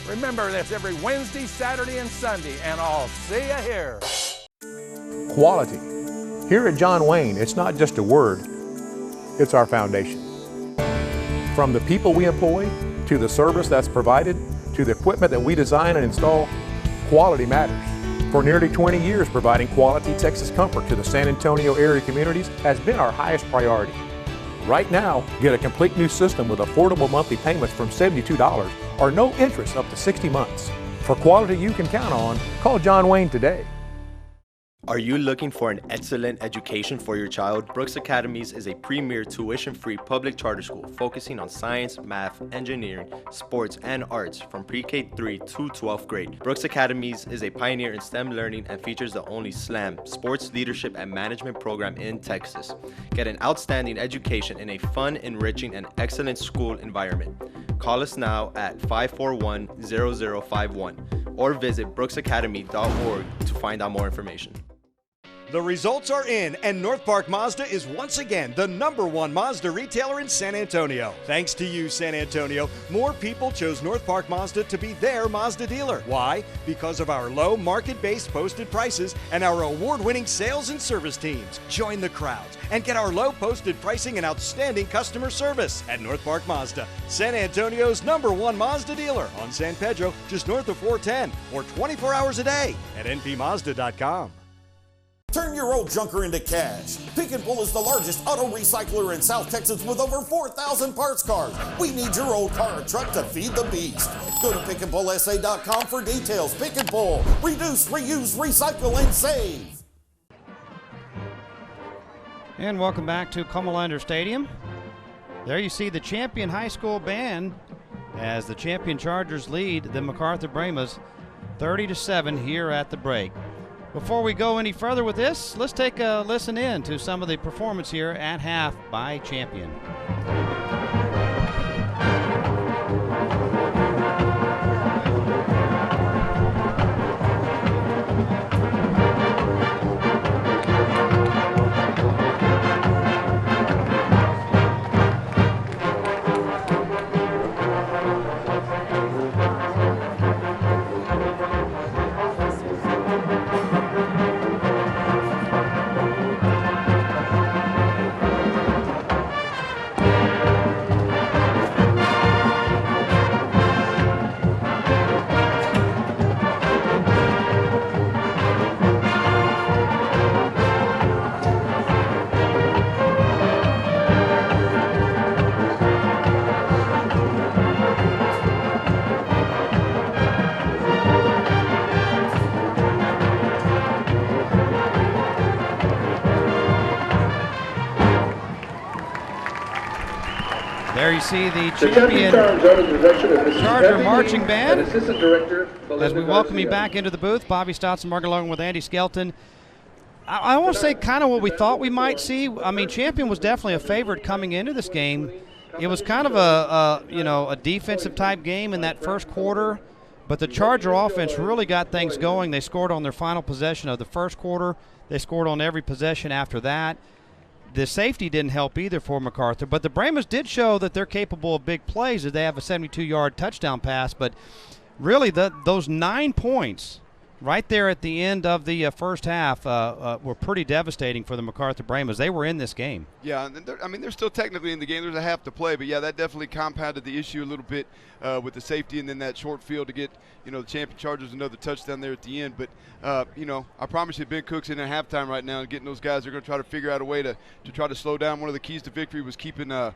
Remember this every Wednesday, Saturday, and Sunday, and I'll see you here. Quality. Here at John Wayne, it's not just a word, it's our foundation. From the people we employ, to the service that's provided, to the equipment that we design and install, quality matters. For nearly 20 years, providing quality Texas comfort to the San Antonio area communities has been our highest priority. Right now, get a complete new system with affordable monthly payments from $72 or no interest up to 60 months. For quality you can count on, call John Wayne today. Are you looking for an excellent education for your child? Brooks Academies is a premier tuition-free public charter school focusing on science, math, engineering, sports, and arts from pre-K-3 to 12th grade. Brooks Academies is a pioneer in STEM learning and features the only SLAM, Sports Leadership and Management program in Texas. Get an outstanding education in a fun, enriching, and excellent school environment. Call us now at 541-0051 or visit brooksacademy.org to find out more information. The results are in, and North Park Mazda is once again the #1 Mazda retailer in San Antonio. Thanks to you, San Antonio, more people chose North Park Mazda to be their Mazda dealer. Why? Because of our low market-based posted prices and our award-winning sales and service teams. Join the crowds and get our low posted pricing and outstanding customer service at North Park Mazda, San Antonio's #1 Mazda dealer on San Pedro, just north of 410, or 24 hours a day at npmazda.com. Turn your old junker into cash. Pick and Pull is the largest auto recycler in South Texas with over 4,000 parts cars. We need your old car or truck to feed the beast. Go to pickandpullsa.com for details. Pick and Pull. Reduce, reuse, recycle, and save. And welcome back to Comalander Stadium. There you see the champion high school band as the champion Chargers lead the MacArthur Brahmas 30-7 here at the break. Before we go any further with this, let's take a listen in to some of the performance here at half by champion. There you see the champion Charger marching band. As we welcome you back into the booth, Bobby Stotzenberg along with Andy Skelton. I want to say kind of what we thought we might see. I mean, Champion was definitely a favorite coming into this game. It was kind of a defensive type game in that first quarter, but the Charger offense really got things going. They scored on their final possession of the first quarter. They scored on every possession after that. The safety didn't help either for MacArthur, but the Brahmas did show that they're capable of big plays as they have a 72-yard touchdown pass. But really, those 9 points right there at the end of the first half were pretty devastating for the MacArthur Brahmas. They were in this game. Yeah, and they're still technically in the game. There's a half to play, but yeah, that definitely compounded the issue a little bit with the safety and then that short field to get, the Champion Chargers another touchdown there at the end. But, I promise you, Ben Cook's in at halftime right now and getting those guys. They're going to try to figure out a way to try to slow down. One of the keys to victory was keeping the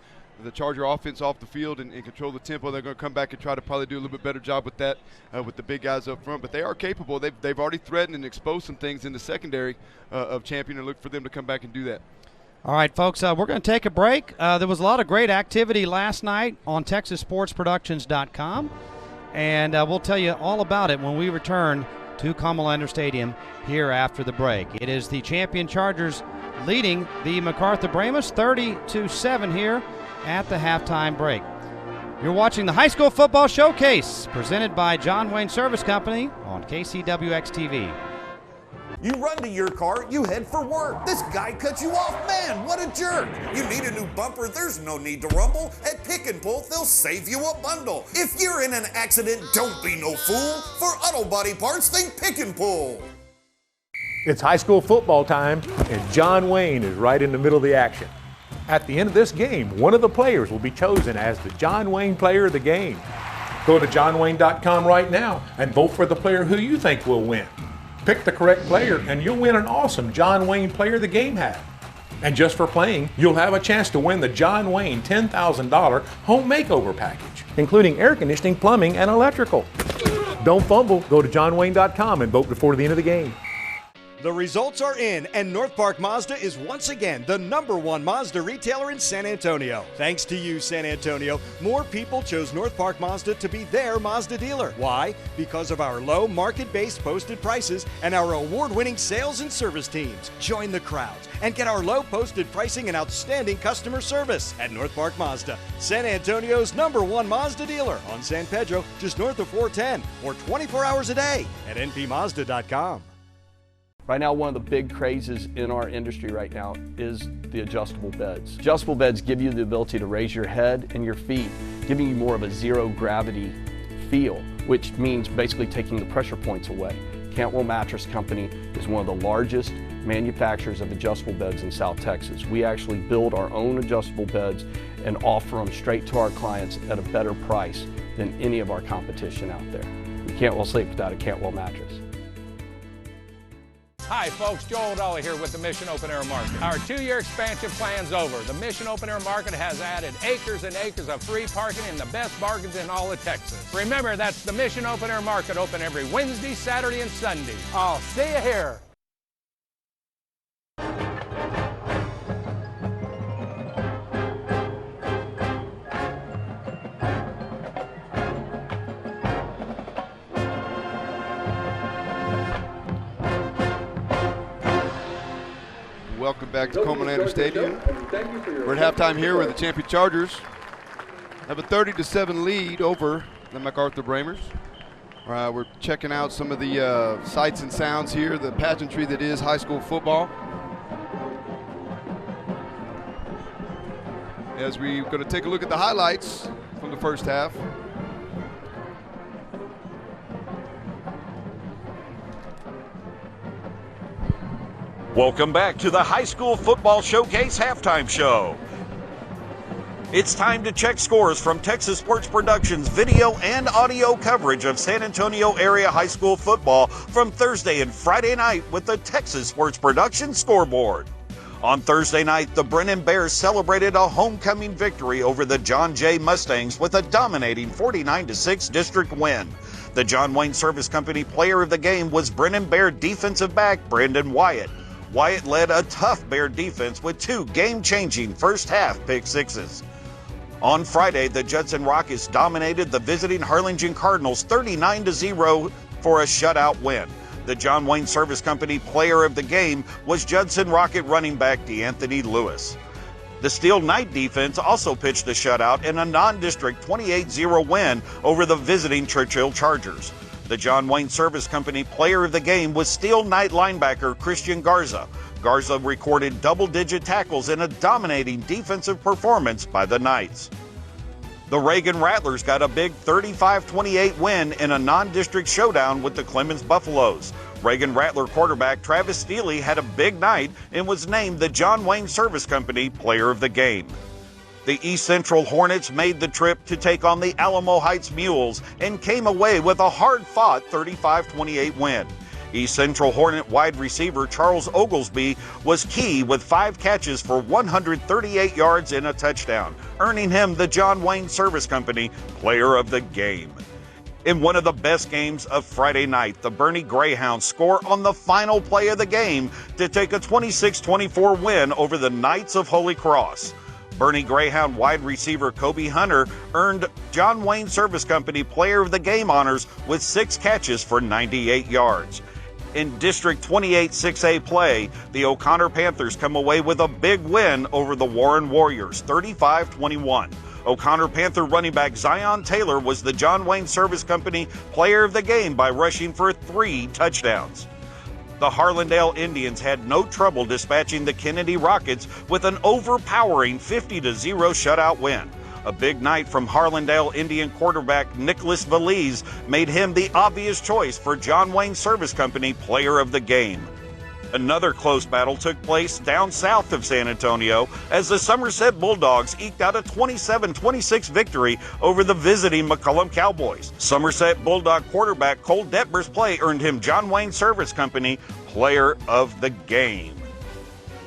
Charger offense off the field and control the tempo. They're going to come back and try to probably do a little bit better job with that with the big guys up front. But they are capable. They've already threatened and exposed some things in the secondary of Champion, and look for them to come back and do that. All right, folks, we're going to take a break. There was a lot of great activity last night on TexasSportsProductions.com, and we'll tell you all about it when we return to Comalander Stadium here after the break. It is the Champion Chargers leading the MacArthur Brahmas 30-7 here at the halftime break. You're watching the High School Football Showcase presented by John Wayne Service Company on KCWX-TV. You run to your car, you head for work. This guy cut you off. Man, what a jerk. You need a new bumper, there's no need to rumble. At Pick and Pull, they'll save you a bundle. If you're in an accident, don't be no fool. For auto body parts, think Pick and Pull. It's high school football time, and John Wayne is right in the middle of the action. At the end of this game, one of the players will be chosen as the John Wayne Player of the Game. Go to johnwayne.com right now and vote for the player who you think will win. Pick the correct player and you'll win an awesome John Wayne Player of the Game hat. And just for playing, you'll have a chance to win the John Wayne $10,000 home makeover package, including air conditioning, plumbing, and electrical. Don't fumble. Go to johnwayne.com and vote before the end of the game. The results are in, and North Park Mazda is once again the #1 Mazda retailer in San Antonio. Thanks to you, San Antonio, more people chose North Park Mazda to be their Mazda dealer. Why? Because of our low market-based posted prices and our award-winning sales and service teams. Join the crowds and get our low posted pricing and outstanding customer service at North Park Mazda, San Antonio's #1 Mazda dealer on San Pedro, just north of 410, or 24 hours a day at npmazda.com. Right now, one of the big crazes in our industry right now is the adjustable beds. Adjustable beds give you the ability to raise your head and your feet, giving you more of a zero gravity feel, which means basically taking the pressure points away. Cantwell Mattress Company is one of the largest manufacturers of adjustable beds in South Texas. We actually build our own adjustable beds and offer them straight to our clients at a better price than any of our competition out there. You can't well sleep without a Cantwell mattress. Hi folks, Joel Dolly here with the Mission Open Air Market. Our 2-year expansion plan's over. The Mission Open Air Market has added acres and acres of free parking and the best bargains in all of Texas. Remember, that's the Mission Open Air Market, open every Wednesday, Saturday, and Sunday. I'll see you here. Welcome back to Comalander Stadium. We're at halftime here where the Champion Chargers have a 30-7 lead over the MacArthur Brahmas. We're checking out some of the sights and sounds here, the pageantry that is high school football. As we're going to take a look at the highlights from the first half. Welcome back to the High School Football Showcase Halftime Show. It's time to check scores from Texas Sports Productions' video and audio coverage of San Antonio area high school football from Thursday and Friday night with the Texas Sports Productions scoreboard. On Thursday night, the Brennan Bears celebrated a homecoming victory over the John Jay Mustangs with a dominating 49-6 district win. The John Wayne Service Company player of the game was Brennan Bear defensive back Brandon Wyatt. Wyatt led a tough Bear defense with 2 game-changing first-half pick sixes. On Friday, the Judson Rockets dominated the visiting Harlingen Cardinals 39-0 for a shutout win. The John Wayne Service Company player of the game was Judson Rocket running back DeAnthony Lewis. The Steel Knight defense also pitched a shutout in a non-district 28-0 win over the visiting Churchill Chargers. The John Wayne Service Company player of the game was Steel Knight linebacker Christian Garza. Garza recorded double-digit tackles in a dominating defensive performance by the Knights. The Reagan Rattlers got a big 35-28 win in a non-district showdown with the Clemens Buffaloes. Reagan Rattler quarterback Travis Steele had a big night and was named the John Wayne Service Company player of the game. The East Central Hornets made the trip to take on the Alamo Heights Mules and came away with a hard-fought 35-28 win. East Central Hornet wide receiver Charles Oglesby was key with 5 catches for 138 yards and a touchdown, earning him the John Wayne Service Company player of the game. In one of the best games of Friday night, the Boerne Greyhounds score on the final play of the game to take a 26-24 win over the Knights of Holy Cross. Boerne Greyhound wide receiver Kobe Hunter earned John Wayne Service Company player of the game honors with 6 catches for 98 yards. In District 28 6A play, the O'Connor Panthers come away with a big win over the Warren Warriors, 35-21. O'Connor Panther running back Zion Taylor was the John Wayne Service Company player of the game by rushing for 3 touchdowns. The Harlandale Indians had no trouble dispatching the Kennedy Rockets with an overpowering 50-0 shutout win. A big night from Harlandale Indian quarterback Nicholas Valise made him the obvious choice for John Wayne Service Company player of the game. Another close battle took place down south of San Antonio as the Somerset Bulldogs eked out a 27-26 victory over the visiting McCullum Cowboys. Somerset Bulldog quarterback Cole Detmer's play earned him John Wayne Service Company player of the game.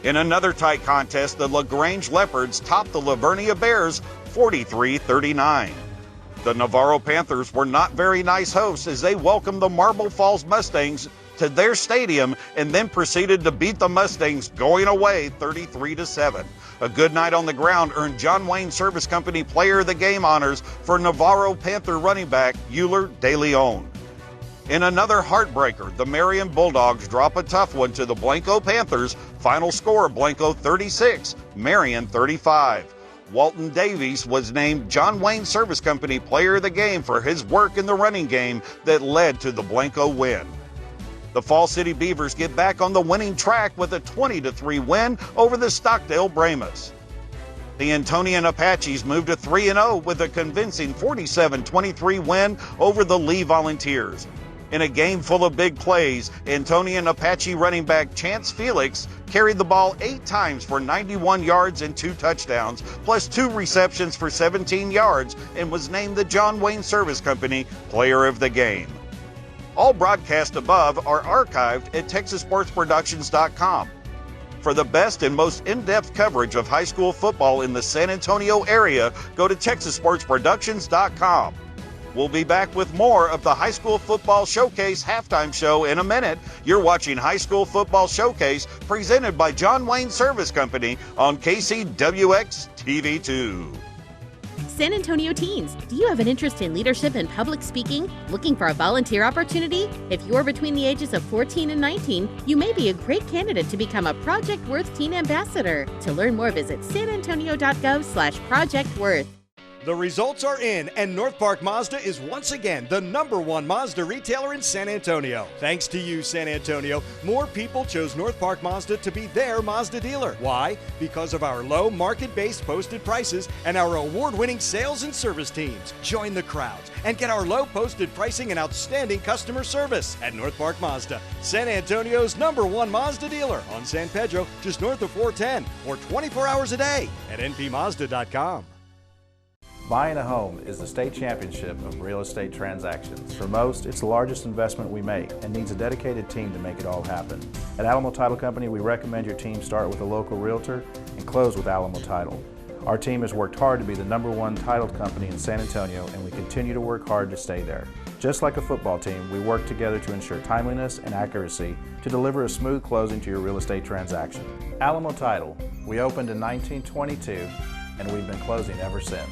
In another tight contest, the LaGrange Leopards topped the Lavernia Bears 43-39. The Navarro Panthers were not very nice hosts as they welcomed the Marble Falls Mustangs to their stadium and then proceeded to beat the Mustangs going away 33-7. A good night on the ground earned John Wayne Service Company player of the game honors for Navarro Panther running back Euler De Leon. In another heartbreaker, the Marion Bulldogs drop a tough one to the Blanco Panthers. Final score, Blanco 36, Marion 35. Walton Davies was named John Wayne Service Company player of the game for his work in the running game that led to the Blanco win. The Fall City Beavers get back on the winning track with a 20-3 win over the Stockdale Brahmas. The Antonian Apaches moved to 3-0 with a convincing 47-23 win over the Lee Volunteers. In a game full of big plays, Antonian Apache running back Chance Felix carried the ball 8 times for 91 yards and 2 touchdowns, plus 2 receptions for 17 yards, and was named the John Wayne Service Company player of the game. All broadcasts above are archived at TexasSportsProductions.com. For the best and most in-depth coverage of high school football in the San Antonio area, go to TexasSportsProductions.com. We'll be back with more of the High School Football Showcase halftime show in a minute. You're watching High School Football Showcase presented by John Wayne Service Company on KCWX TV2. San Antonio teens, do you have an interest in leadership and public speaking? Looking for a volunteer opportunity? If you're between the ages of 14 and 19, you may be a great candidate to become a Project Worth Teen Ambassador. To learn more, visit sanantonio.gov/projectworth. The results are in, and North Park Mazda is once again the #1 Mazda retailer in San Antonio. Thanks to you, San Antonio, more people chose North Park Mazda to be their Mazda dealer. Why? Because of our low market-based posted prices and our award-winning sales and service teams. Join the crowds and get our low posted pricing and outstanding customer service at North Park Mazda, San Antonio's #1 Mazda dealer on San Pedro, just north of 410, or 24 hours a day at npmazda.com. Buying a home is the state championship of real estate transactions. For most, it's the largest investment we make and needs a dedicated team to make it all happen. At Alamo Title Company, we recommend your team start with a local realtor and close with Alamo Title. Our team has worked hard to be the #1 titled company in San Antonio, and we continue to work hard to stay there. Just like a football team, we work together to ensure timeliness and accuracy to deliver a smooth closing to your real estate transaction. Alamo Title, we opened in 1922, and we've been closing ever since.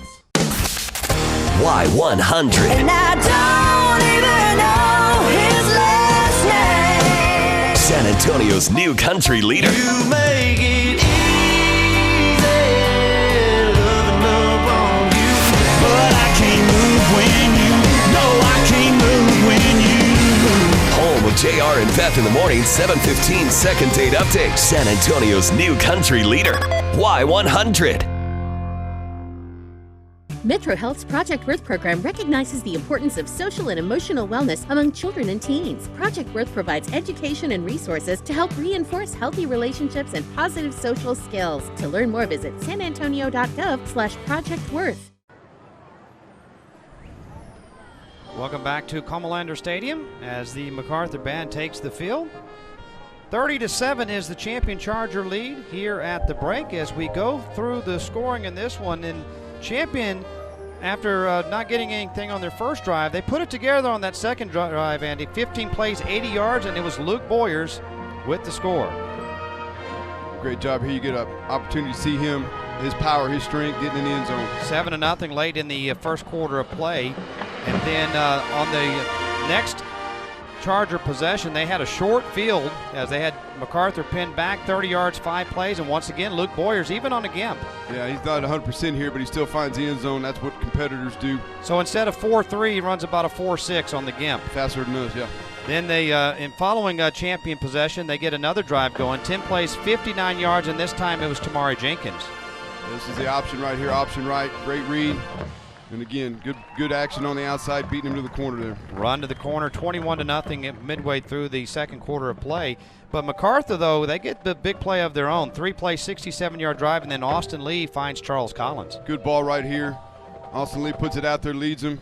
Y100. And I don't even know his last name. San Antonio's new country leader. You make it easy, loving up on you. But I can't move when you, no, I can't move when you. Home of JR and Beth in the morning, 7:15 second date update. San Antonio's new country leader. Y100. Metro Health's Project Worth program recognizes the importance of social and emotional wellness among children and teens. Project Worth provides education and resources to help reinforce healthy relationships and positive social skills. To learn more, visit sanantonio.gov/projectworth. Welcome back to Comalander Stadium as the MacArthur band takes the field. 30-7 is the champion Charger lead here at the break as we go through the scoring in this one. And Champion, after not getting anything on their first drive, they put it together on that second drive, Andy. 15 plays, 80 yards, and it was Luke Boyers with the score. Great job here. You get an opportunity to see him, his power, his strength, getting in the end zone. 7-0 late in the first quarter of play. And then on the next Charger possession, they had a short field as they had MacArthur pinned back 30 yards, 5 plays, and once again, Luke Boyers, even on a gimp. Yeah, he's not 100% here, but he still finds the end zone. That's what competitors do. So instead of 4.3, he runs about a 4.6 on the gimp. Faster than us, yeah. Then they, in following champion possession, they get another drive going. 10 plays, 59 yards, and this time it was Tamari Jenkins. This is the option right here, option right, great read. And again, good action on the outside, beating him to the corner there. Run to the corner, 21-0 midway through the second quarter of play. But MacArthur, though, they get the big play of their own. 3-play, 67-yard drive, and then Austin Lee finds Charles Collins. Good ball right here. Austin Lee puts it out there, leads him.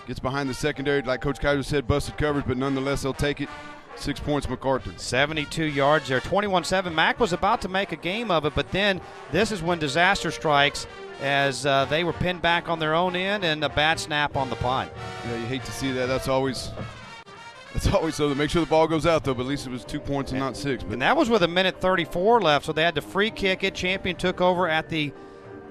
Gets behind the secondary, like Coach Kaiser said, busted coverage, but nonetheless, they'll take it. 6 points, MacArthur. 72 yards there, 21-7. Mac was about to make a game of it, but then this is when disaster strikes as they were pinned back on their own end and a bad snap on the punt. Yeah, you hate to see that. That's always so. Make sure the ball goes out, though, but at least it was 2 points and not 6. But. And that was with 1:34 left, so they had to free kick it. Champion took over at the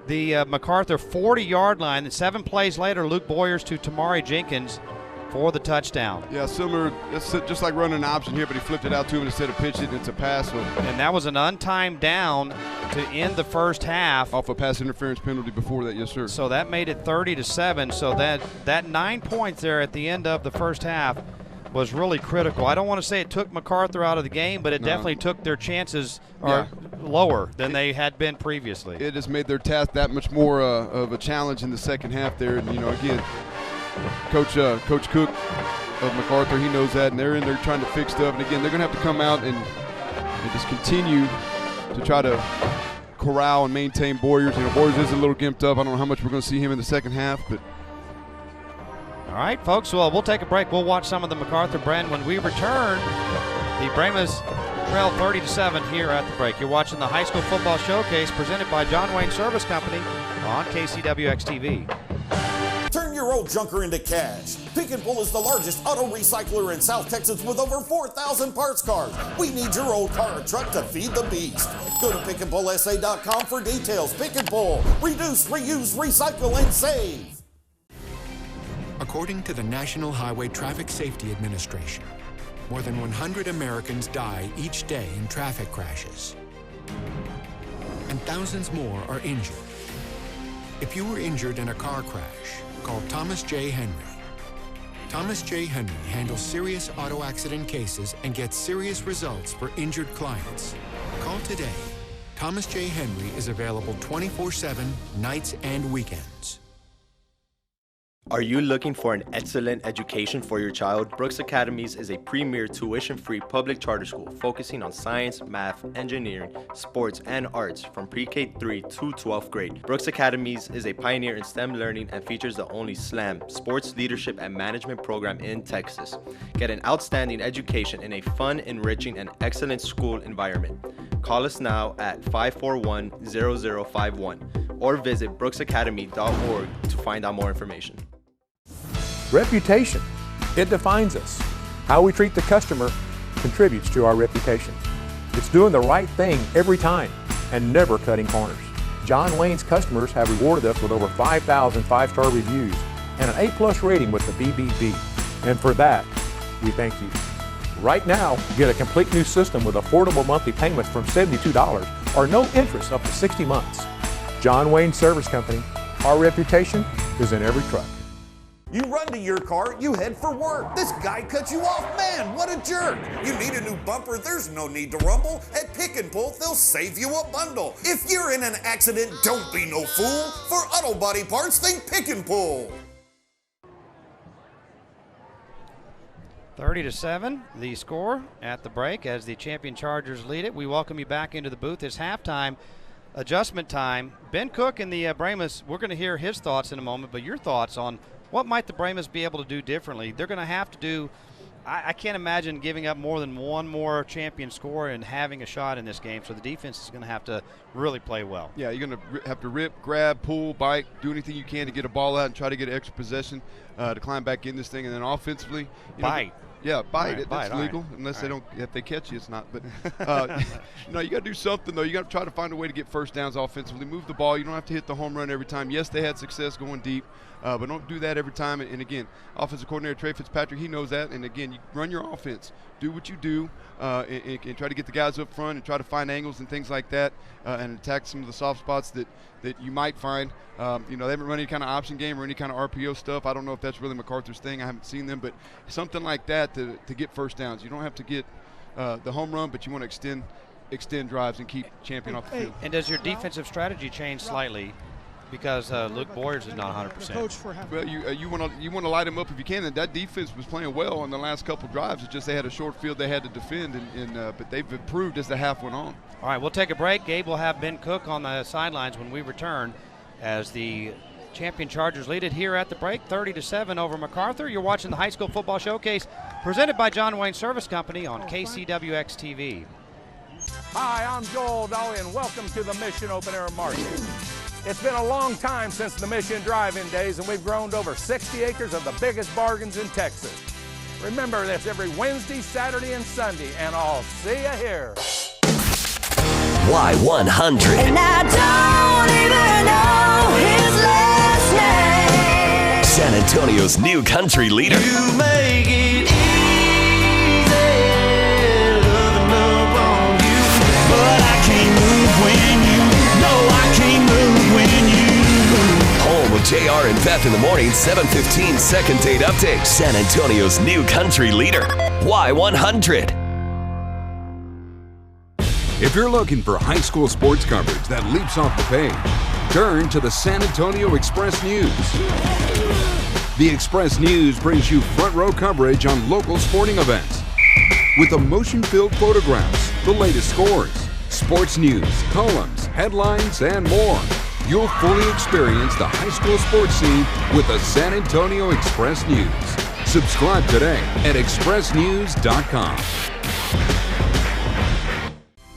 MacArthur 40-yard line. And 7 plays later, Luke Boyers to Tamari Jenkins for the touchdown. Yeah, similar. It's just like running an option here, but he flipped it out to him instead of pitching it. It's a pass. And that was an untimed down to end the first half. Off a pass interference penalty before that, yes, sir. So that made it 30-7. So that 9 points there at the end of the first half was really critical. I don't want to say it took MacArthur out of the game, but it definitely took their chances lower than they had been previously. It just made their task that much more of a challenge in the second half there. And, again, Coach Cook of MacArthur, he knows that, and they're in there trying to fix stuff. And, again, they're going to have to come out and just continue to try to corral and maintain Boyers. Boyers is a little gimped up. I don't know how much we're going to see him in the second half, but. All right, folks, well, we'll take a break. We'll watch some of the MacArthur brand. When we return, the Brahmas trail 30-7 here at the break. You're watching the High School Football Showcase presented by John Wayne Service Company on KCWX-TV. Turn your old junker into cash. Pick and Pull is the largest auto recycler in South Texas with over 4,000 parts cars. We need your old car or truck to feed the beast. Go to pickandpullsa.com for details. Pick and Pull. Reduce, reuse, recycle, and save. According to the National Highway Traffic Safety Administration, more than 100 Americans die each day in traffic crashes, and thousands more are injured. If you were injured in a car crash, call Thomas J. Henry. Thomas J. Henry handles serious auto accident cases and gets serious results for injured clients. Call today. Thomas J. Henry is available 24/7, nights and weekends. Are you looking for an excellent education for your child? Brooks Academies is a premier tuition-free public charter school focusing on science, math, engineering, sports, and arts from pre-K 3 to 12th grade. Brooks Academies is a pioneer in STEM learning and features the only SLAM, Sports Leadership and Management program in Texas. Get an outstanding education in a fun, enriching, and excellent school environment. Call us now at 541-0051 or visit brooksacademy.org to find out more information. Reputation, it defines us. How we treat the customer contributes to our reputation. It's doing the right thing every time and never cutting corners. John Wayne's customers have rewarded us with over 5,000 five-star reviews and an A+ rating with the BBB. And for that, we thank you. Right now, get a complete new system with affordable monthly payments from $72 or no interest up to 60 months. John Wayne Service Company, our reputation is in every truck. You run to your car, you head for work. This guy cut you off. Man, what a jerk. You need a new bumper, there's no need to rumble. At Pick and Pull, they'll save you a bundle. If you're in an accident, don't be no fool. For auto body parts, think Pick and Pull. 30-7, the score at the break as the champion Chargers lead it. We welcome you back into the booth. It's halftime, adjustment time. Ben Cook and the Brahmas, we're going to hear his thoughts in a moment, but your thoughts on what might the Brahmas be able to do differently? They're going to have to do, I can't imagine giving up more than one more champion score and having a shot in this game, so the defense is going to have to really play well. Yeah, you're going to have to rip, grab, pull, bite, do anything you can to get a ball out and try to get extra possession to climb back in this thing. And then offensively, bite. Yeah, bite. Right, That's bite, legal unless they don't. If they catch you, it's not. But no, you got to do something though. You got to try to find a way to get first downs offensively. Move the ball. You don't have to hit the home run every time. Yes, they had success going deep, but don't do that every time. And again, offensive coordinator Trey Fitzpatrick, he knows that. And again, you run your offense. Do what you do, and try to get the guys up front and try to find angles and things like that, and attack some of the soft spots that you might find. They haven't run any kind of option game or any kind of RPO stuff. I don't know if that's really MacArthur's thing. I haven't seen them, but something like that to get first downs. You don't have to get the home run, but you want to extend drives and keep champion off the field. And does your defensive strategy change slightly because Luke Boyers is not 100%? Well, you want to light him up if you can. And that defense was playing well on the last couple drives. It's just they had a short field they had to defend, but they've improved as the half went on. All right, we'll take a break. Gabe will have Ben Cook on the sidelines when we return as the champion Chargers lead it here at the break, 30-7 over MacArthur. You're watching the High School Football Showcase presented by John Wayne Service Company on KCWX TV. Hi, I'm Joel Dolly, and welcome to the Mission Open Air Market. It's been a long time since the Mission Drive-In days, and we've grown to over 60 acres of the biggest bargains in Texas. Remember, that's every Wednesday, Saturday, and Sunday, and I'll see you here. Y100. And I don't even know his last name. San Antonio's new country leader. You make it easy, loving up on you. But I can't move when you, no, I can't move when you. Home with JR and Beth in the morning, 7:15 second date update. San Antonio's new country leader. Y100. If you're looking for high school sports coverage that leaps off the page, turn to the San Antonio Express News. The Express News brings you front row coverage on local sporting events with emotion-filled photographs, the latest scores, sports news, columns, headlines, and more. You'll fully experience the high school sports scene with the San Antonio Express News. Subscribe today at expressnews.com.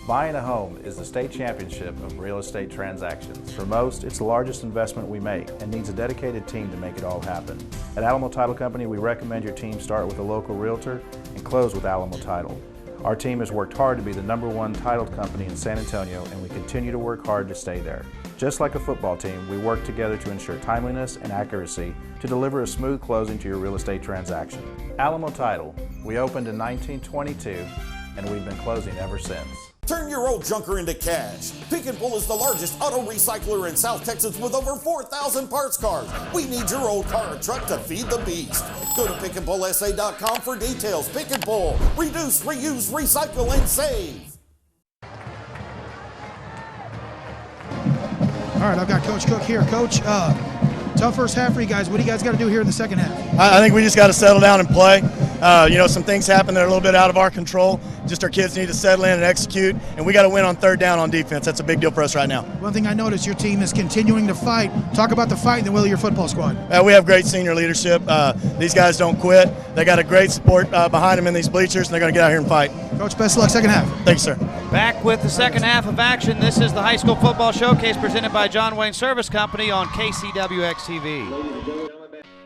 Buying a home is the state championship of real estate transactions. For most, it's the largest investment we make and needs a dedicated team to make it all happen. At Alamo Title Company, we recommend your team start with a local realtor and close with Alamo Title. Our team has worked hard to be the #1 titled company in San Antonio, and we continue to work hard to stay there. Just like a football team, we work together to ensure timeliness and accuracy to deliver a smooth closing to your real estate transaction. Alamo Title, we opened in 1922, and we've been closing ever since. Turn your old junker into cash. Pick and Pull is the largest auto recycler in South Texas with over 4,000 parts cars. We need your old car or truck to feed the beast. Go to pickandpullsa.com for details. Pick and Pull. Reduce, reuse, recycle, and save. All right, I've got Coach Cook here. Coach, tough first half for you guys. What do you guys got to do here in the second half? I think we just got to settle down and play. Some things happen that are a little bit out of our control. Just our kids need to settle in and execute, and we got to win on third down on defense. That's a big deal for us right now. One thing I noticed, your team is continuing to fight. Talk about the fight in the will of your football squad. We have great senior leadership. These guys don't quit. They got a great support behind them in these bleachers, and they're going to get out here and fight. Coach, best of luck second half. Thanks, sir. Back with the second half of action. This is the High School Football Showcase presented by John Wayne Service Company on KCWX TV.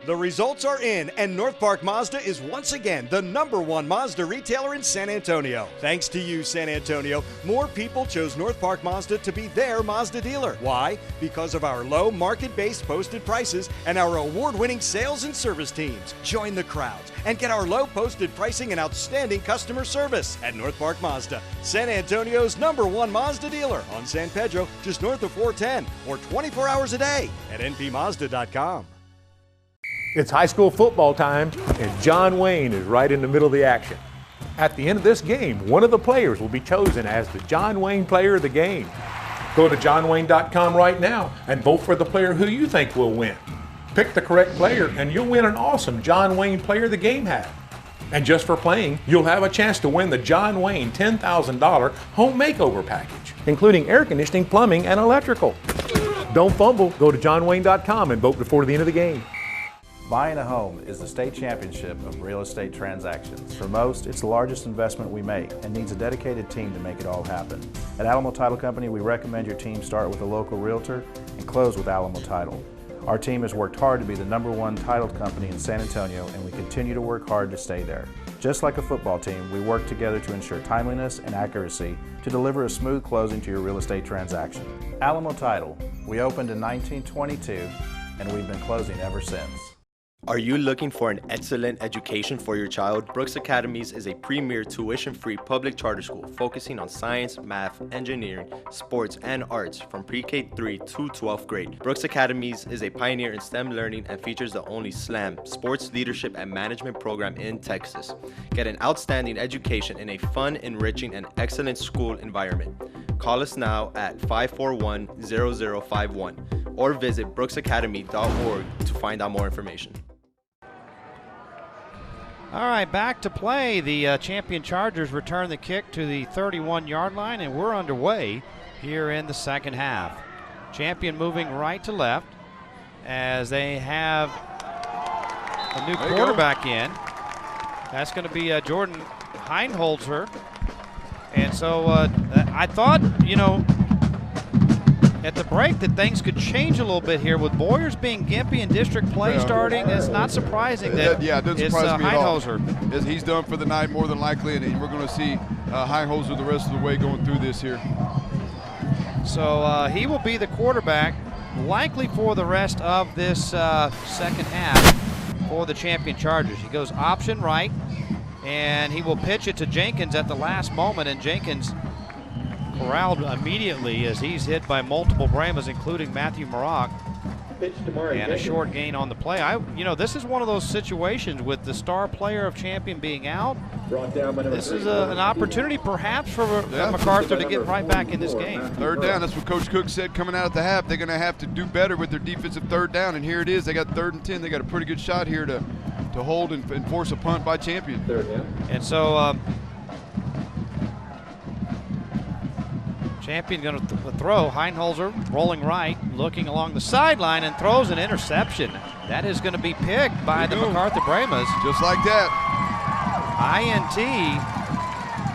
The results are in, and North Park Mazda is once again the #1 Mazda retailer in San Antonio. Thanks to you, San Antonio, more people chose North Park Mazda to be their Mazda dealer. Why? Because of our low market-based posted prices and our award-winning sales and service teams. Join the crowds and get our low posted pricing and outstanding customer service at North Park Mazda, San Antonio's #1 Mazda dealer on San Pedro, just north of 410, or 24 hours a day at npmazda.com. It's high school football time, and John Wayne is right in the middle of the action. At the end of this game, one of the players will be chosen as the John Wayne Player of the Game. Go to johnwayne.com right now and vote for the player who you think will win. Pick the correct player, and you'll win an awesome John Wayne Player of the Game hat. And just for playing, you'll have a chance to win the John Wayne $10,000 home makeover package, including air conditioning, plumbing, and electrical. Don't fumble. Go to johnwayne.com and vote before the end of the game. Buying a home is the state championship of real estate transactions. For most, it's the largest investment we make and needs a dedicated team to make it all happen. At Alamo Title Company, we recommend your team start with a local realtor and close with Alamo Title. Our team has worked hard to be the #1 title company in San Antonio, and we continue to work hard to stay there. Just like a football team, we work together to ensure timeliness and accuracy to deliver a smooth closing to your real estate transaction. Alamo Title, we opened in 1922, and we've been closing ever since. Are you looking for an excellent education for your child? Brooks Academies is a premier tuition-free public charter school focusing on science, math, engineering, sports, and arts from pre-K3 to 12th grade. Brooks Academies is a pioneer in STEM learning and features the only SLAM, Sports Leadership and Management program in Texas. Get an outstanding education in a fun, enriching, and excellent school environment. Call us now at 541-0051 or visit brooksacademy.org to find out more information. All right, back to play. The champion Chargers return the kick to the 31-yard line, and we're underway here in the second half. Champion moving right to left as they have a new quarterback in. That's going to be Jordan Heinholzer. And so I thought, at the break that things could change a little bit here with Boyers being gimpy and district play starting. It's not surprising that it doesn't it's surprise me at all. Heinholzer. He's done for the night more than likely, and we're going to see Heinholzer the rest of the way going through this here. So he will be the quarterback likely for the rest of this second half for the champion Chargers. He goes option right, and he will pitch it to Jenkins at the last moment, and Jenkins corralled immediately as he's hit by multiple Brahmas, including Matthew Maroc, and a short gain on the play. This is one of those situations with the star player of champion being out. This is an opportunity perhaps for MacArthur to get right back in this game. Third down, that's what Coach Cook said coming out at the half. They're going to have to do better with their defensive third down, and here it is. They got 3rd and 10. They got a pretty good shot here to hold and force a punt by champion. And so champion going to throw. Heinholzer rolling right, looking along the sideline, and throws an interception. That is going to be picked by the MacArthur Brahmas. Just like that. INT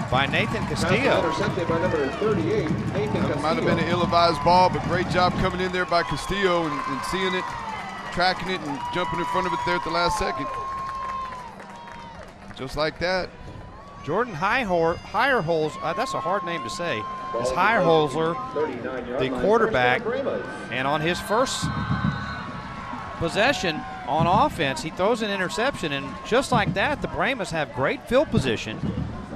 by Nathan Castillo. Intercepted by number 38, Nathan Castillo. Might have been an ill-advised ball, but great job coming in there by Castillo and seeing it, tracking it, and jumping in front of it there at the last second. Just like that. Jordan Hierholzer, that's a hard name to say. It's Hierholzer, the quarterback, and on his first possession on offense, he throws an interception, and just like that, the Brahmas have great field position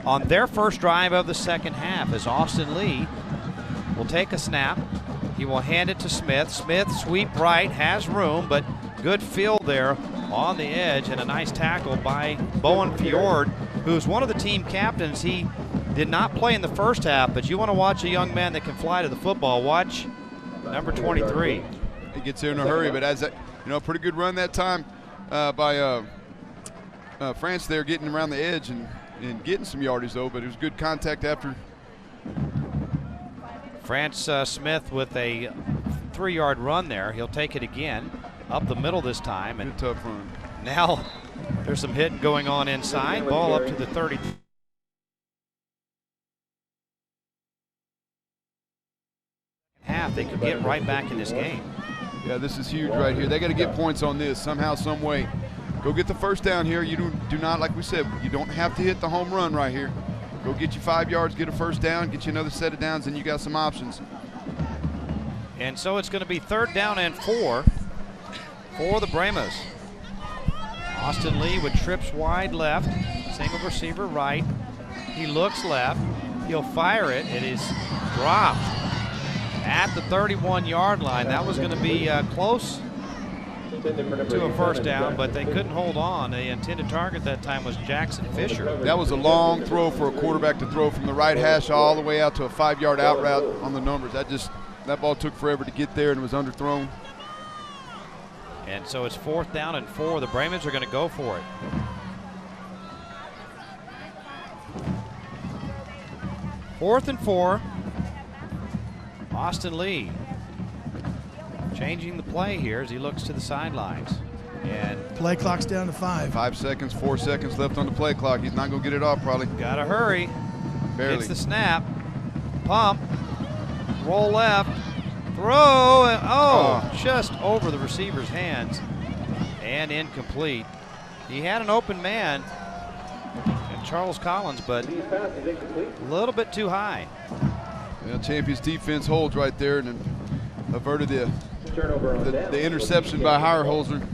on their first drive of the second half as Austin Lee will take a snap. He will hand it to Smith. Smith sweep right, has room, but good field there on the edge, and a nice tackle by Bowen Fjord, who's one of the team captains. He did not play in the first half, but you want to watch a young man that can fly to the football. Watch number 23. He gets there in a hurry, but as a pretty good run that time by France there, getting around the edge and getting some yardage though, but it was good contact after. France Smith with a 3-yard run there. He'll take it again up the middle this time. And tough run. Now there's some hitting going on inside. Ball up to the 30. Half, they could get right back in this game. Yeah, this is huge right here. They got to get points on this somehow, some way. Go get the first down here. You do not, like we said, you don't have to hit the home run right here. Go get you 5 yards, get a first down, get you another set of downs, and you got some options. And so it's going to be 3rd down and 4 for the Brahmas. Austin Lee with trips wide left, single receiver right. He looks left. He'll fire it. It is dropped at the 31-yard line. That was going to be close to a first down, but they couldn't hold on. The intended target that time was Jackson Fisher. That was a long throw for a quarterback to throw from the right hash all the way out to a 5-yard out route on the numbers. That ball took forever to get there and was underthrown. And so it's 4th down and 4. The Brahmans are going to go for it. Fourth and 4. Austin Lee changing the play here as he looks to the sidelines. And play clock's down to 5. 5 seconds, 4 seconds left on the play clock. He's not going to get it off probably. Got to hurry. Barely. Gets the snap. Pump. Roll left. Throw. And just over the receiver's hands. And incomplete. He had an open man, and Charles Collins, but a little bit too high. Yeah, Champions defense holds right there and averted the interception by Heyerholzer.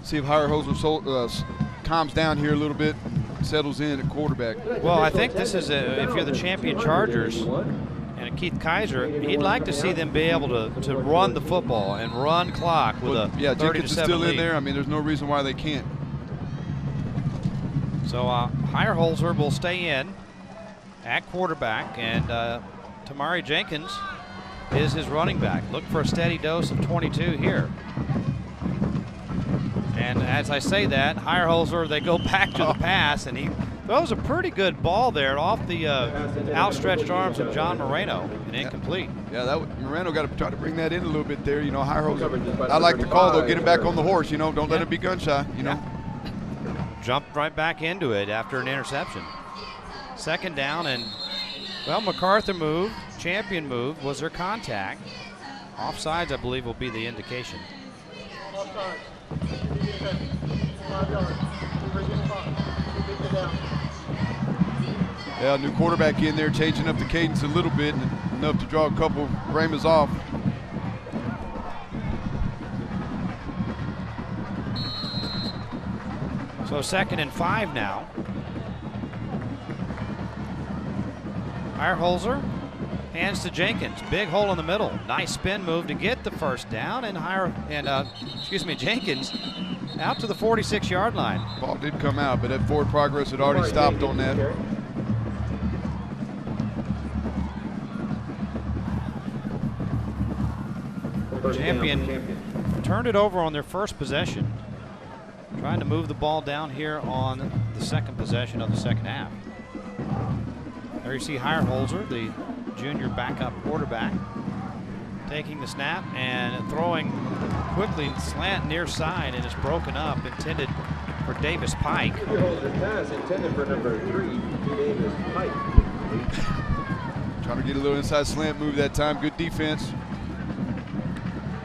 See if Heyerholzer calms down here a little bit, settles in at quarterback. Well, I think this is if you're the champion Chargers and Keith Kaiser, he'd like to see them be able to run the football and run clock with a 30-7 Jenkins is still lead. in there. I mean, there's no reason why they can't. So Heyerholzer will stay in at quarterback, and Tamari Jenkins is his running back. Look for a steady dose of 22 here. And as I say that, Heyerholzer, they go back to the pass, and he throws a pretty good ball there off the outstretched arms of John Moreno, and incomplete. Yeah, Moreno got to try to bring that in a little bit there. You know, Heyerholzer, I like the call, though, get him back on the horse, you know, don't let him be gun shy, you know. Jumped right back into it after an interception. 2nd down, and, well, MacArthur moved, champion moved. Was there contact? Offsides, I believe, will be the indication. Yeah, new quarterback in there, changing up the cadence a little bit, and enough to draw a couple Brahmas off. So 2nd and 5 now. Heyerholzer hands to Jenkins. Big hole in the middle. Nice spin move to get the first down, and Jenkins out to the 46-yard line. Ball did come out, but that forward progress had already stopped on that. Champion turned it over on their first possession. Trying to move the ball down here on the 2nd possession of the 2nd half. There you see Heyerholzer, the junior backup quarterback, taking the snap and throwing quickly, slant near side, and it's broken up, intended for Davis Pike. Pass intended for number 3, Davis Pike. Trying to get a little inside slant move that time. Good defense.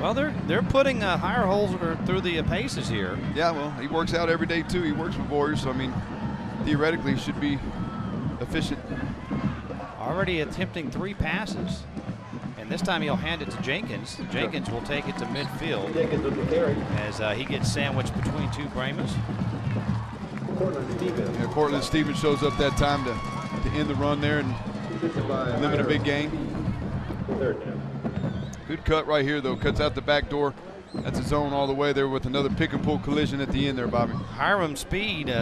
Well, they're putting Heyerholzer through the paces here. Yeah, well, he works out every day too. He works with Warriors, so I mean, theoretically, he should be efficient. Already attempting 3 passes, and this time he'll hand it to Jenkins. Jenkins will take it to midfield as he gets sandwiched between 2 Brahmas. Yeah, Cortland Stevens shows up that time to end the run there and limit a big gain. Good cut right here, though. Cuts out the back door. That's a zone all the way there with another pick and pull collision at the end there, Bobby. Hiram Speed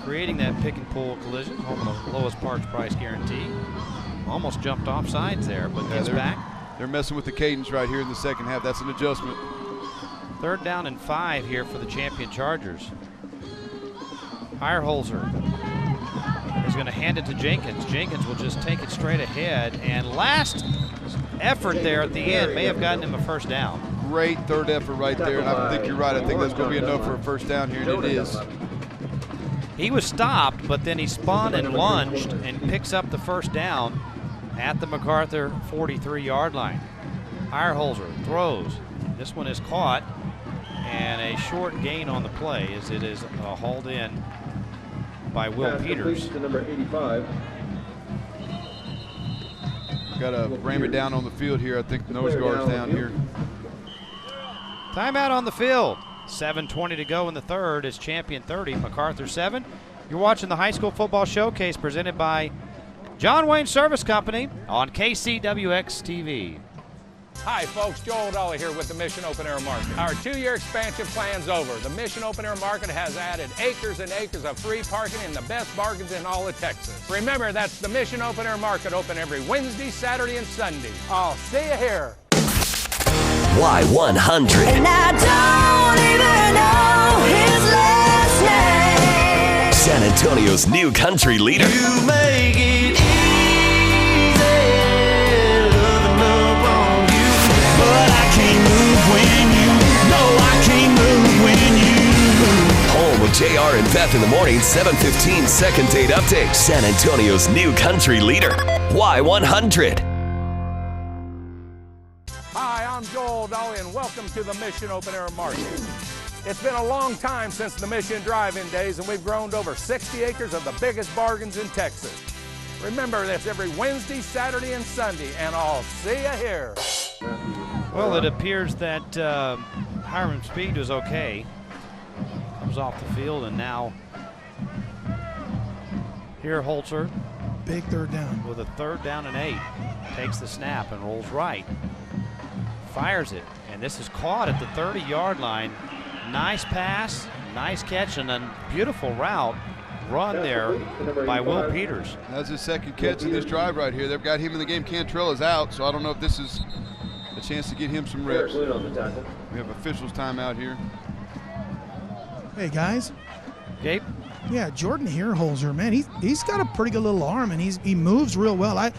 creating that pick and pull collision, home of the lowest parts price guarantee. Almost jumped off sides there, but gets back. They're messing with the cadence right here in the 2nd half. That's an adjustment. 3rd down and 5 here for the champion Chargers. Heyerholzer is going to hand it to Jenkins. Jenkins will just take it straight ahead, and last effort there at the end may have gotten him a first down. Great 3rd effort right there, and I think you're right. I think that's going to be enough for a first down here, and it is. He was stopped, but then he spun and lunged and picks up the first down at the MacArthur 43-yard line. Hirholzer throws. This one is caught, and a short gain on the play as it is hauled in by Will Peters. To number 85. Got to ram it down on the field here. I think the nose guard's down here. Timeout on the field. 7:20 to go in the third. It's Champion 30, MacArthur 7. You're watching the High School Football Showcase presented by John Wayne Service Company on KCWX TV. Hi folks, Joel Dolly here with the Mission Open Air Market. Our 2-year expansion plan's over. The Mission Open Air Market has added acres and acres of free parking and the best bargains in all of Texas. Remember, that's the Mission Open Air Market, open every Wednesday, Saturday, and Sunday. I'll see you here. Y100. And I don't even know his last name. San Antonio's new country leader. You make it easy, loving up on you. But I can't move when you, no, I can't move when you. Home of JR and Beth in the morning, 7:15 second date update. San Antonio's new country leader. Y100. Hi, I'm Joel Dolly, and welcome to the Mission Open Air Market. It's been a long time since the Mission Drive-In days, and we've grown to over 60 acres of the biggest bargains in Texas. Remember, that's every Wednesday, Saturday, and Sunday, and I'll see you here. Well, it appears that Hiram Speed was okay. Comes off the field, and now here Holzer. Big third down. With a 3rd down and 8. Takes the snap and rolls right. Fires it, and this is caught at the 30-yard line. Nice pass, nice catch, and a beautiful route run there by Will Peters. That's his second catch in this drive right here. They've got him in the game. Cantrella's out, so I don't know if this is a chance to get him some reps. We have officials timeout here. Hey, guys. Gabe? Yeah, Jordan Hirholzer, man, he's got a pretty good little arm, and he moves real well.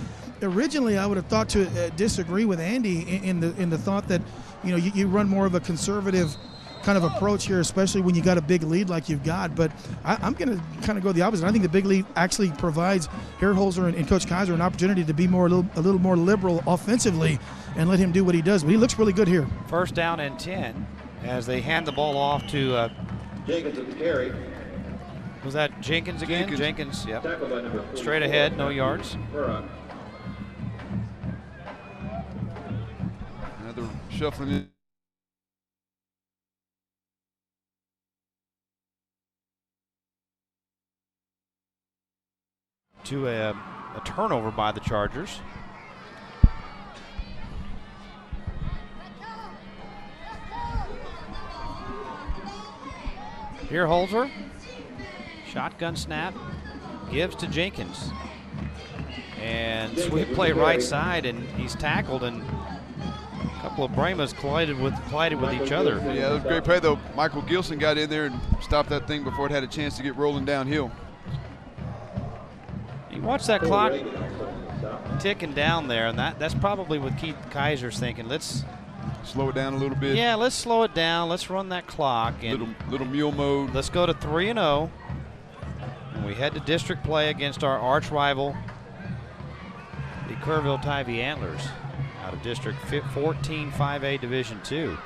Originally, I would have thought to disagree with Andy in the thought that, you run more of a conservative kind of approach here, especially when you got a big lead like you've got. But I'm going to kind of go the opposite. I think the big lead actually provides Hirholzer and Coach Kaiser an opportunity to be a little more liberal offensively and let him do what he does. But he looks really good here. 1st down and 10 as they hand the ball off to Jenkins at the carry. Was that Jenkins again? Jenkins, yep. By straight ahead, no yards. Another shuffling in. To a turnover by the Chargers. Here Holzer, shotgun snap, gives to Jenkins. And sweep play right side, and he's tackled, and a couple of Bremas collided with each other. Yeah, that was a great play, though. Michael Gilson got in there and stopped that thing before it had a chance to get rolling downhill. You watch that clock ticking down there, and that's probably what Keith Kaiser's thinking. Let's slow it down a little bit. Yeah, let's slow it down. Let's run that clock. And little mule mode. Let's go to 3-0. And we head to district play against our arch rival, the Kerrville Tivy Antlers, out of District 14 5A Division II.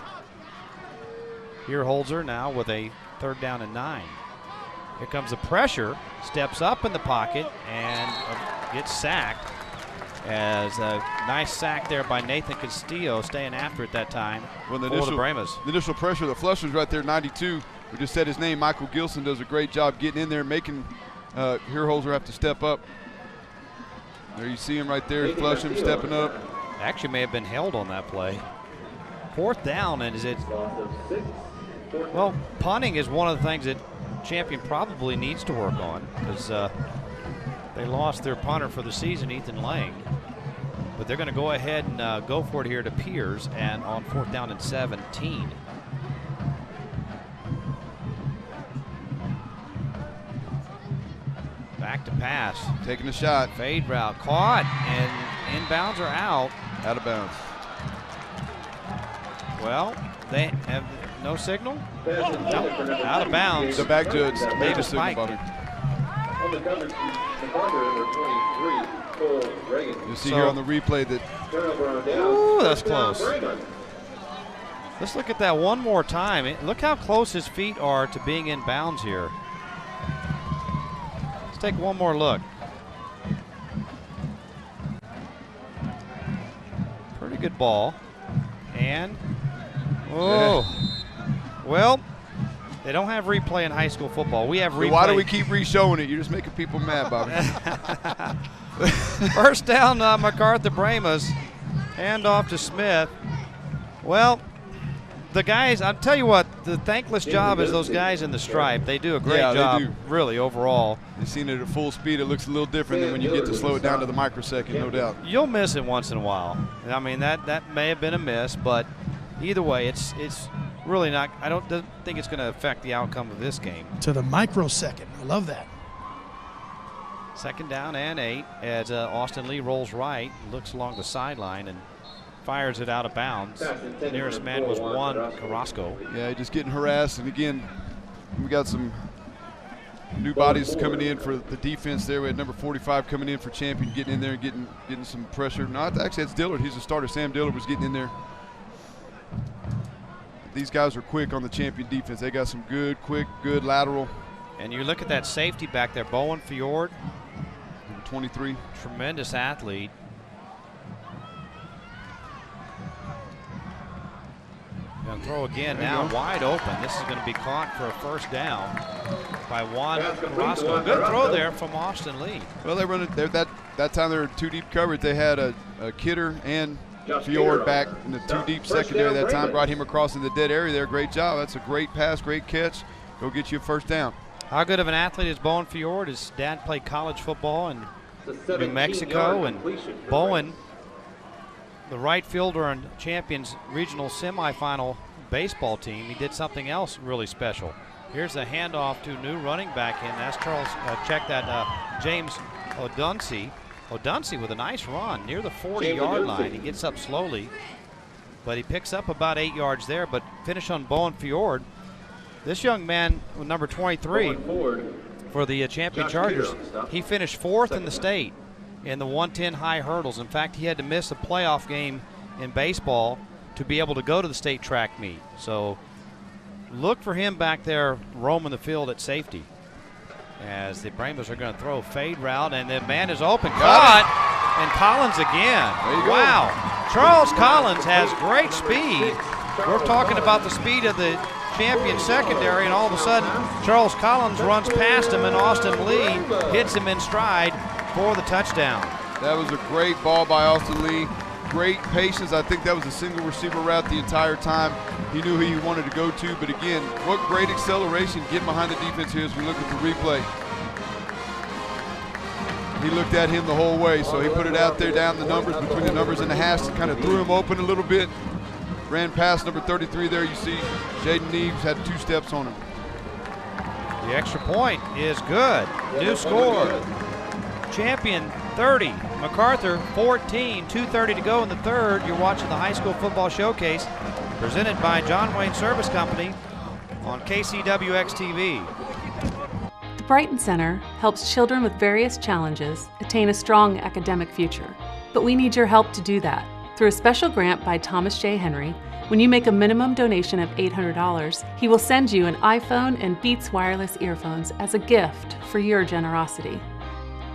Here Holzer now with a 3rd down and 9. Here comes the pressure, steps up in the pocket, and gets sacked. As a nice sack there by Nathan Castillo, staying after it that time for the Bremas. The initial pressure, the flusher's right there, 92. We just said his name. Michael Gilson does a great job getting in there, making Hirholzer have to step up. There you see him right there, flush him, stepping up. Actually may have been held on that play. 4th down, and well, punting is one of the things that Champion probably needs to work on, because they lost their punter for the season, Ethan Lang. But they're going to go ahead and go for it here to Piers, and on 4th down and 17. Back to pass. Taking a shot. Fade route caught, and inbounds or out. Out of bounds. Well, they have no signal. No, out of bounds. So back to Davis Pike. On the coverage, MacArthur, number 23. You'll see here on the replay that. Ooh, that's close. Let's look at that one more time. Look how close his feet are to being in bounds here. Let's take one more look. Pretty good ball. And, oh, well, they don't have replay in high school football. We have replay. Why do we keep re-showing it? You're just making people mad, Bobby. First down, MacArthur Brahmas. Hand off to Smith. Well, the guys, I'll tell you what, the thankless job is those guys in the stripe. They do a great job, they do. Really, overall. You've seen it at full speed. It looks a little different than when you get to slow it down to the microsecond, no doubt. You'll miss it once in a while. I mean, that may have been a miss, but either way, it's really not. I don't think it's going to affect the outcome of this game. To the microsecond. I love that. Second down and 8 as Austin Lee rolls right, looks along the sideline, and fires it out of bounds. The nearest man was Juan Carrasco. Yeah, just getting harassed. And again, we got some new bodies coming in for the defense there. We had number 45 coming in for Champion, getting in there and getting some pressure. No, actually, it's Dillard. He's the starter. Sam Dillard was getting in there. These guys are quick on the Champion defense. They got some good, quick, good lateral. And you look at that safety back there, Bowen Fjord. Number 23. Tremendous athlete. Going to throw again now, wide open. This is going to be caught for a first down by Juan Carrasco. Good throw there from Austin Lee. Well, they run it there. That time they were too deep covered. They had a Kidder and Fjord back in the too deep secondary that time. Brought him across in the dead area there. Great job. That's a great pass, great catch. Go get you a first down. How good of an athlete is Bowen Fjord? His dad played college football in New Mexico, and Bowen, the right fielder on Champions Regional Semifinal baseball team, he did something else really special. Here's a handoff to new running back in. That's Charles, James O'Dunsey. O'Dunsey with a nice run near the 40-yard line. He gets up slowly, but he picks up about 8 yards there, but finish on Bowen Fjord. This young man, number 23, for the Champion Chargers, he finished 4th in the state in the 110 high hurdles. In fact, he had to miss a playoff game in baseball to be able to go to the state track meet. So look for him back there roaming the field at safety as the Brahmas are going to throw a fade route, and the man is open. Caught, and Collins again. Wow. Charles Collins has great speed. We're talking about the speed of the Champion secondary, and all of a sudden Charles Collins runs past him, and Austin Lee hits him in stride for the touchdown. That was a great ball by Austin Lee. Great patience. I think that was a single receiver route the entire time. He knew who he wanted to go to, but again, what great acceleration getting behind the defense here as we look at the replay. He looked at him the whole way, so he put it out there down the numbers, between the numbers and the hash, kind of threw him open a little bit. Ran past number 33 there. You see Jaden Neves had 2 steps on him. The extra point is good. New score. Champion 30, MacArthur 14, 2:30 to go in the third. You're watching the High School Football Showcase presented by John Wayne Service Company on KCWX TV. The Brighton Center helps children with various challenges attain a strong academic future. But we need your help to do that. Through a special grant by Thomas J. Henry, when you make a minimum donation of $800, he will send you an iPhone and Beats wireless earphones as a gift for your generosity.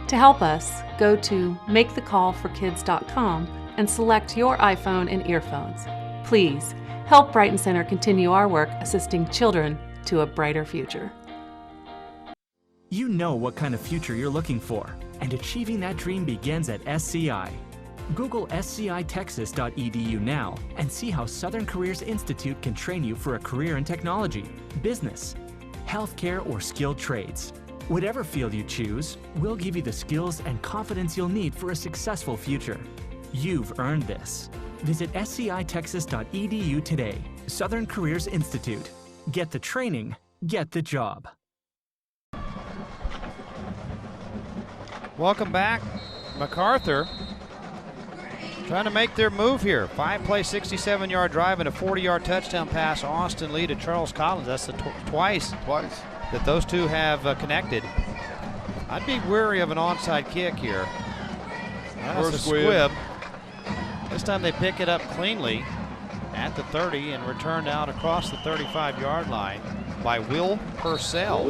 To help us, go to makethecallforkids.com and select your iPhone and earphones. Please help Brighton Center continue our work assisting children to a brighter future. You know what kind of future you're looking for, and achieving that dream begins at SCI. Google scitexas.edu now and see how Southern Careers Institute can train you for a career in technology, business, healthcare, or skilled trades. Whatever field you choose, we'll give you the skills and confidence you'll need for a successful future. You've earned this. Visit scitexas.edu today. Southern Careers Institute. Get the training, get the job. Welcome back. MacArthur trying to make their move here. 5-play, 67-yard drive and a 40-yard touchdown pass. Austin Lee to Charles Collins. That's the twice that those two have connected. I'd be wary of an onside kick here. That's a squib. This time they pick it up cleanly at the 30 and returned out across the 35-yard line by Will Purcell.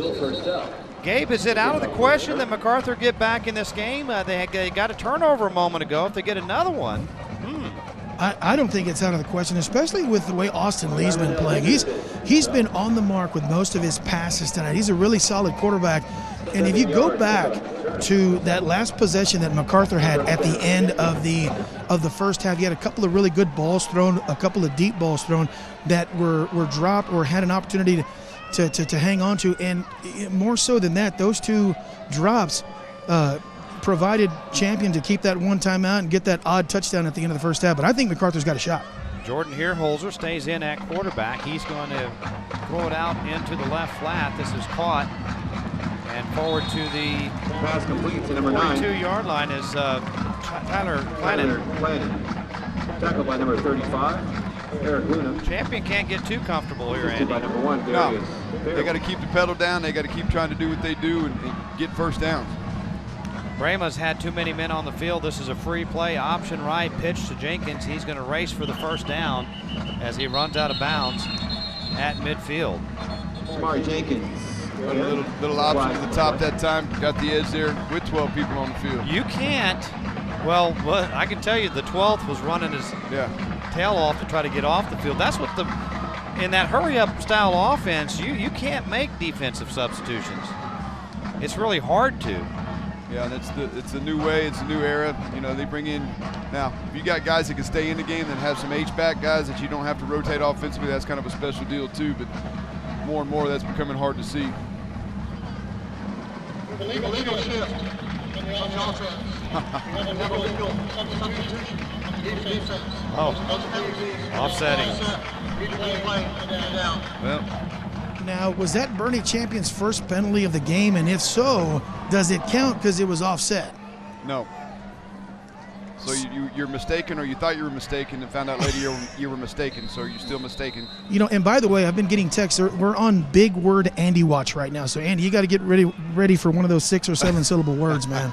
Gabe, is it out of the question that MacArthur get back in this game? They got a turnover a moment ago. If they get another one, I don't think it's out of the question, especially with the way Austin Lee's been playing. He's been on the mark with most of his passes tonight. He's a really solid quarterback. And if you go back to that last possession that MacArthur had at the end of the first half, he had a couple of really good balls thrown, a couple of deep balls thrown that were dropped or had an opportunity to hang on to. And more so than that, those two drops provided Champion to keep that one timeout and get that odd touchdown at the end of the first half. But I think MacArthur's got a shot. Jordan Heerholzer stays in at quarterback. He's going to throw it out into the left flat. This is caught. And forward to the pass complete to number 9. 42-yard line is Tyler Clannon. Tackled by number 35, Eric Luna. Champion can't get too comfortable here, Andy. By number 1, No, they got to keep the pedal down. They got to keep trying to do what they do and get first downs. Brema's had too many men on the field. This is a free play, option right, pitch to Jenkins. He's going to race for the first down as he runs out of bounds at midfield. Samari Jenkins. Little option to the top that time. Got the edge there with 12 people on the field. You can't. Well, I can tell you the 12th was running his tail off to try to get off the field. That's what in that hurry-up style offense, you can't make defensive substitutions. It's really hard to. Yeah, it's a new way. It's a new era. You know, they bring in now. If you got guys that can stay in the game, then have some H-back guys that you don't have to rotate offensively. That's kind of a special deal too. But more and more, that's becoming hard to see. Illegal shift on the offense. Illegal substitution on the defense. Offsetting. Well. Now, was that Boerne Champion's first penalty of the game? And if so, does it count because it was offset? No. So you're mistaken, or you thought you were mistaken and found out later you were mistaken, so you're still mistaken. You know, and by the way, I've been getting texts. We're on big word Andy watch right now. So, Andy, you got to get ready for one of those 6 or 7 syllable words, man.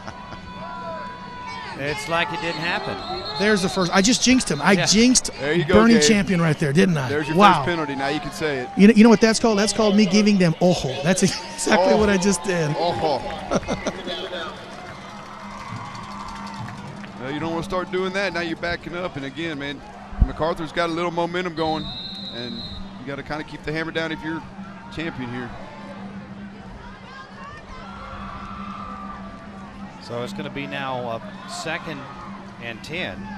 It's like it didn't happen. There's the first. I just jinxed him. I jinxed there you go, Boerne Gabe. Champion right there, didn't I? There's your wow. first penalty. Now you can say it. You know what that's called? That's called me giving them ojo. That's exactly what I just did. Ojo. You don't want to start doing that. Now you're backing up. And again, man, MacArthur's got a little momentum going. And you got to kind of keep the hammer down if you're Champion here. So it's going to be now 2nd and 10.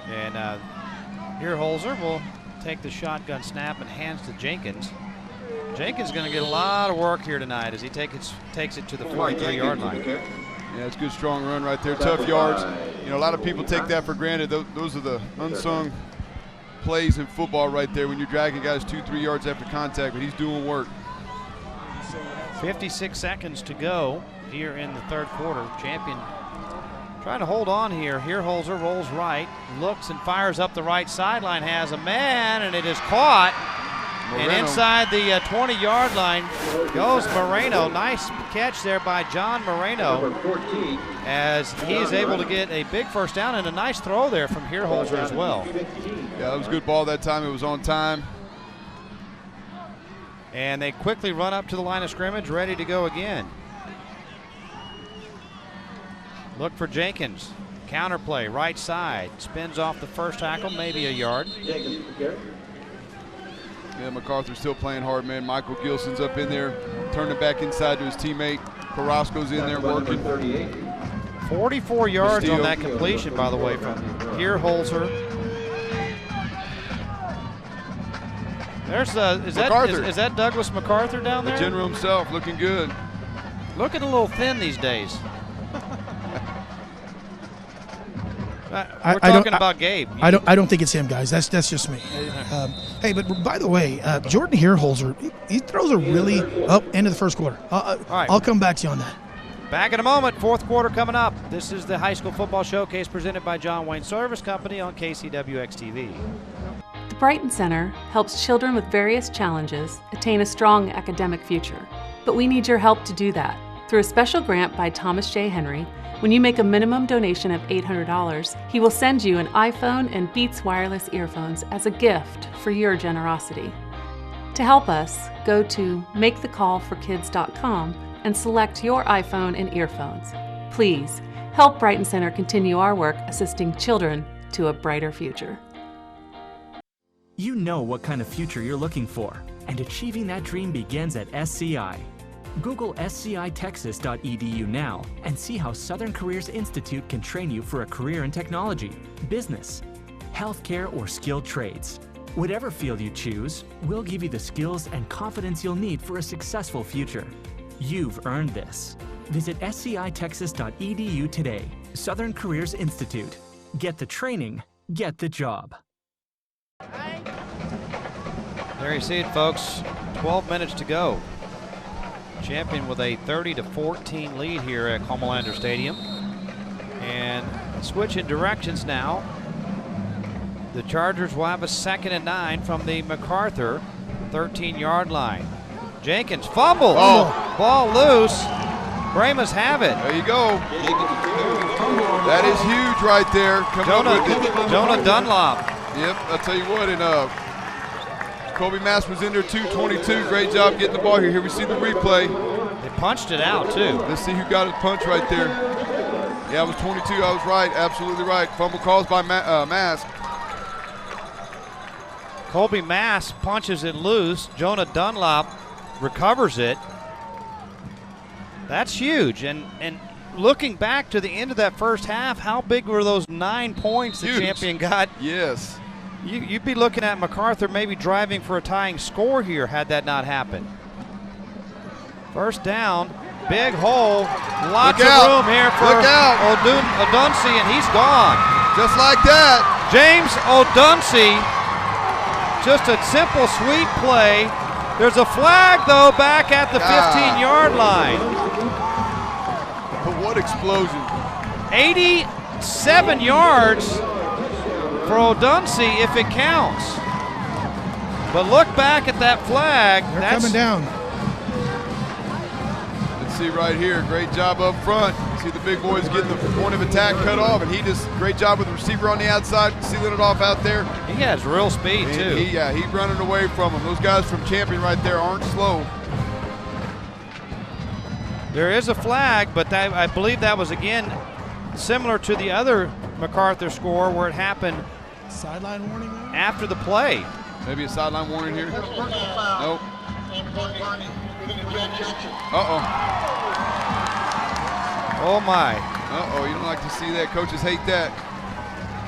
And Heerholzer will take the shotgun snap and hands to Jenkins. Jenkins going to get a lot of work here tonight as he takes it to the 43-yard line. Yeah, it's a good, strong run right there. Tough yards. You know, a lot of people take that for granted. Those are the unsung plays in football right there when you're dragging guys 2-3 yards after contact, but he's doing work. 56 seconds to go here in the third quarter. Champion trying to hold on here. Heerholzer rolls right, looks and fires up the right sideline, has a man, and it is caught. Moreno. And inside the 20-yard line goes Moreno. Nice catch there by John Moreno as he is able to get a big first down and a nice throw there from Heerholzer as well. Yeah, that was a good ball that time. It was on time. And they quickly run up to the line of scrimmage, ready to go again. Look for Jenkins. Counterplay, right side. Spins off the first tackle, maybe a yard. Yeah, MacArthur's still playing hard, man. Michael Gilson's up in there, turning back inside to his teammate. Carrasco's in there working. 44 yards on that completion, by the way, from Heerholzer. There's is that Douglas MacArthur down there? The general himself, looking good. Looking a little thin these days. We're talking about Gabe. I don't think it's him, guys. That's just me. Hey, but by the way, Jordan Heerholzer, he throws a really end of the first quarter. I'll come back to you on that. Back in a moment. Fourth quarter coming up. This is the High School Football Showcase presented by John Wayne Service Company on KCWX TV. Brighton Center helps children with various challenges attain a strong academic future. But we need your help to do that. Through a special grant by Thomas J. Henry, when you make a minimum donation of $800, he will send you an iPhone and Beats wireless earphones as a gift for your generosity. To help us, go to makethecallforkids.com and select your iPhone and earphones. Please help Brighton Center continue our work assisting children to a brighter future. You know what kind of future you're looking for, and achieving that dream begins at SCI. Google scitexas.edu now and see how Southern Careers Institute can train you for a career in technology, business, healthcare, or skilled trades. Whatever field you choose, we'll give you the skills and confidence you'll need for a successful future. You've earned this. Visit scitexas.edu today. Southern Careers Institute. Get the training, get the job. There you see it, folks. 12 minutes to go. Champion with a 30-14 lead here at Comalander Stadium. And switching directions now. The Chargers will have a 2nd and 9 from the MacArthur 13-yard line. Jenkins fumbles. Oh. Ball loose. Brahmas have it. There you go. That is huge right there. Jonah Dunlop. Yep, I'll tell you what, and Kobe Mass was in there too, 22. Great job getting the ball here. Here we see the replay. They punched it out too. Let's see who got his punch right there. Yeah, it was 22. I was right, absolutely right. Fumble caused by Mass. Colby Mass punches it loose. Jonah Dunlop recovers it. That's huge. And looking back to the end of that first half, how big were those 9 points the champion got? Yes. You'd be looking at MacArthur maybe driving for a tying score here had that not happened. First down, big hole, lots of room here for O'Dunsey, and he's gone. Just like that. James O'Dunsey, just a simple, sweet play. There's a flag, though, back at the 15-yard line. But what explosion. 87 yards for O'Dunsey if it counts. But look back at that flag. They're coming down. Let's see right here. Great job up front. See the big boys getting the point of attack cut off, and he just great job with the receiver on the outside, sealing it off out there. He has real speed too. He's running away from him. Those guys from Champion right there aren't slow. There is a flag, but I believe that was again similar to the other MacArthur score where it happened. Sideline warning there? After the play. Maybe a sideline warning here. Nope. Oh my. You don't like to see that. Coaches hate that.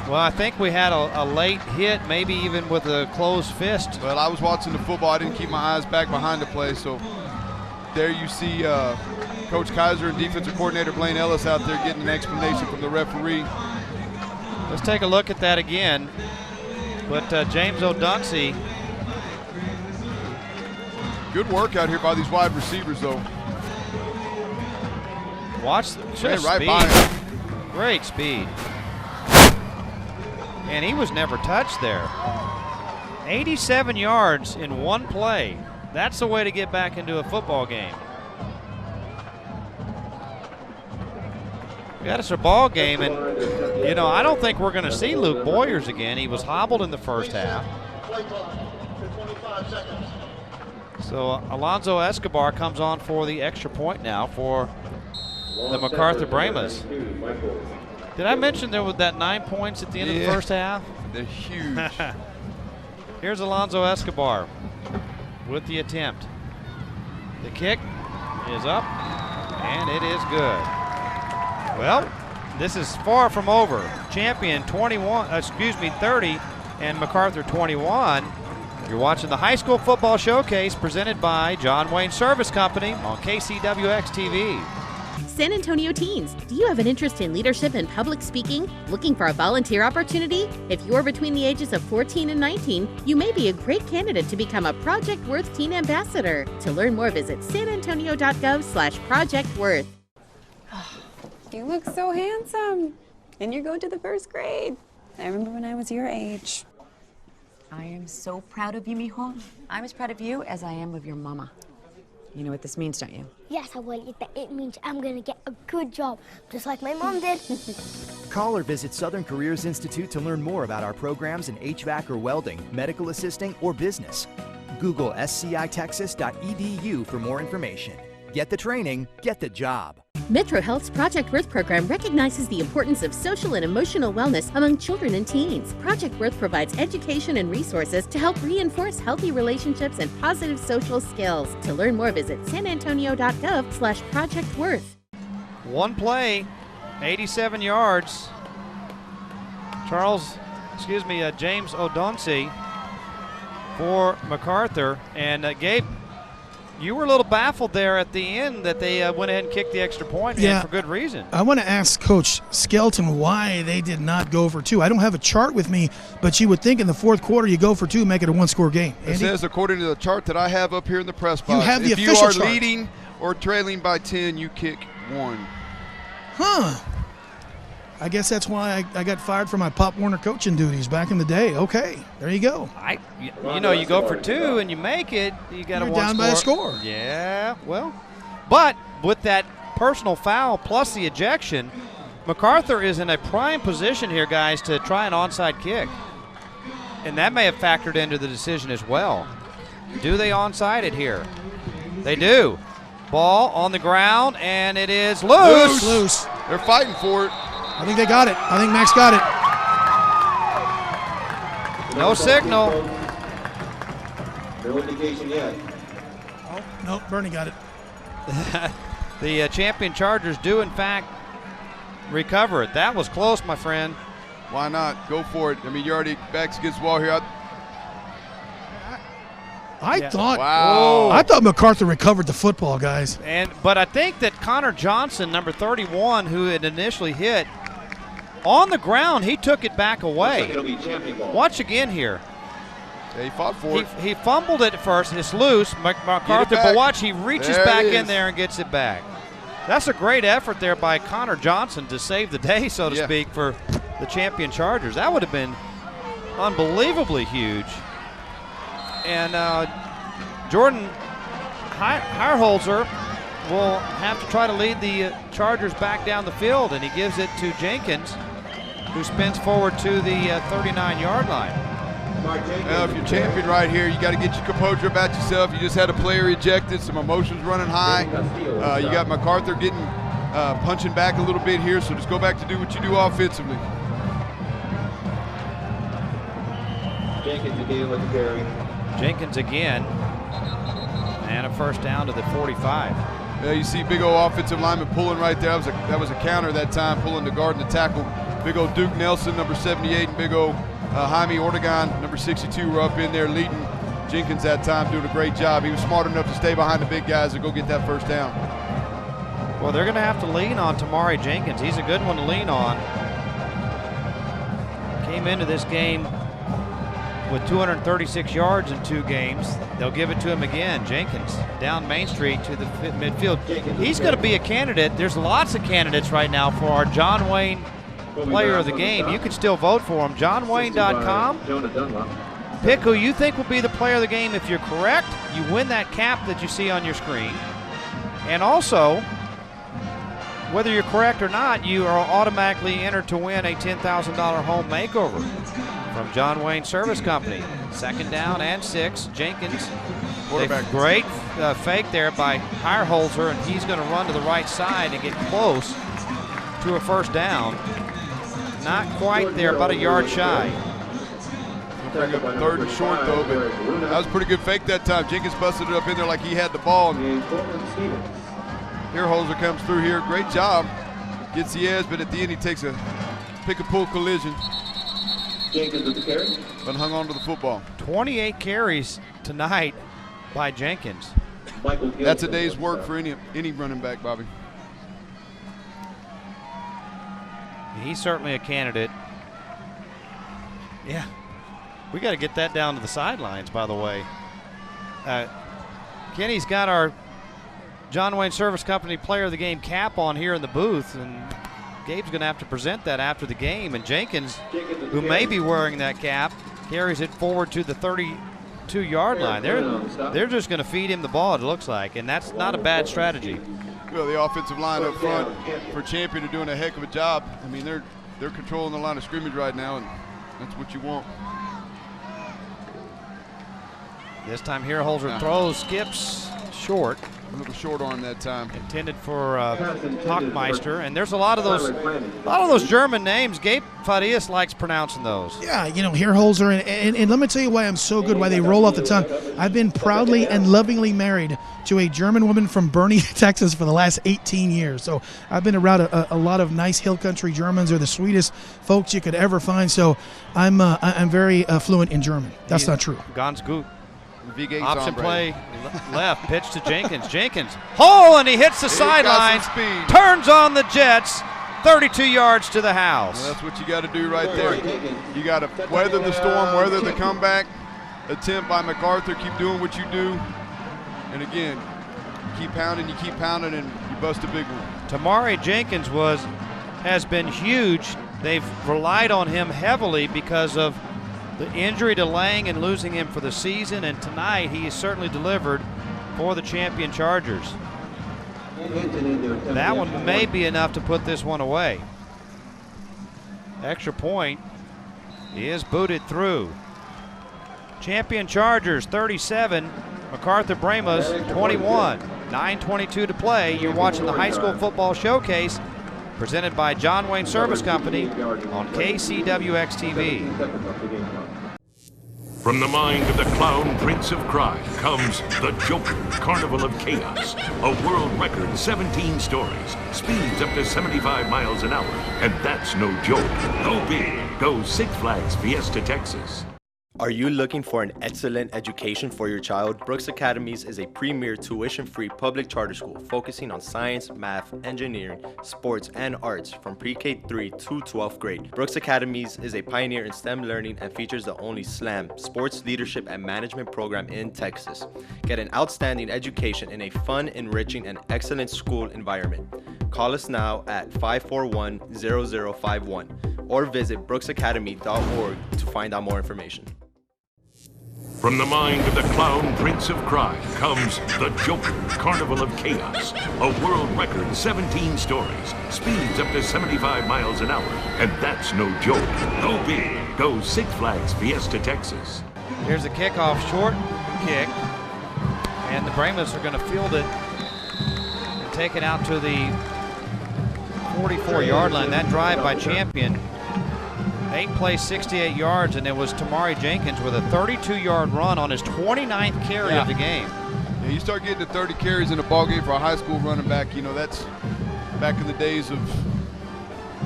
Well, I think we had a late hit, maybe even with a closed fist. Well, I was watching the football. I didn't keep my eyes back behind the play, so there you see Coach Kaiser and defensive coordinator Blaine Ellis out there getting an explanation from the referee. Let's take a look at that again. But James O'Dunsey. Good work out here by these wide receivers, though. Watch the right by him. Great speed. And he was never touched there. 87 yards in one play. That's the way to get back into a football game. We got us a ball game, and I don't think we're going to see Luke Boyers again. He was hobbled in the first half. So Alonzo Escobar comes on for the extra point now for the MacArthur Brahmas. Did I mention there was that 9 points at the end of the first half? They're huge. Here's Alonzo Escobar with the attempt. The kick is up, and it is good. Well, this is far from over. Champion 30 and MacArthur 21. You're watching the High School Football Showcase presented by John Wayne Service Company on KCWX TV. San Antonio teens, do you have an interest in leadership and public speaking? Looking for a volunteer opportunity? If you're between the ages of 14 and 19, you may be a great candidate to become a Project Worth Teen Ambassador. To learn more, visit sanantonio.gov/projectworth. You look so handsome. And you're going to the first grade. I remember when I was your age. I am so proud of you, mijo. I'm as proud of you as I am of your mama. You know what this means, don't you? Yes, I will. It means I'm going to get a good job, just like my mom did. Call or visit Southern Careers Institute to learn more about our programs in HVAC or welding, medical assisting, or business. Google scitexas.edu for more information. Get the training, get the job. Metro Health's Project Worth program recognizes the importance of social and emotional wellness among children and teens. Project Worth provides education and resources to help reinforce healthy relationships and positive social skills. To learn more, visit sanantonio.gov/projectworth. One play, 87 yards. James Odonsi for MacArthur. And Gabe, you were a little baffled there at the end that they went ahead and kicked the extra point, and for good reason. I want to ask Coach Skelton why they did not go for two. I don't have a chart with me, but you would think in the fourth quarter you go for two, make it a one-score game. It says, according to the chart that I have up here in the press box, you have the if official you are chart. leading or trailing by 10, you kick one. Huh. I guess that's why I got fired from my Pop Warner coaching duties back in the day. Okay, there you go. You go for two and you make it, you got You're one down by a score. Yeah, well, but with that personal foul plus the ejection, MacArthur is in a prime position here, guys, to try an onside kick. And that may have factored into the decision as well. Do they onside it here? They do. Ball on the ground, and it is loose. Loose. They're fighting for it. I think they got it. I think Max got it. No signal. No indication yet. Oh, no, Bernie got it. The champion Chargers do, in fact, recover it. That was close, my friend. Why not? Go for it. I mean, you're already backs against the wall here. I thought MacArthur recovered the football, guys. But I think that Connor Johnson, number 31, who had initially hit, on the ground, he took it back away. Watch again here. Yeah, he fought for it. He fumbled it at first. It's loose. MacArthur, but watch, he reaches back in there and gets it back. That's a great effort there by Connor Johnson to save the day, so to speak, for the champion Chargers. That would have been unbelievably huge. And Jordan Hierholzer will have to try to lead the Chargers back down the field, and he gives it to Jenkins, who spins forward to the 39-yard line. Well, if you're champion right here, you got to get your composure about yourself. You just had a player ejected, some emotions running high. You got MacArthur getting punching back a little bit here, so just go back to do what you do offensively. Jenkins again with the carry. Jenkins again, and a first down to the 45. Yeah, you see big old offensive lineman pulling right there. That was a counter that time, pulling the guard and the tackle. Big old Duke Nelson, number 78, and big old Jaime Ortegon, number 62, were up in there leading Jenkins that time, doing a great job. He was smart enough to stay behind the big guys to go get that first down. Well, they're going to have to lean on Tamari Jenkins. He's a good one to lean on. Came into this game with 236 yards in 2 games. They'll give it to him again. Jenkins down Main Street to the midfield. He's going to be a candidate. There's lots of candidates right now for our John Wayne Player of the Game. You can still vote for him. JohnWayne.com. Pick who you think will be the Player of the Game. If you're correct, you win that cap that you see on your screen. And also, whether you're correct or not, you are automatically entered to win a $10,000 home makeover from John Wayne Service Company. Second down and 6. Jenkins, great fake there by Hierholzer, and he's going to run to the right side and get close to a first down. Not quite there, about a yard shy. Bring up 3rd and short, though, but that was a pretty good fake that time. Jenkins busted it up in there like he had the ball. And Hierholzer comes through here. Great job. Gets the edge, but at the end he takes a pick-and-pull collision. Jenkins with the carry. But hung on to the football. 28 carries tonight by Jenkins. That's a day's work for any running back, Bobby. He's certainly a candidate. Yeah. We got to get that down to the sidelines, by the way. Kenny's got our John Wayne Service Company Player of the Game cap on here in the booth, and Gabe's going to have to present that after the game. And Jenkins, who may be wearing that cap, carries it forward to the 32-yard line. They're just going to feed him the ball, it looks like, and that's not a bad strategy. Well, the offensive line up front for Champion are doing a heck of a job. I mean, they're controlling the line of scrimmage right now, and that's what you want. This time Herholzer throws, skips short. A little short arm that time. Intended for Hockmeister, and there's a lot of those German names. Gabe Farias likes pronouncing those. Yeah, you know, Herholzer, and let me tell you why I'm so good, why they roll off the tongue. I've been proudly and lovingly married to a German woman from Boerne, Texas for the last 18 years. So I've been around a lot of nice hill country Germans. They're the sweetest folks you could ever find. So I'm very fluent in German. That's not true. Ganz gut. V-Gates Option hombre. play, left, pitch to Jenkins. Jenkins, and he hits the sidelines, turns on the Jets, 32 yards to the house. Well, that's what you got to do right there. You got to weather the storm, weather the comeback attempt by MacArthur. Keep doing what you do. And again, keep pounding, and you bust a big one. Tamari Jenkins has been huge. They've relied on him heavily because of the injury to Lang and losing him for the season, and tonight he has certainly delivered for the Champion Chargers. That one may be enough to put this one away. Extra point is booted through. Champion Chargers 37, MacArthur Brahmas 21. 9:22 to play. You're watching the High School Football Showcase presented by John Wayne Service Company on KCWX TV. From the mind of the clown prince of crime comes the Joker, Carnival of Chaos. A world record 17 stories, speeds up to 75 miles an hour, and that's no joke. Go big, go Six Flags Fiesta, Texas. Are you looking for an excellent education for your child? Brooks Academies is a premier tuition-free public charter school focusing on science, math, engineering, sports, and arts from pre-K3 to 12th grade. Brooks Academies is a pioneer in STEM learning and features the only SLAM, Sports Leadership and Management program in Texas. Get an outstanding education in a fun, enriching, and excellent school environment. Call us now at 541-0051 or visit brooksacademy.org to find out more information. From the mind of the clown prince of crime comes the Joker, Carnival of Chaos. A world record 17 stories, speeds up to 75 miles an hour, and that's no joke. Go big, go Six Flags Fiesta, Texas. Here's a kickoff, short kick, and the Brahmas are going to field it and take it out to the 44-yard line. That drive by Champion, 8 plays, 68 yards, and it was Tamari Jenkins with a 32-yard run on his 29th carry of the game. Yeah, you start getting to 30 carries in a ball game for a high school running back, you know, that's back in the days of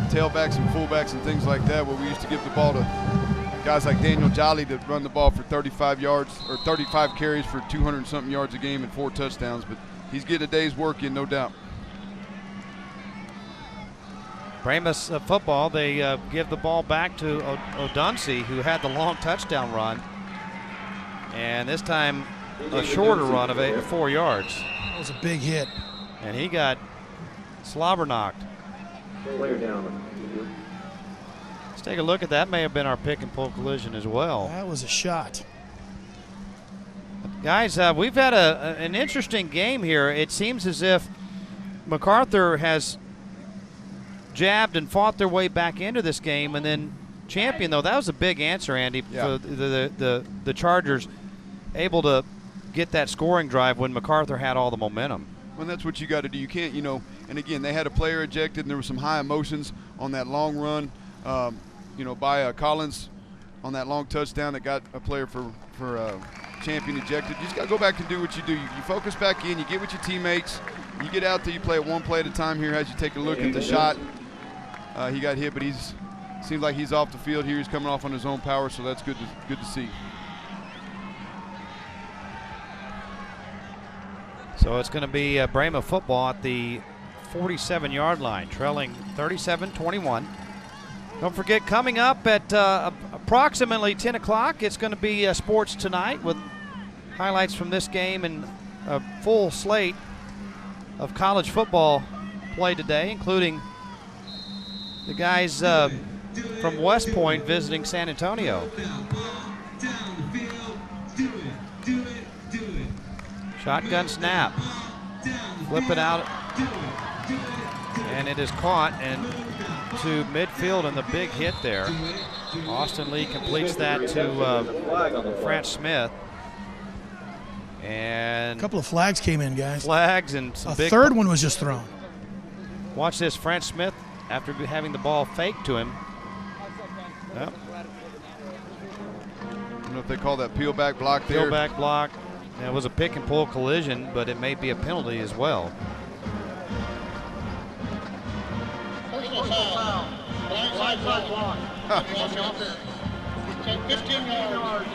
tailbacks and fullbacks and things like that, where we used to give the ball to guys like Daniel Jolly to run the ball for 35 yards or 35 carries for 200-something yards a game and 4 touchdowns, but he's getting a day's work in, no doubt. Brahmas football, they give the ball back to O'Dunsey, who had the long touchdown run. And this time, a shorter run of 4 yards. That was a big hit. And he got slobber knocked. Let's take a look at that. May have been our pick and pull collision as well. That was a shot. Guys, we've had an interesting game here. It seems as if MacArthur has jabbed and fought their way back into this game, and then Champion, though, that was a big answer, Andy, for the Chargers, able to get that scoring drive when MacArthur had all the momentum. Well, that's what you got to do. You can't, you know, and again, they had a player ejected, and there was some high emotions on that long run, you know, by Collins on that long touchdown that got a player for Champion ejected. You just got to go back and do what you do. You focus back in, you get with your teammates, you get out there, you play it one play at a time here as you take a look at the shot. He got hit, but seems like he's off the field here. He's coming off on his own power, so that's good to see. So it's going to be Brahma football at the 47-yard line, trailing 37-21. Don't forget, coming up at approximately 10 o'clock, it's going to be Sports Tonight with highlights from this game and a full slate of college football play today, including the guys from West Point visiting San Antonio. Shotgun snap. Flip it out. And it is caught and to midfield and the big hit there. Austin Lee completes that to French Smith. And a couple of flags came in, guys. Flags and some a third one was just thrown. Watch this, French Smith, after having the ball faked to him. Yep. I don't know if they call that peel back block there. Peel back block. And it was a pick and pull collision, but it may be a penalty as well. Personal foul. Blindside block. 15 yards.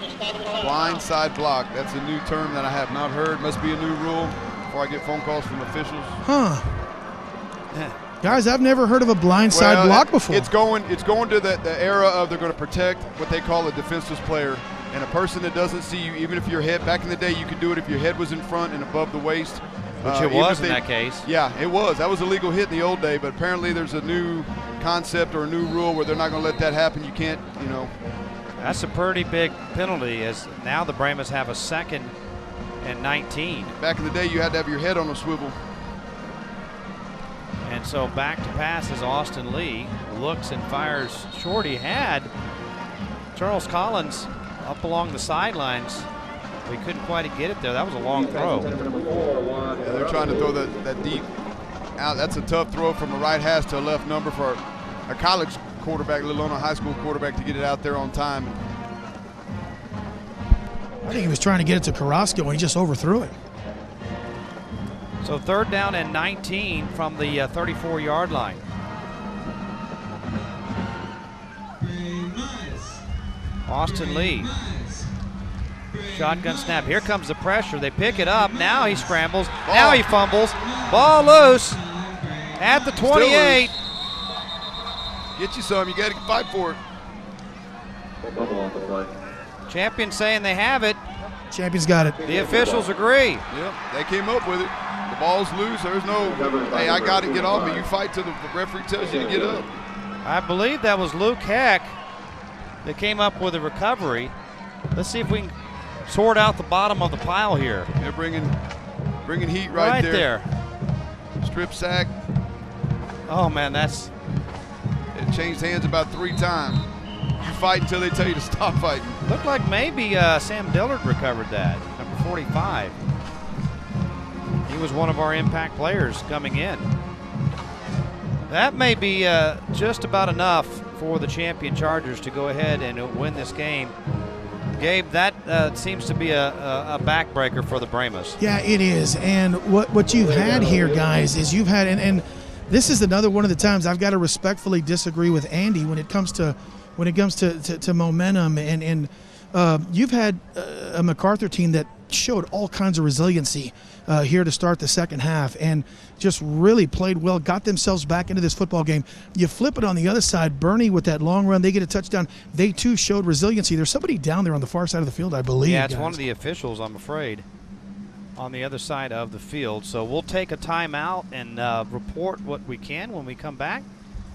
Blindside block. That's a new term that I have not heard. Must be a new rule before I get phone calls from officials. Huh. Guys, I've never heard of a blindside block before. It's going to the era of they're going to protect what they call a defenseless player. And a person that doesn't see you, even if your head, back in the day, you could do it if your head was in front and above the waist. Which it was in that case. Yeah, it was. That was a legal hit in the old day, but apparently there's a new concept or a new rule where they're not going to let that happen. You can't, you know. That's a pretty big penalty, as now the Brahmas have a 2nd and 19. Back in the day, you had to have your head on a swivel. And so back to pass is Austin Lee. Looks and fires short. He had Charles Collins up along the sidelines. We couldn't quite get it there. That was a long throw. Yeah, they're trying to throw that deep out. That's a tough throw from a right hash to a left number for a college quarterback, let alone a high school quarterback, to get it out there on time. I think he was trying to get it to Carrasco and he just overthrew it. So 3rd down and 19 from the 34-yard line. Austin Lee. Shotgun snap. Here comes the pressure. They pick it up. Now he scrambles. Now he fumbles. Ball loose at the 28. Get you some. You got to fight for it. Champion saying they have it. Champion's got it. The officials agree. Yep, they came up with it. The ball's loose. There's no, hey, I got to get off me. You fight till the referee tells you to get up. I believe that was Luke Heck that came up with a recovery. Let's see if we can sort out the bottom of the pile here. They're bringing heat right there. Strip sack. Oh, man, that's... It changed hands about 3 times. You fight until they tell you to stop fighting. Looked like maybe Sam Dillard recovered that, number 45. He was one of our impact players coming in. That may be just about enough for the champion Chargers to go ahead and win this game. Gabe, that seems to be a backbreaker for the Brahmas. Yeah, it is. And what you've had here, guys, is you've had, and this is another one of the times I've got to respectfully disagree with Andy when it comes to momentum. And you've had a MacArthur team that showed all kinds of resiliency here to start the second half and just really played well, got themselves back into this football game. You flip it on the other side, Boerne with that long run, they get a touchdown. They too showed resiliency. There's somebody down there on the far side of the field, I believe. Yeah, it's guys. one of the officials, I'm afraid, on the other side of the field. So we'll take a timeout and report what we can when we come back.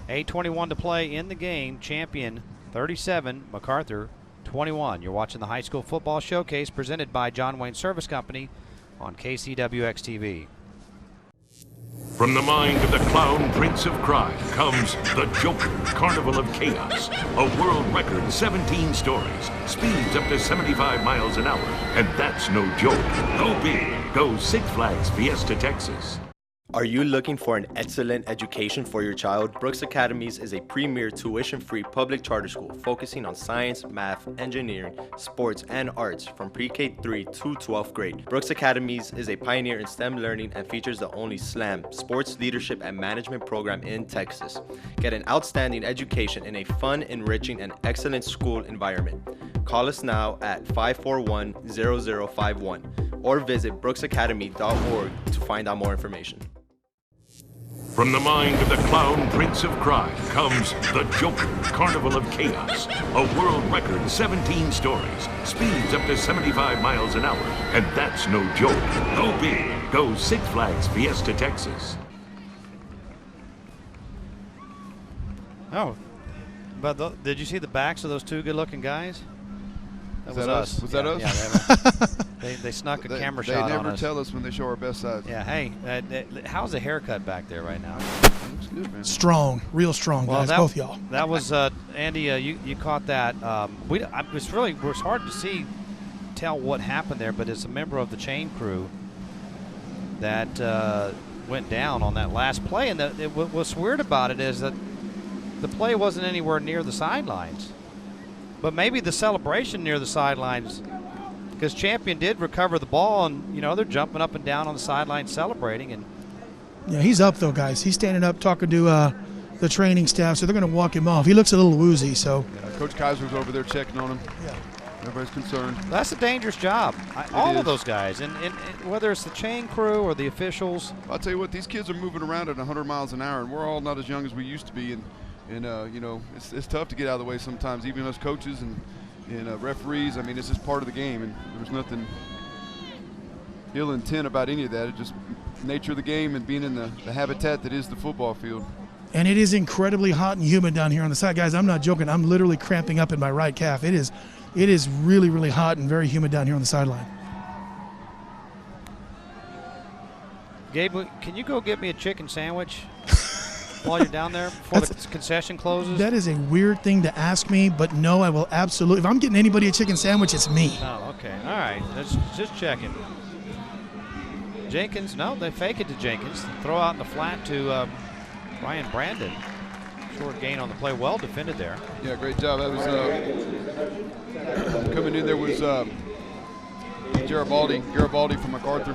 8:21 to play in the game. Champion 37, MacArthur 21. You're watching the High School Football Showcase presented by John Wayne Service Company on KCWX-TV. From the mind of the clown prince of crime comes the Joker, Carnival of Chaos. A world record 17 stories, speeds up to 75 miles an hour, and that's no joke. Go big. Go Six Flags Fiesta, Texas. Are you looking for an excellent education for your child? Brooks Academies is a premier tuition-free public charter school focusing on science, math, engineering, sports, and arts from pre-K 3 to 12th grade. Brooks Academies is a pioneer in STEM learning and features the only SLAM, Sports Leadership and Management program in Texas. Get an outstanding education in a fun, enriching, and excellent school environment. Call us now at 541-0051 or visit brooksacademy.org to find out more information. From the mind of the clown prince of crime comes the Joker, Carnival of Chaos. A world record 17 stories, speeds up to 75 miles an hour, and that's no joke. Go big. Go Six Flags Fiesta, Texas. Oh, but did you see the backs of those two good-looking guys? That was us. Was that us? Yeah, they snuck a camera shot on us. They never tell us when they show our best side. Yeah, hey, how's the haircut back there right now? Looks good, man. Strong, real strong, guys, both y'all. That was, Andy, you caught that. It was hard to tell what happened there, but as a member of the chain crew that went down on that last play, and what's weird about it is that the play wasn't anywhere near the sidelines. But maybe the celebration near the sidelines, because Champion did recover the ball, and they're jumping up and down on the sideline celebrating. And yeah, he's up though, guys. He's standing up talking to the training staff, so they're going to walk him off. He looks a little woozy, so. Yeah, Coach Kaiser's over there checking on him. Yeah. Everybody's concerned. That's a dangerous job. All of those guys, and whether it's the chain crew or the officials. I'll tell you what, these kids are moving around at 100 miles an hour, and we're all not as young as we used to be. And it's tough to get out of the way sometimes, even us coaches and referees. I mean, it's just part of the game, and there's nothing ill intent about any of that. It's just nature of the game and being in the habitat that is the football field. And it is incredibly hot and humid down here on the side. Guys, I'm not joking. I'm literally cramping up in my right calf. It is really, really hot and very humid down here on the sideline. Gabe, can you go get me a chicken sandwich while you're down there before the concession closes? That is a weird thing to ask me, but no, I will absolutely. If I'm getting anybody a chicken sandwich, it's me. Oh, okay. All right. That's just checking. Jenkins, no, they fake it to Jenkins. Throw out in the flat to Ryan Brandon. Short gain on the play. Well defended there. Yeah, great job. That was coming in there was Garibaldi from MacArthur.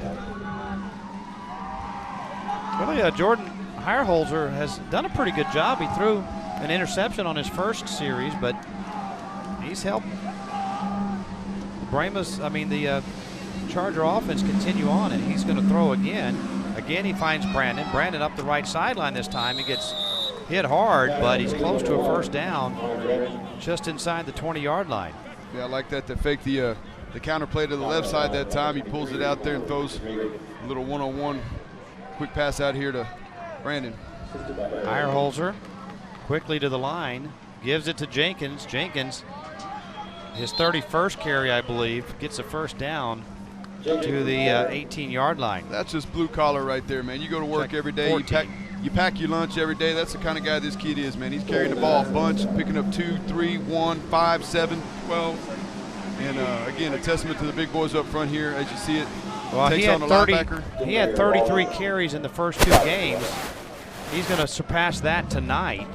Really, Jordan Heyerholzer has done a pretty good job. He threw an interception on his first series, but he's helped the Charger offense continue on, and he's going to throw again. Again, he finds Brandon. Brandon up the right sideline this time. He gets hit hard, but he's close to a first down just inside the 20-yard line. Yeah, I like that. They fake the counter play to the left side that time. He pulls it out there and throws a little one-on-one quick pass out here to Brandon. Heyerholzer quickly to the line, gives it to Jenkins. Jenkins, his 31st carry, I believe, gets a first down to the 18-yard line. That's just blue collar right there, man. You go to work every day, you pack your lunch every day. That's the kind of guy this kid is, man. He's carrying the ball a bunch, picking up 2, 3, 1, 5, 7, 12. And again, a testament to the big boys up front here as you see it. Well, Takes on the linebacker. He had 33 carries in the first 2 games. He's going to surpass that tonight,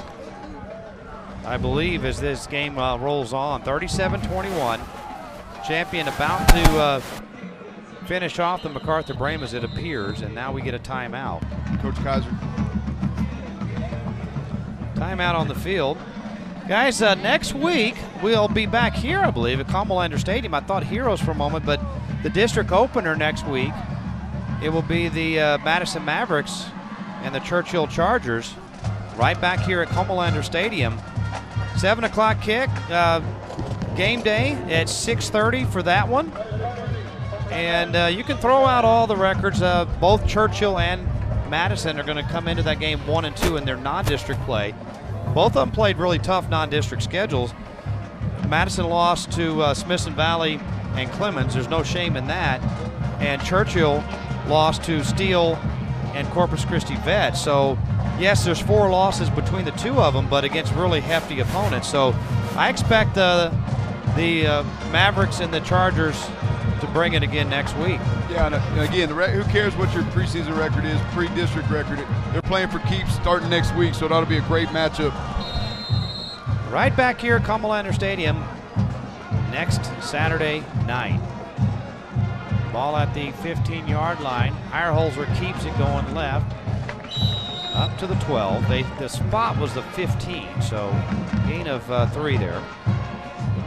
I believe, as this game rolls on. 37-21. Champion about to finish off the MacArthur Brahmas, it appears, and now we get a timeout. Coach Kaiser. Timeout on the field. Guys, next week we'll be back here, I believe, at Comalander Stadium. I thought Heroes for a moment, but the district opener next week, it will be the Madison Mavericks and the Churchill Chargers right back here at Comalander Stadium. 7 o'clock kick, game day at 6:30 for that one. And you can throw out all the records. Both Churchill and Madison are going to come into that game 1 and 2 in their non-district play. Both of them played really tough non-district schedules. Madison lost to Smithson Valley and Clemens. There's no shame in that. And Churchill lost to Steele and Corpus Christi Vet. So, yes, there's 4 losses between the 2 of them, but against really hefty opponents. So, I expect the Mavericks and the Chargers to bring it again next week. Yeah, and again, who cares what your preseason record is, pre-district record? They're playing for keeps starting next week, so it ought to be a great matchup. Right back here at Comalander Stadium next Saturday night. Ball at the 15-yard line. Heyerholzer keeps it going left up to the 12. The spot was the 15, so gain of 3 there.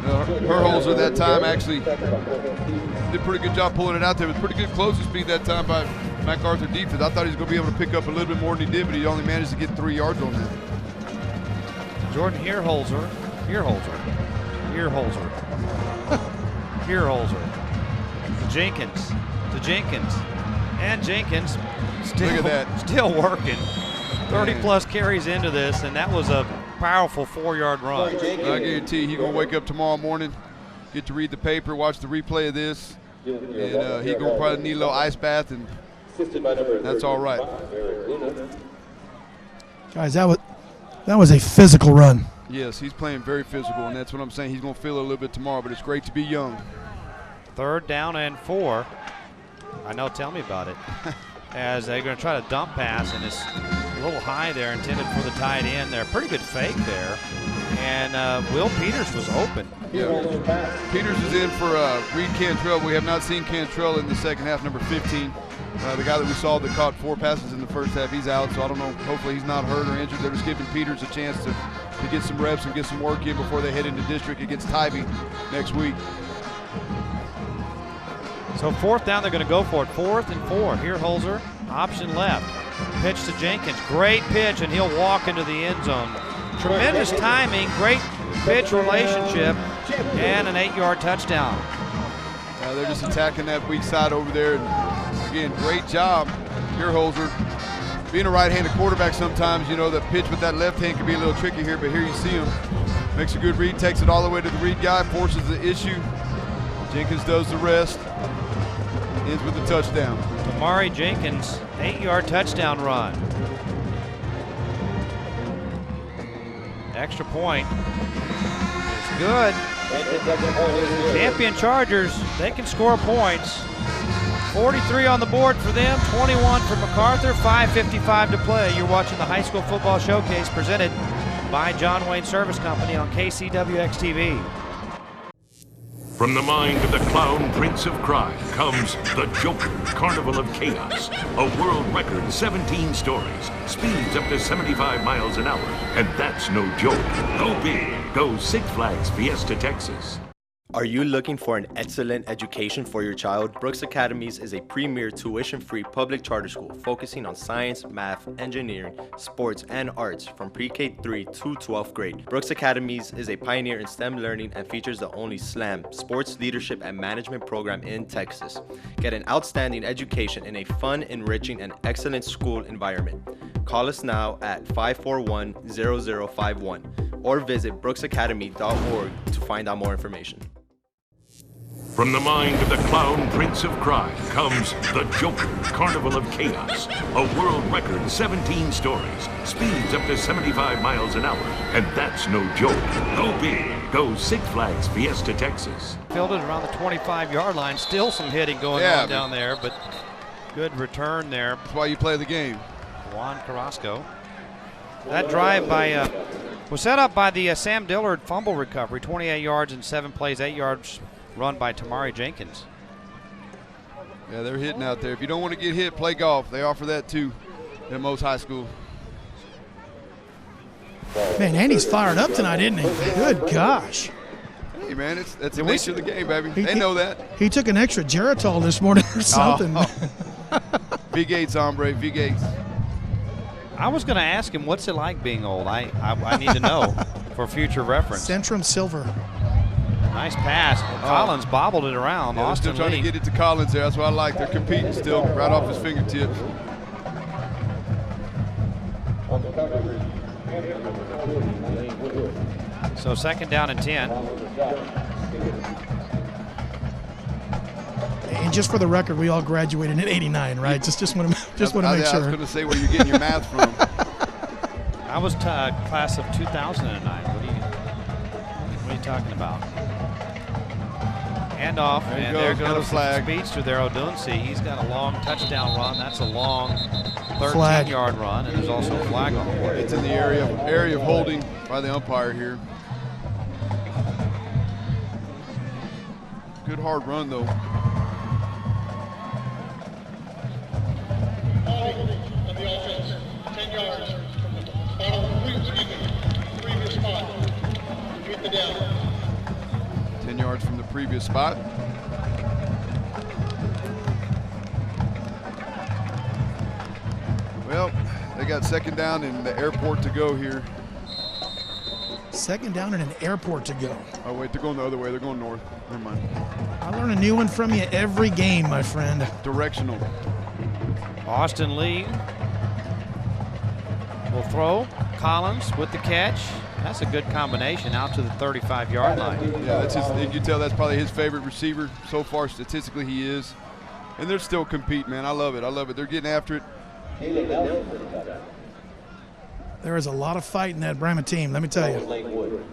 Heyerholzer that time actually did a pretty good job pulling it out there. It was pretty good closing speed that time by MacArthur defense. I thought he was going to be able to pick up a little bit more than he did, but he only managed to get 3 yards on that. Jordan Heyerholzer. To Jenkins. And Jenkins still working. 30-plus carries into this, and that was a powerful 4-yard run. I guarantee he's going to wake up tomorrow morning get to read the paper, watch the replay of this, and he gonna probably need a little ice bath, and that's all right. Guys, that was a physical run. Yes, he's playing very physical, and that's what I'm saying. He's gonna feel it a little bit tomorrow, but it's great to be young. 3rd down and 4. I know, tell me about it. As they're going to try to dump pass, and it's a little high there, intended for the tight end there. Pretty good fake there. And Will Peters was open. Yeah. Peters is in for Reed Cantrell. We have not seen Cantrell in the second half, number 15. The guy that we saw that caught 4 passes in the first half, he's out, so I don't know. Hopefully he's not hurt or injured. They're just giving Peters a chance to get some reps and get some work in before they head into district against Tybee next week. So 4th down, they're going to go for it. 4th and 4. Here, Holzer, option left. Pitch to Jenkins. Great pitch, and he'll walk into the end zone. Tremendous timing, great pitch relationship, and an 8-yard touchdown. They're just attacking that weak side over there. And again, great job here, Holzer. Being a right-handed quarterback sometimes, you know, the pitch with that left hand can be a little tricky here, but here you see him. Makes a good read, takes it all the way to the read guy, forces the issue. Jenkins does the rest. Ends with the touchdown. Amari Jenkins, 8-yard touchdown run. Extra point is good. Champion Chargers, they can score points. 43 on the board for them, 21 for MacArthur, 5:55 to play. You're watching the High School Football Showcase presented by John Wayne Service Company on KCWX-TV. From the mind of the clown prince of crime comes the Joker, Carnival of Chaos. A world record 17 stories, speeds up to 75 miles an hour, and that's no joke. Go big, go Six Flags Fiesta, Texas. Are you looking for an excellent education for your child? Brooks Academies is a premier tuition-free public charter school focusing on science, math, engineering, sports, and arts from pre-K 3 to 12th grade. Brooks Academies is a pioneer in STEM learning and features the only SLAM, Sports Leadership and Management program in Texas. Get an outstanding education in a fun, enriching, and excellent school environment. Call us now at 541-0051 or visit brooksacademy.org to find out more information. From the mind of the clown prince of crime comes the Joker, Carnival of Chaos. A world record 17 stories, speeds up to 75 miles an hour, and that's no joke. Go big, go Six Flags Fiesta, Texas. Fielded around the 25-yard line. Still some hitting going on down there, but good return there. That's why you play the game. Juan Carrasco. That drive by was set up by the Sam Dillard fumble recovery. 28 yards in 7 plays, 8 yards run by Tamari Jenkins. Yeah, they're hitting out there. If you don't want to get hit, play golf. They offer that too at most high school. Man, Andy's fired up tonight, isn't he? Good gosh. Hey, man, that's the nature of the game, baby. They know that. He took an extra Geritol this morning or something. V Gates, hombre, V Gates. I was going to ask him, what's it like being old? I need to know for future reference. Centrum Silver. Nice pass. Collins bobbled it around. Yeah, Austin they're still trying to get it to Collins there. That's what I like. They're competing still, right off his fingertips. So 2nd down and 10. And just for the record, we all graduated in '89, right? Just want to make sure. I was going to say where you're getting your math from. I was class of 2009. What are you talking about? Handoff, and there goes the speedster there, Odunsi. He's got a long touchdown run. That's a long 13-yard run, and there's also a flag on the board. It's in the area of holding by the umpire here. Good hard run, though. On the offense, 10 yards from the previous spot. Repeat the down. 10 yards from the previous spot. Well, they got 2nd down in the airport to go here. 2nd down in an airport to go. Oh, wait, they're going the other way. They're going north. Never mind. I learn a new one from you every game, my friend. Directional. Austin Lee will throw. Collins with the catch. That's a good combination out to the 35-yard line. Yeah, that's you can tell that's probably his favorite receiver so far. Statistically, he is. And they're still competing, man. I love it. I love it. They're getting after it. There is a lot of fight in that Brahma team, let me tell you.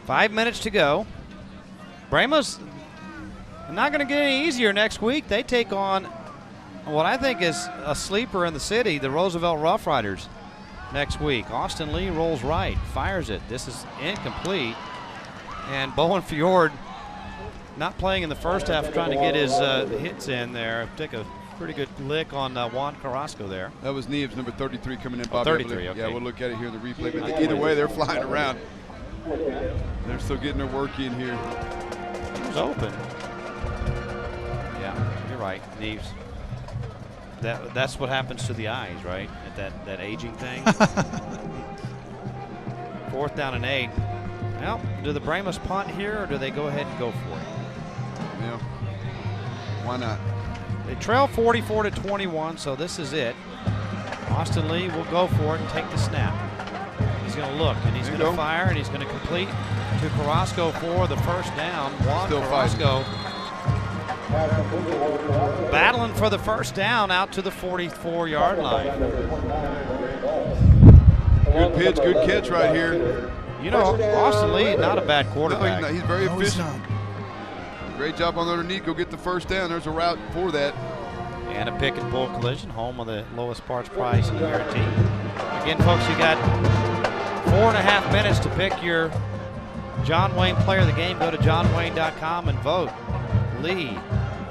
5 minutes to go. Brahma's not going to get any easier next week. They take on what I think is a sleeper in the city, the Roosevelt Rough Riders, next week. Austin Lee rolls right, fires it. This is incomplete. And Bowen Fjord not playing in the first half, trying to get his hits in there. Take a pretty good lick on Juan Carrasco there. That was Neves, number 33, coming in. Bobby, 33, okay. Yeah, we'll look at it here in the replay. But either way, they're flying around. They're still getting their work in here. He was open. Yeah, you're right, Neves. That's what happens to the eyes, right? At that aging thing. 4th down and 8. Well, do the Brahmas punt here, or do they go ahead and go for it? Yeah. Why not? They trail 44-21, so this is it. Austin Lee will go for it and take the snap. He's going to look, and he's going to fire, and he's going to complete to Carrasco for the first down. Juan Carrasco battling for the first down out to the 44-yard line. Good pitch, good catch right here. You know, Austin Lee, not a bad quarterback. No, he's very efficient. Great job on the underneath. Go get the first down. There's a route for that. And a pick and pull collision, home of the lowest parts price guarantee. Again, folks, you got 4.5 minutes to pick your John Wayne player of the game. Go to johnwayne.com and vote. Lee,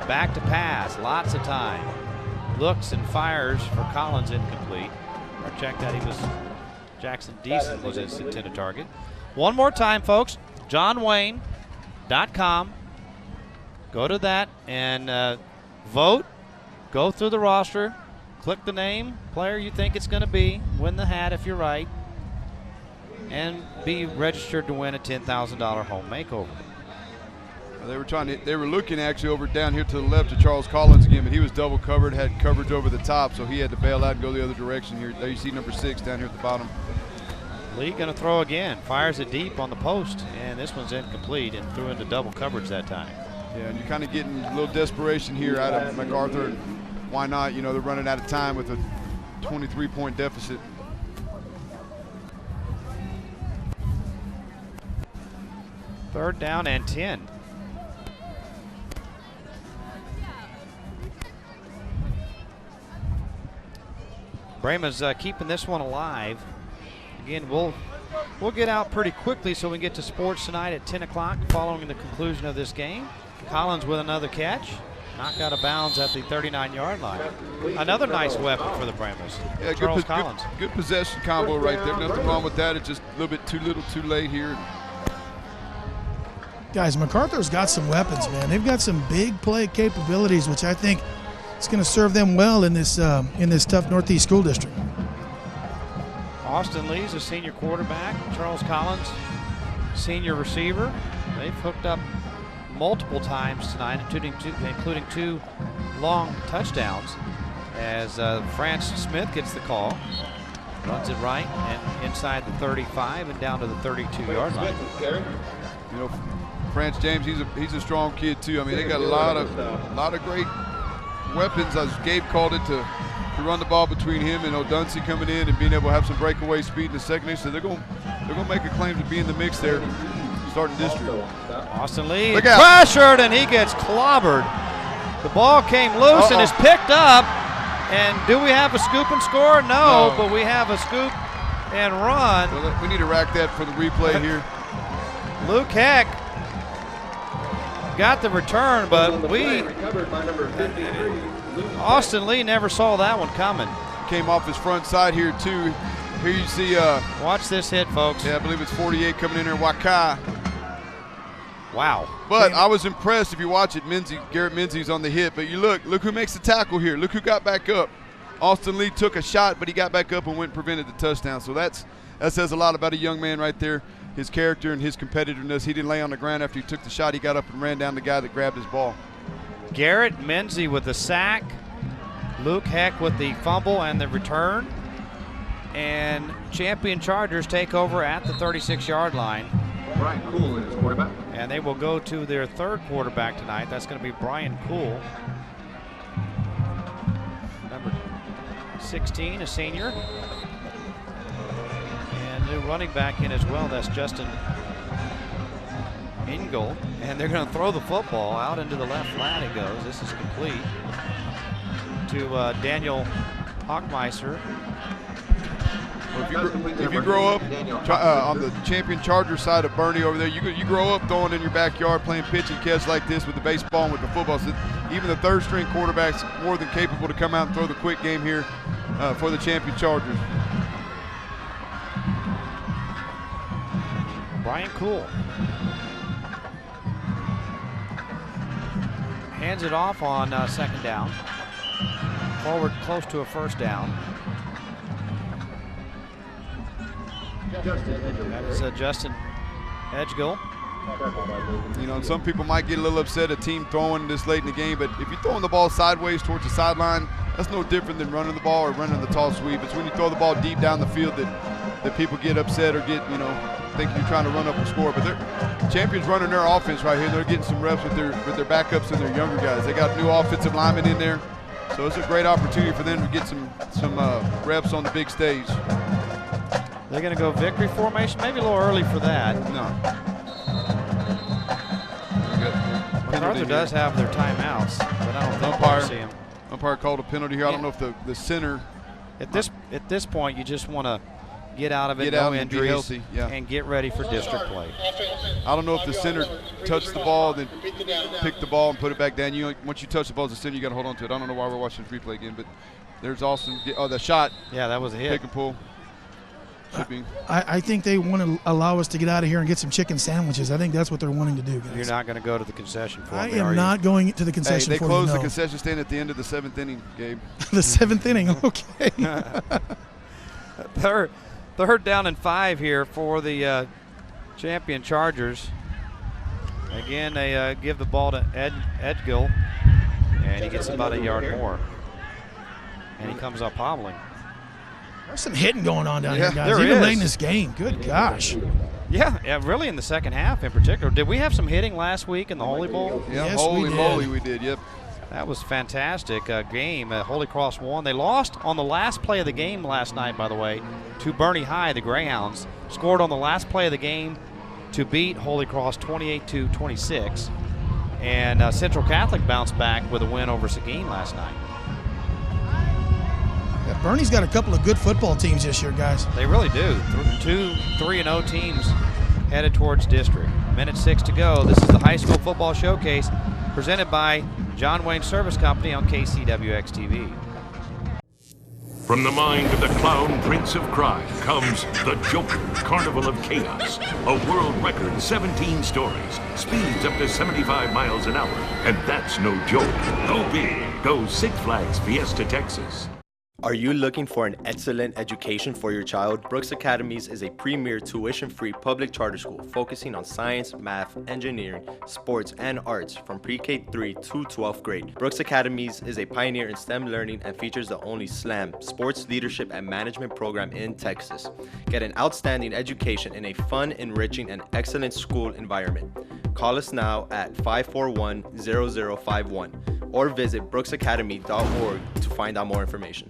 back to pass, lots of time. Looks and fires for Collins, incomplete. Or check that he was, Jackson Deason was his intended target. One more time, folks, johnwayne.com. Go to that and vote. Go through the roster. Click the name, player you think it's going to be. Win the hat if you're right. And be registered to win a $10,000 home makeover. They were looking actually over down here to the left of Charles Collins again, but he was double covered, had coverage over the top, so he had to bail out and go the other direction here. There you see number 6 down here at the bottom. Lee going to throw again. Fires it deep on the post, and this one's incomplete and threw into double coverage that time. Yeah, and you're kind of getting a little desperation here out of MacArthur. And why not? You know, they're running out of time with a 23-point deficit. Third down and 10. Brahma's keeping this one alive. Again, we'll get out pretty quickly so we can get to sports tonight at 10 o'clock following the conclusion of this game. Collins with another catch. Knocked out of bounds at the 39-yard line. Another nice weapon for the Brahmas. Yeah, Charles Collins. Good possession combo right there. Nothing wrong with that. It's just a little bit too little too late here. Guys, MacArthur's got some weapons, man. They've got some big play capabilities, which I think is going to serve them well in this tough Northeast school district. Austin Lee's a senior quarterback. Charles Collins, senior receiver. They've hooked up multiple times tonight, including two long touchdowns, as France Smith gets the call. Runs it right and inside the 35 and down to the 32-yard line. You know, France James, he's a strong kid too. I mean, they got a lot of great weapons. As Gabe called it, to run the ball between him and O'Dunsey coming in and being able to have some breakaway speed in the secondary. So they're going to make a claim to be in the mix there, starting district. Austin Lee pressured and he gets clobbered. The ball came loose and is picked up. And do we have a scoop and score? No, but we have a scoop and run. Well, we need to rack that for the replay here. Luke Heck got the return, but Austin Lee never saw that one coming. Came off his front side here too. Here you see. Watch this hit, folks. Yeah, I believe it's 48 coming in there. Wakai. Wow. But I was impressed. If you watch it, Garrett Menzies on the hit. But you look who makes the tackle here. Look who got back up. Austin Lee took a shot, but he got back up and went and prevented the touchdown. So that says a lot about a young man right there. His character and his competitiveness. He didn't lay on the ground after he took the shot. He got up and ran down the guy that grabbed his ball. Garrett Menzies with the sack. Luke Heck with the fumble and the return. And champion Chargers take over at the 36-yard line. Brian Cool is quarterback. And they will go to their third quarterback tonight. That's going to be Brian Cool. Number 16, a senior. And new running back in as well. That's Justin Ingle. And they're going to throw the football out into the left flat. It goes. This is complete to Daniel Hockmeister. If you grow up on the champion Charger side of Boerne over there, you grow up throwing in your backyard, playing pitch and catch like this with the baseball and with the football. So even the third string quarterback's more than capable to come out and throw the quick game here for the champion Chargers. Brian Cool hands it off on second down. Forward close to a first down. That is Justin Edgegill. You know, some people might get a little upset at a team throwing this late in the game, but if you're throwing the ball sideways towards the sideline, that's no different than running the ball or running the tall sweep. It's when you throw the ball deep down the field that people get upset or get, think you're trying to run up a score. But they're champions running their offense right here. They're getting some reps with their backups and their younger guys. They got new offensive linemen in there, so it's a great opportunity for them to get some reps on the big stage. They're going to go victory formation, maybe a little early for that. No. MacArthur does have their timeouts, but I don't think we'll see him. Umpire called a penalty here. I don't know if the center. At this point, you just want to get out of it, no injuries, and get ready for district play. I don't know if the center touched the ball, then picked the ball and put it back down. Once you touch the ball as a center, you got to hold on to it. I don't know why we're watching the replay again, but there's Austin. Oh, the shot. Yeah, that was a hit. Pick and pull. I think they want to allow us to get out of here and get some chicken sandwiches. I think that's what they're wanting to do, guys. You're not going to go to the concession for I am not going to the concession for for they closed the concession stand at the end of the 7th inning, Gabe. The 7th inning, okay. Third down and 5 here for the champion Chargers. Again, they give the ball to Edgill, and he gets about a yard more. And he comes up hobbling. There's some hitting going on down here, guys. There Even is. late in this game. Good gosh. Yeah, really in the second half in particular. Did we have some hitting last week in the Holy Bowl? Yeah, Yes, holy we moly, did. we did, yep. That was fantastic game. Holy Cross won. They lost on the last play of the game last night, by the way, to Boerne High, the Greyhounds. Scored on the last play of the game to beat Holy Cross 28-26. And Central Catholic bounced back with a win over Seguin last night. Yeah, Boerne's got a couple of good football teams this year, guys. They really do. 2 3-0 teams headed towards district. Minute 6 to go. This is the High School Football Showcase presented by John Wayne Service Company on KCWX-TV. From the mind of the clown prince of crime comes the Joker, Carnival of Chaos. A world record 17 stories, speeds up to 75 miles an hour, and that's no joke. Go big. Go Six Flags Fiesta, Texas. Are you looking for an excellent education for your child? Brooks Academies is a premier tuition-free public charter school focusing on science, math, engineering, sports, and arts from pre-K 3 to 12th grade. Brooks Academies is a pioneer in STEM learning and features the only SLAM, Sports Leadership and Management program in Texas. Get an outstanding education in a fun, enriching, and excellent school environment. Call us now at 541-0051 or visit brooksacademy.org to find out more information.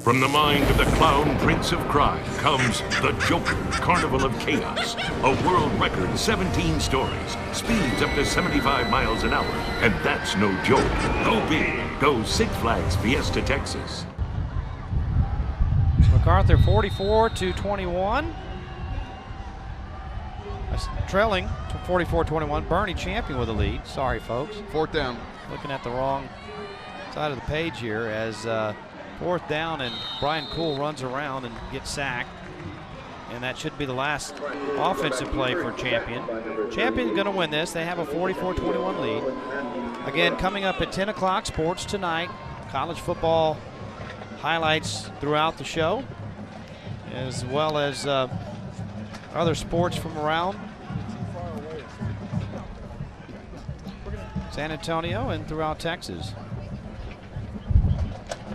From the mind of the clown prince of crime comes the Joker, Carnival of Chaos. A world record 17 stories, speeds up to 75 miles an hour, and that's no joke. Go big. Go Six Flags Fiesta, Texas. MacArthur 44-21. Trailing to 44-21. Boerne champion with a lead. Sorry, folks. 4th down. Looking at the wrong side of the page here as 4th down, and Brian Cool runs around and gets sacked. And that should be the last offensive play for Champion. Champion's going to win this. They have a 44-21 lead. Again, coming up at 10 o'clock, sports tonight. College football highlights throughout the show, as well as other sports from around San Antonio and throughout Texas.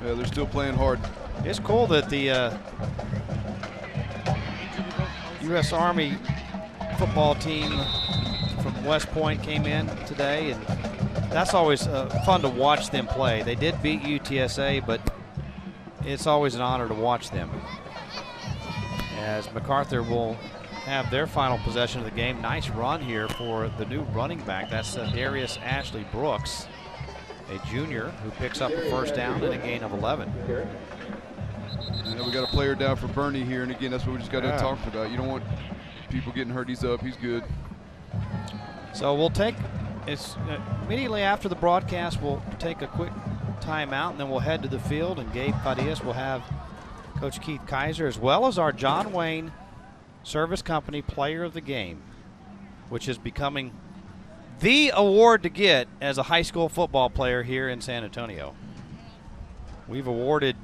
Yeah, they're still playing hard. It's cool that the U.S. Army football team from West Point came in today, and that's always fun to watch them play. They did beat UTSA, but it's always an honor to watch them. As MacArthur will have their final possession of the game. Nice run here for the new running back. That's Darius Ashley Brooks, a junior who picks up a first down and a gain of 11. And we got a player down for Boerne here, and again, that's what we just got to talk about. You don't want people getting hurt. He's up. He's good. So we'll take, immediately after the broadcast, we'll take a quick timeout, and then we'll head to the field, and Gabe Fadias will have Coach Keith Kaiser, as well as our John Wayne Service Company Player of the Game, which is becoming the award to get as a high school football player here in San Antonio. We've awarded,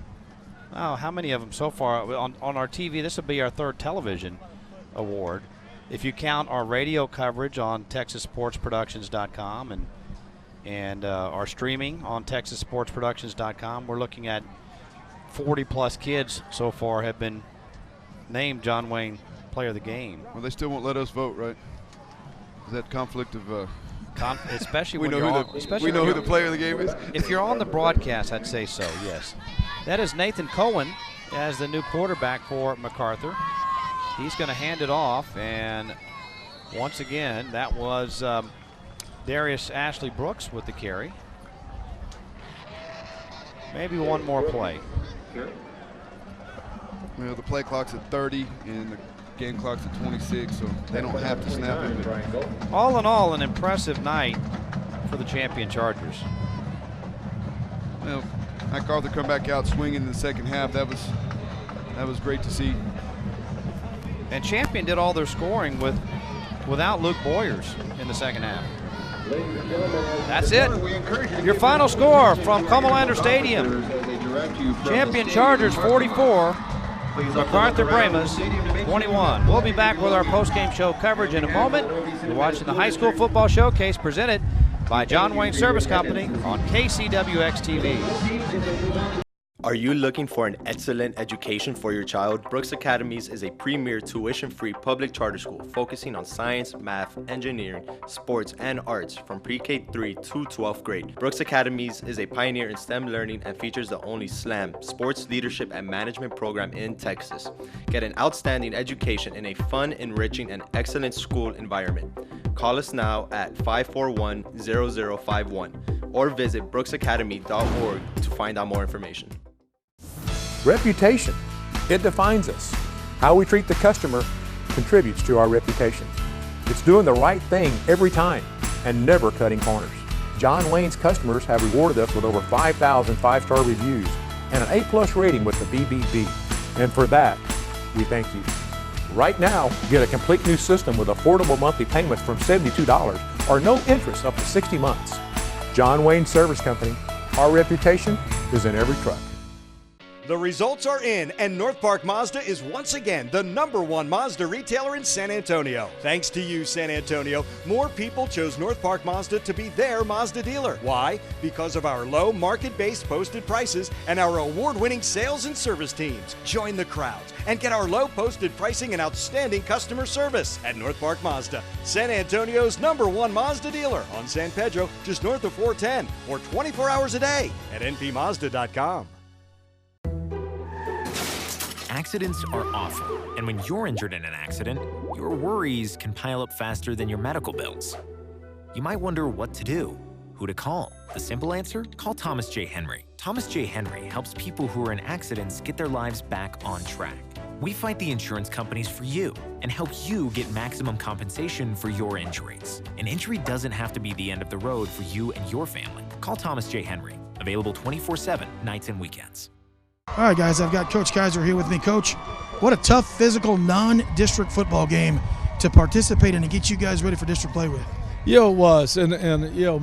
how many of them so far? On our TV, this will be our third television award. If you count our radio coverage on TexasSportsProductions.com and our streaming on TexasSportsProductions.com, we're looking at 40-plus kids so far have been named John Wayne Player of the Game. Well, they still won't let us vote, right? Is that conflict of especially we when know who the player of the game is? If you're on the broadcast, I'd say so, yes. That is Nathan Cohen as the new quarterback for MacArthur. He's going to hand it off, and once again, that was Darius Ashley Brooks with the carry. Maybe one more play. Well, the play clock's at 30, and the game clock's at 26, so they don't have to snap it. All in all, an impressive night for the champion Chargers. Well, MacArthur come back out swinging in the second half. That was great to see. And Champion did all their scoring without Luke Boyers in the second half. That's it. Your final score from Comalander Stadium. Champion Chargers 44, MacArthur Brahmas 21. We'll be back with our post-game show coverage in a moment. You're watching the High School Football Showcase presented by John Wayne Service Company on KCWX TV. Are you looking for an excellent education for your child? Brooks Academies is a premier tuition-free public charter school focusing on science, math, engineering, sports, and arts from pre-K 3 to 12th grade. Brooks Academies is a pioneer in STEM learning and features the only SLAM, Sports Leadership and Management program in Texas. Get an outstanding education in a fun, enriching, and excellent school environment. Call us now at 541-0051 or visit brooksacademy.org to find out more information. Reputation, it defines us. How we treat the customer contributes to our reputation. It's doing the right thing every time and never cutting corners. John Wayne's customers have rewarded us with over 5,000 five-star reviews and an A+ rating with the BBB. And for that, we thank you. Right now, get a complete new system with affordable monthly payments from $72 or no interest up to 60 months. John Wayne Service Company, our reputation is in every truck. The results are in, and North Park Mazda is once again the #1 Mazda retailer in San Antonio. Thanks to you, San Antonio, more people chose North Park Mazda to be their Mazda dealer. Why? Because of our low market-based posted prices and our award-winning sales and service teams. Join the crowds and get our low posted pricing and outstanding customer service at North Park Mazda, San Antonio's #1 Mazda dealer on San Pedro, just north of 410, or 24 hours a day at npmazda.com. Accidents are awful, and when you're injured in an accident, your worries can pile up faster than your medical bills. You might wonder what to do, who to call. The simple answer? Call Thomas J. Henry. Thomas J. Henry helps people who are in accidents get their lives back on track. We fight the insurance companies for you and help you get maximum compensation for your injuries. An injury doesn't have to be the end of the road for you and your family. Call Thomas J. Henry. Available 24/7, nights and weekends. All right, guys, I've got Coach Kaiser here with me. Coach, what a tough physical non-district football game to participate in and get you guys ready for district play with. It was, and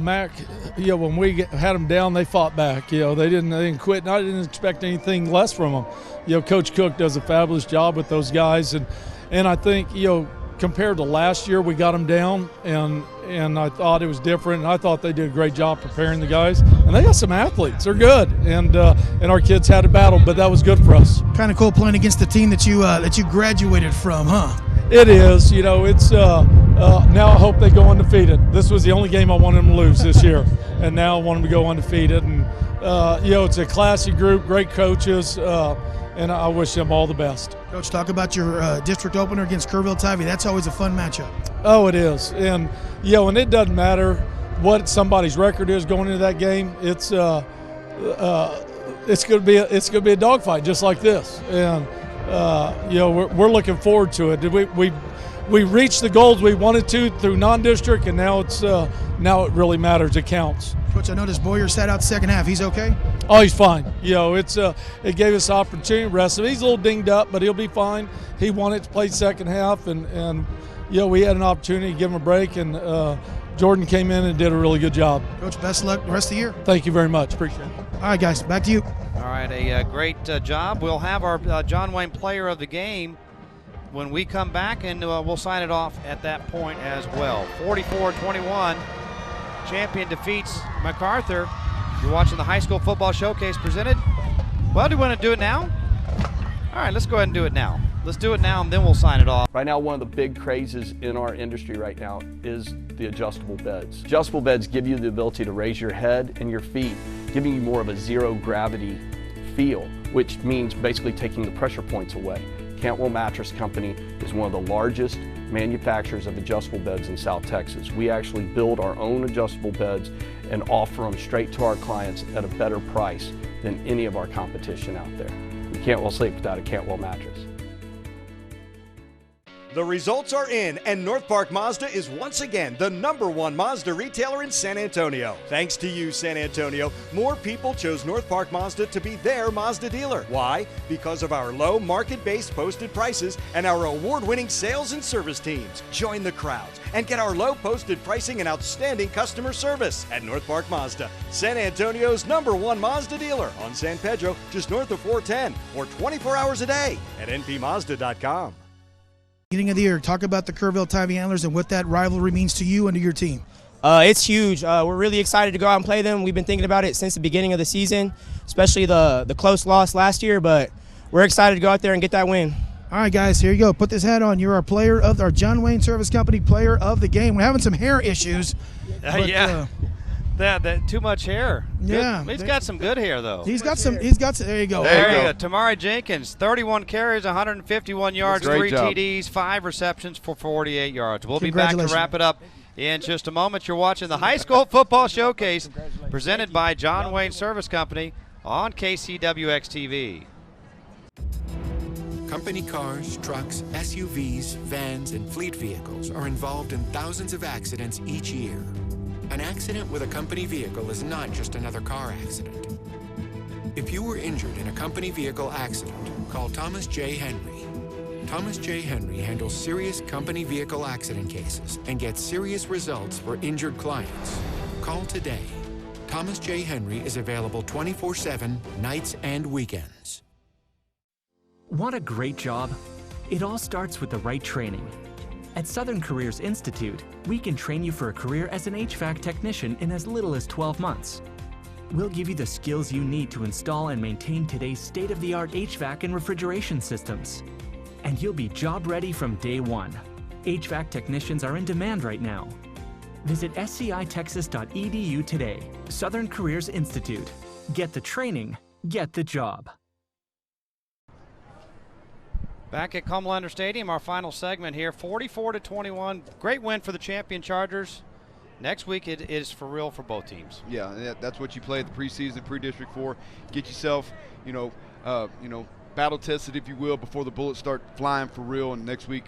Mac, when we had them down, they fought back. They didn't quit, and I didn't expect anything less from them. Coach Cook does a fabulous job with those guys, and I think compared to last year, we got them down, and I thought it was different. And I thought they did a great job preparing the guys, and they got some athletes. They're good, and our kids had a battle, but that was good for us. Kind of cool playing against the team that you graduated from, huh? It is. You know, it's now I hope they go undefeated. This was the only game I wanted them to lose this year, and now I want them to go undefeated. And you know, it's a classy group, great coaches, and I wish them all the best. Coach, talk about your district opener against Kerrville-Tivy. That's always a fun matchup. Oh, it is, and you know, and it doesn't matter what somebody's record is going into that game. It's going to be a dogfight just like this, and you know, we're looking forward to it. We reached the goals we wanted to through non-district, and now now it really matters. It counts. Coach, I noticed Boyer sat out the second half. He's okay? Oh, he's fine. You know, it gave us opportunity to rest him. He's a little dinged up, but he'll be fine. He wanted to play second half, and you know, we had an opportunity to give him a break, and Jordan came in and did a really good job. Coach, best of luck the rest of the year. Thank you very much. Appreciate it. All right, guys, back to you. All right, a great job. We'll have our John Wayne Player of the Game when we come back, and we'll sign it off at that point as well. 44-21, champion defeats MacArthur. You're watching the High School Football Showcase presented. Well, do you want to do it now? All right, let's go ahead and do it now. Let's do it now, and then we'll sign it off. Right now, one of the big crazes in our industry right now is the adjustable beds. Adjustable beds give you the ability to raise your head and your feet, giving you more of a zero gravity feel, which means basically taking the pressure points away. Cantwell Mattress Company is one of the largest manufacturers of adjustable beds in South Texas. We actually build our own adjustable beds and offer them straight to our clients at a better price than any of our competition out there. You can't well sleep without a Cantwell mattress. The results are in, and North Park Mazda is once again the #1 Mazda retailer in San Antonio. Thanks to you, San Antonio, more people chose North Park Mazda to be their Mazda dealer. Why? Because of our low market-based posted prices and our award-winning sales and service teams. Join the crowds and get our low posted pricing and outstanding customer service at North Park Mazda, San Antonio's #1 Mazda dealer on San Pedro, just north of 410, or 24 hours a day at npmazda.com. Beginning of the year, talk about the Kerrville-Tivy Antlers and what that rivalry means to you and to your team. It's huge. We're really excited to go out and play them. We've been thinking about it since the beginning of the season, especially the close loss last year, but we're excited to go out there and get that win. All right, guys, here you go. Put this hat on. You're our John Wayne Service Company player of the game. We're having some hair issues. Yeah. That too much hair. Yeah. Good. He's got some good hair, though. He's got some. There you go. There you go. Tamari Jenkins, 31 carries, 151 yards, 3 job. TDs, 5 receptions for 48 yards. We'll be back to wrap it up in just a moment. You're watching the High School Football Showcase presented by John Wayne Service Company on KCWX-TV. Company cars, trucks, SUVs, vans, and fleet vehicles are involved in thousands of accidents each year. An accident with a company vehicle is not just another car accident. If you were injured in a company vehicle accident, call Thomas J. Henry. Thomas J. Henry handles serious company vehicle accident cases and gets serious results for injured clients. Call today. Thomas J. Henry is available 24/7, nights and weekends. Want a great job? It all starts with the right training. At Southern Careers Institute, we can train you for a career as an HVAC technician in as little as 12 months. We'll give you the skills you need to install and maintain today's state-of-the-art HVAC and refrigeration systems. And you'll be job ready from day one. HVAC technicians are in demand right now. Visit scitexas.edu today. Southern Careers Institute. Get the training, get the job. Back at Comalander Stadium, our final segment here, 44-21. Great win for the champion Chargers. Next week it is for real for both teams. Yeah, that's what you play the preseason, pre-district for. Get yourself, battle tested, if you will, before the bullets start flying for real. And next week,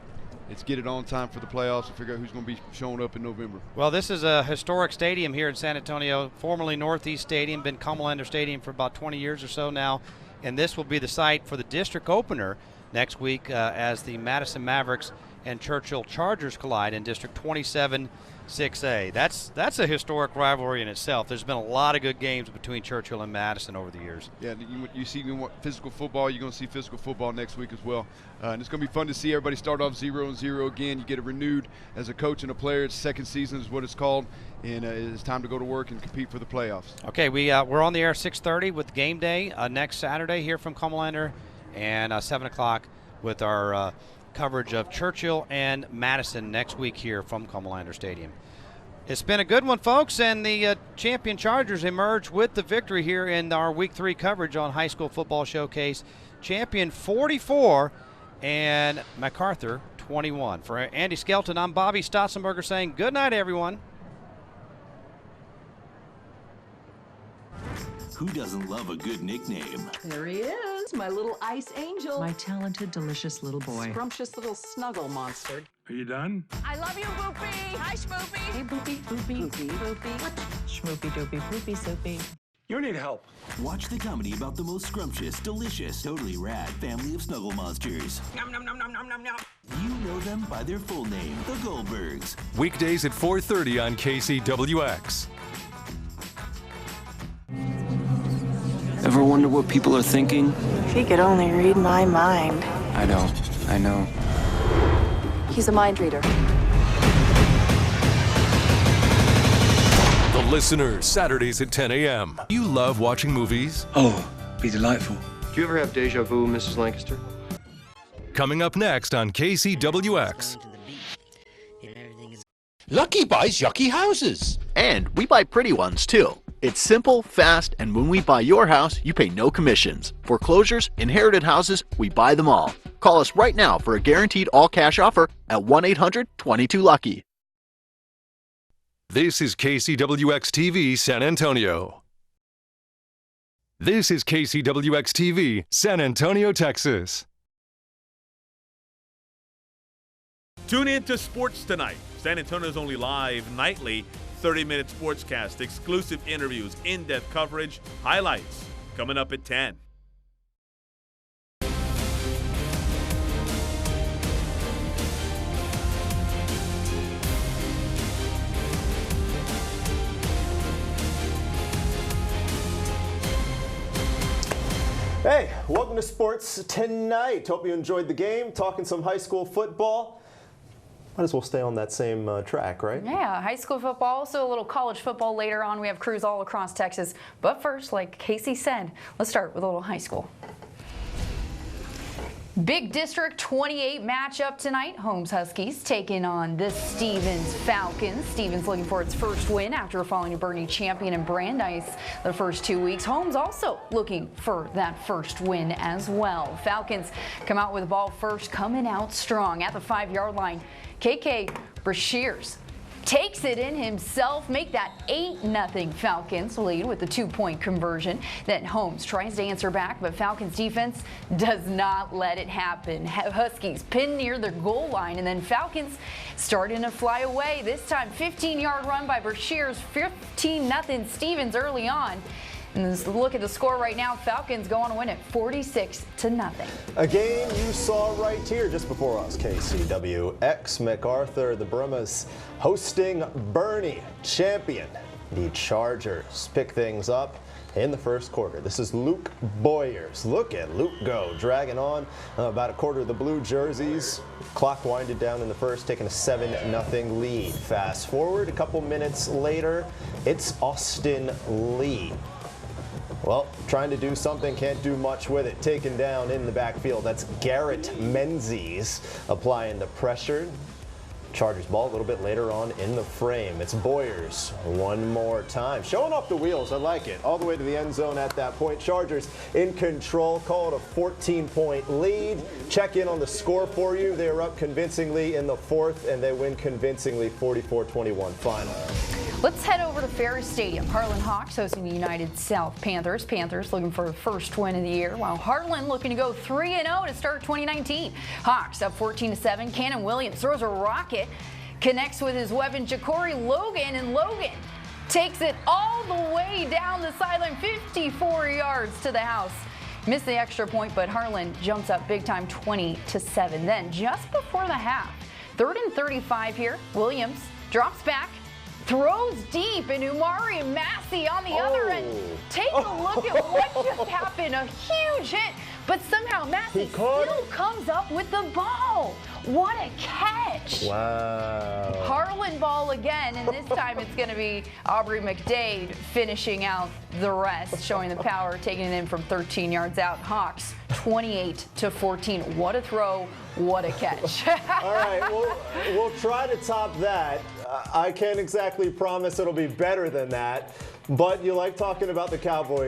it's get it on time for the playoffs and figure out who's going to be showing up in November. Well, this is a historic stadium here in San Antonio, formerly Northeast Stadium, been Comalander Stadium for about 20 years or so now, and this will be the site for the district opener next week as the Madison Mavericks and Churchill Chargers collide in District 27 6A. That's a historic rivalry in itself. There's been a lot of good games between Churchill and Madison over the years. Yeah, you see physical football. You're going to see physical football next week as well. And it's going to be fun to see everybody start off 0-0 again. You get it renewed as a coach and a player. It's second season is what it's called. And it's time to go to work and compete for the playoffs. Okay, we're on the air 6:30 with game day next Saturday here from Comalander, and 7 o'clock with our coverage of Churchill and Madison next week here from Comalander Stadium. It's been a good one, folks, and the champion Chargers emerge with the victory here in our Week 3 coverage on High School Football Showcase. Champion 44 and MacArthur 21. For Andy Skelton, I'm Bobby Stotzenberger saying good night, everyone. Who doesn't love a good nickname? There he is, my little ice angel. My talented, delicious little boy. Scrumptious little snuggle monster. Are you done? I love you, Boopy. Hi, Schmoopy. Hey, Boopy, Boopy, Boopy, Boopy. What? Schmoopy, Doopy, Boopy, Soapy. You need help. Watch the comedy about the most scrumptious, delicious, totally rad family of snuggle monsters. Nom, nom, nom, nom, nom, nom, nom. You know them by their full name, the Goldbergs. Weekdays at 4:30 on KCWX. Ever wonder what people are thinking? If he could only read my mind. I know. He's a mind reader. The Listener, Saturdays at 10 a.m. You love watching movies? Oh, be delightful. Do you ever have deja vu, Mrs. Lancaster? Coming up next on KCWX. Lucky buys yucky houses. And we buy pretty ones, too. It's simple, fast, and when we buy your house, you pay no commissions. Foreclosures, inherited houses, we buy them all. Call us right now for a guaranteed all-cash offer at 1-800-22-LUCKY. This is KCWX-TV San Antonio. This is KCWX-TV San Antonio, Texas. Tune in to Sports Tonight, San Antonio's only live, nightly, 30-minute sportscast, exclusive interviews, in-depth coverage, highlights, coming up at 10. Hey, welcome to Sports Tonight. Hope you enjoyed the game, talking some high school football. Might as well stay on that same track, right? Yeah, high school football, also a little college football later on. We have crews all across Texas. But first, like Casey said, let's start with a little high school. Big District 28 matchup tonight. Holmes Huskies taking on the Stevens Falcons. Stevens looking for its first win after falling to Boerne champion in Brandeis the first 2 weeks. Holmes also looking for that first win as well. Falcons come out with the ball first, coming out strong at the 5-yard line. KK Brashears takes it in himself, make that 8-0 Falcons lead with the 2-point conversion. Then Holmes tries to answer back, but Falcons defense does not let it happen. Huskies pin near their goal line, and then Falcons starting to fly away. This time 15-yard run by Brashears, 15-0 Stevens early on. And look at the score right now. Falcons go on to win it 46-0. A game you saw right here just before us. KCWX MacArthur, the Brummas hosting Boerne, champion. The Chargers pick things up in the first quarter. This is Luke Boyers. Look at Luke go, dragging on about a quarter of the blue jerseys. Clock winded down in the first, taking a 7-0 lead. Fast forward a couple minutes later, it's Austin Lee. Well, trying to do something, can't do much with it. Taken down in the backfield. That's Garrett Menzies applying the pressure. Chargers ball a little bit later on in the frame. It's Boyers one more time. Showing off the wheels, I like it. All the way to the end zone at that point. Chargers in control, call it a 14-point lead. Check in on the score for you. They are up convincingly in the fourth, and they win convincingly 44-21 final. Let's head over to Ferris Stadium. Harlan Hawks hosting the United South Panthers. Panthers looking for a first win of the year, while Harlan looking to go 3-0 to start 2019. Hawks up 14-7. Cannon Williams throws a rocket, connects with his weapon Ja'Cory Logan, and Logan takes it all the way down the sideline, 54 yards to the house. Missed the extra point, but Harlan jumps up big time, 20-7. Then just before the half, 3rd and 35 here. Williams drops back, throws deep, and Umari Massey on the other end. Take a look at what just happened. A huge hit, but somehow Massey still comes up with the ball. What a catch. Wow. Harlan ball again, and this time it's going to be Aubrey McDade finishing out the rest, showing the power, taking it in from 13 yards out. Hawks 28-14. What a throw. What a catch. All right, we'll try to top that. I can't exactly promise it'll be better than that, but you like talking about the Cowboys.